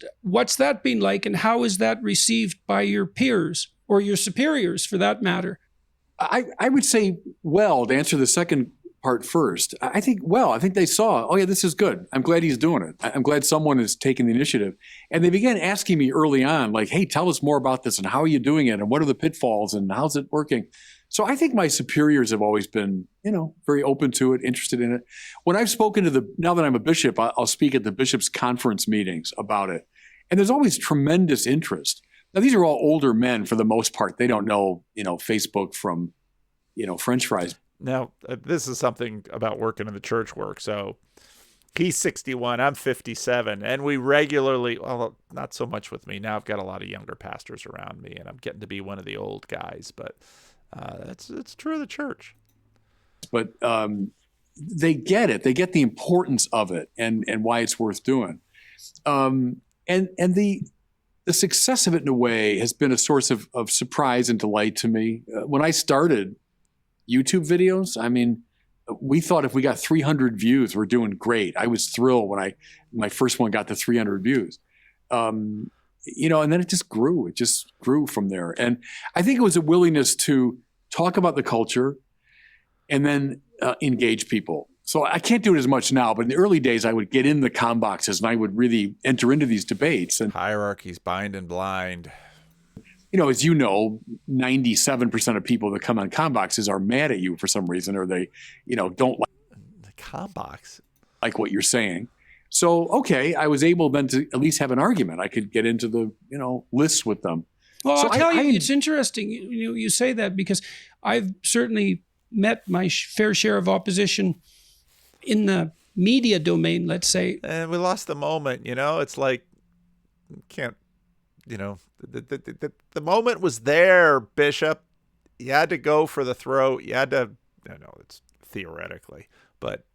that been like, and how is that received by your peers or your superiors for that matter? I would say, well, to answer the second part first, I think they saw, oh yeah, this is good. I'm glad he's doing it. I'm glad someone is taking the initiative. And they began asking me early on, like, hey, tell us more about this and how are you doing it and what are the pitfalls and how's it working? So I think my superiors have always been, very open to it, interested in it. When I've spoken now that I'm a bishop, I'll speak at the bishops' conference meetings about it. And there's always tremendous interest. Now, these are all older men for the most part. They don't know, Facebook from, French fries. Now, this is something about working in the church work. So he's 61, I'm 57, and we regularly, well, not so much with me. Now I've got a lot of younger pastors around me, and I'm getting to be one of the old guys, but it's true of the church. But they get it. They get the importance of it and why it's worth doing. And the success of it in a way has been a source of surprise and delight to me. When I started YouTube videos, I mean, we thought if we got 300 views, we're doing great. I was thrilled when my first one got to 300 views. And then it just grew. It just grew from there. And I think it was a willingness to talk about the culture and then engage people. So I can't do it as much now, but in the early days, I would get in the com boxes and I would really enter into these debates. And hierarchies bind and blind. As 97% of people that come on com boxes are mad at you for some reason, or they, don't like the com box, like what you're saying. So, okay, I was able then to at least have an argument. I could get into the, lists with them. Well, so I'll tell you, it's interesting you say that because I've certainly met my fair share of opposition in the media domain, let's say. And we lost the moment, it's like, can't, the moment was there, Bishop. You had to go for the throat. You had to, it's theoretically, but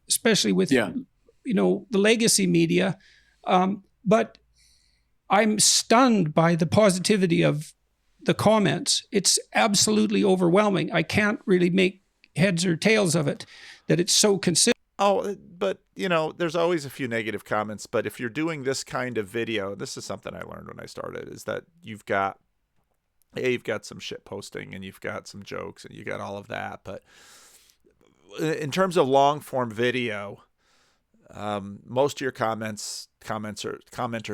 especially with, the legacy media. But I'm stunned by the positivity of the comments. It's absolutely overwhelming. I can't really make heads or tails of it, that it's so consistent. Oh, but there's always a few negative comments. But if you're doing this kind of video, this is something I learned when I started, is that you've got some shit posting and you've got some jokes and you got all of that. But in terms of long form video, most of your commenters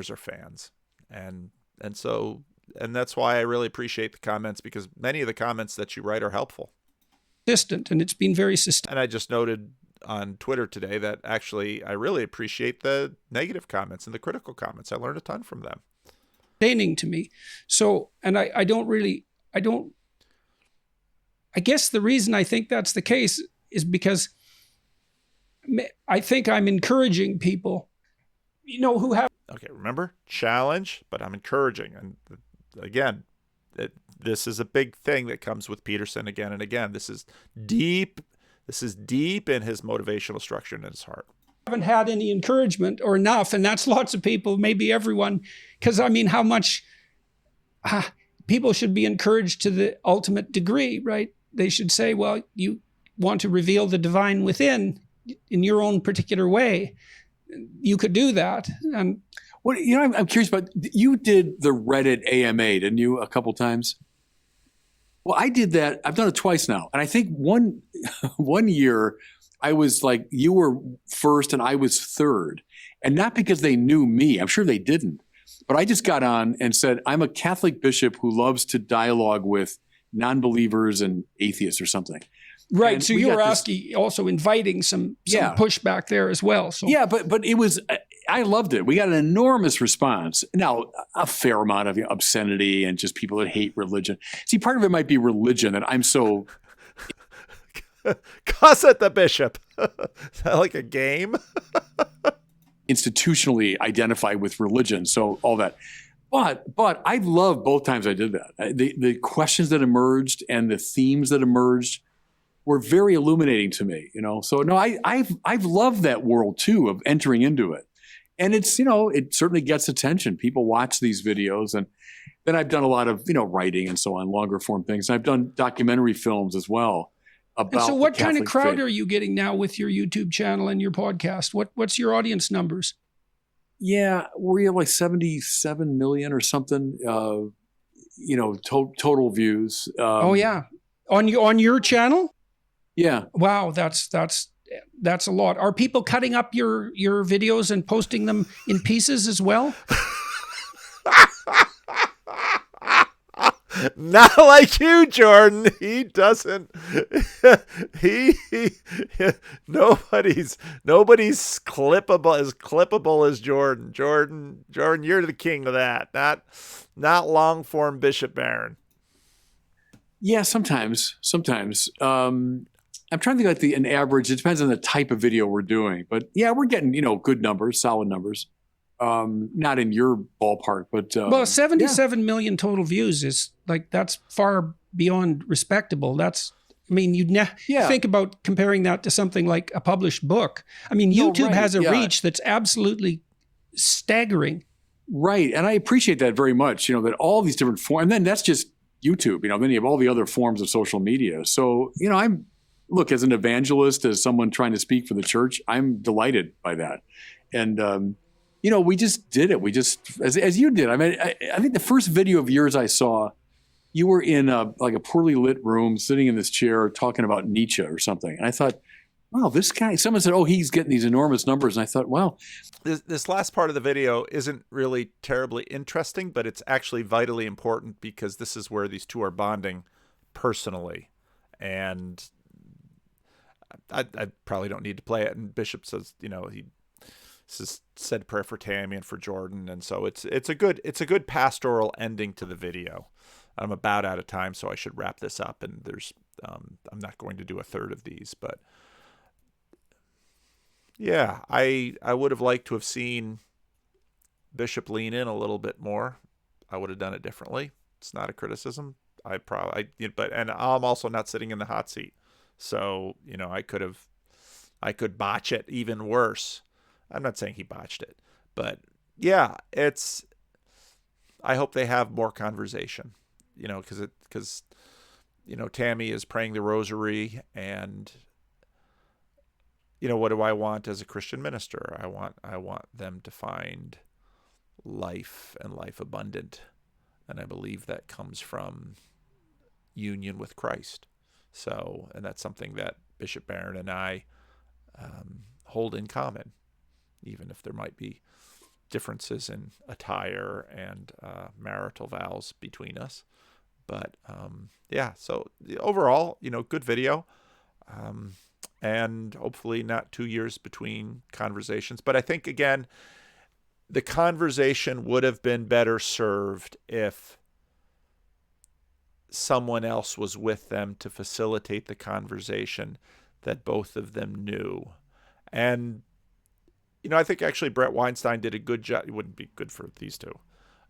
are fans, and that's why I really appreciate the comments, because many of the comments that you write are helpful. And it's been very sustained. And I just noted on Twitter today that actually I really appreciate the negative comments and the critical comments. I learned a ton from them. To me. So, and I guess the reason I think that's the case is because I think I'm encouraging people, who have. Okay, remember, challenge, but I'm encouraging. And again, this is a big thing that comes with Peterson again and again. This is deep in his motivational structure in his heart. Haven't had any encouragement or enough, and that's lots of people, maybe everyone, because how much people should be encouraged to the ultimate degree, right? They should say, well, you want to reveal the divine within in your own particular way. You could do that. And I'm curious about, you did the Reddit AMA, didn't you, a couple times? Well, I did that. I've done it twice now. And I think one year I was like, you were first and I was third. And not because they knew me. I'm sure they didn't. But I just got on and said, I'm a Catholic bishop who loves to dialogue with non-believers and atheists or something. Right. And so you were asking, also inviting some pushback there as well. So yeah, but it was, I loved it. We got an enormous response. Now, a fair amount of obscenity and just people that hate religion. See, part of it might be religion that I'm so... Cuss at the bishop. Is that like a game? Institutionally identified with religion, so all that. But I love both times I did that. The questions that emerged and the themes that emerged were very illuminating to me. So no, I've loved that world too, of entering into it, and it's it certainly gets attention. People watch these videos, and then I've done a lot of writing and so on, longer form things. I've done documentary films as well. And so what kind of crowd are you getting now with your YouTube channel and your podcast? What's your audience numbers? Yeah, we have like 77 million or something, total views. Oh yeah. On your channel? Yeah. Wow, that's a lot. Are people cutting up your videos and posting them in pieces as well? Not like you, Jordan. He doesn't. Nobody's clippable as Jordan. Jordan, you're the king of that. Not long form Bishop Barron. Yeah, sometimes. I'm trying to think like an average. It depends on the type of video we're doing, but yeah, we're getting good numbers, solid numbers. Not in your ballpark, but well, 77 million total views is that's far beyond respectable. You'd think about comparing that to something like a published book. YouTube has a reach that's absolutely staggering. Right, and I appreciate that very much. That all these different forms, and then that's just YouTube. Then you have all the other forms of social media. So look, as an evangelist, as someone trying to speak for the church, I'm delighted by that, and. We just did it. We just, as you did. I think the first video of yours I saw, you were in a poorly lit room, sitting in this chair, talking about Nietzsche or something. And I thought, wow, this guy. Someone said, oh, he's getting these enormous numbers, and I thought, wow. This last part of the video isn't really terribly interesting, but it's actually vitally important because this is where these two are bonding personally, and I probably don't need to play it. And Bishop says, he said prayer for Tammy and for Jordan, and so it's a good pastoral ending to the video. I'm about out of time, so I should wrap this up. And there's I'm not going to do a third of these, but yeah, I would have liked to have seen Bishop lean in a little bit more. I would have done it differently. It's not a criticism. And I'm also not sitting in the hot seat, so I could botch it even worse. I'm not saying he botched it, but yeah, I hope they have more conversation, because Tammy is praying the rosary, and what do I want as a Christian minister? I want them to find life and life abundant. And I believe that comes from union with Christ. So, and that's something that Bishop Barron and I hold in common, even if there might be differences in attire and marital vows between us. But yeah, so overall, good video. And hopefully not 2 years between conversations. But I think, again, the conversation would have been better served if someone else was with them to facilitate the conversation that both of them knew. And, I think actually Brett Weinstein did a good job. It wouldn't be good for these two,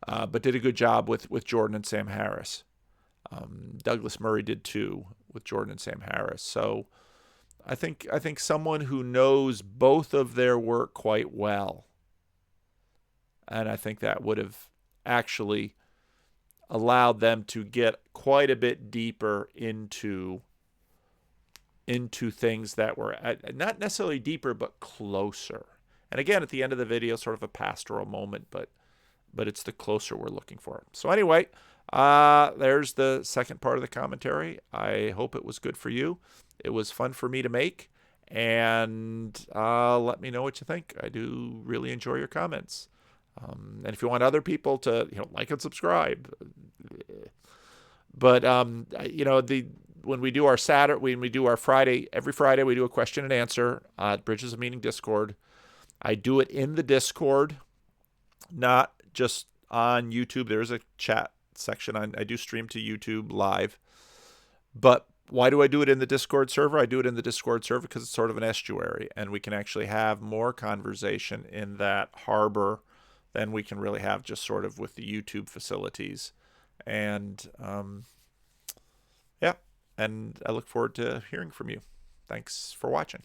but did a good job with Jordan and Sam Harris. Douglas Murray did too with Jordan and Sam Harris. So I think someone who knows both of their work quite well, and I think that would have actually allowed them to get quite a bit deeper into things that were not necessarily deeper, but closer. And again, at the end of the video, sort of a pastoral moment, but it's the closer we're looking for. So anyway, there's the second part of the commentary. I hope it was good for you. It was fun for me to make, and let me know what you think. I do really enjoy your comments. And if you want other people to, like and subscribe. But, when we do our Friday, every Friday we do a question and answer at Bridges of Meaning Discord. I do it in the Discord, not just on YouTube. There's a chat section. I do stream to YouTube live. But why do I do it in the Discord server? I do it in the Discord server because it's sort of an estuary, and we can actually have more conversation in that harbor than we can really have just sort of with the YouTube facilities. And yeah, and I look forward to hearing from you. Thanks for watching.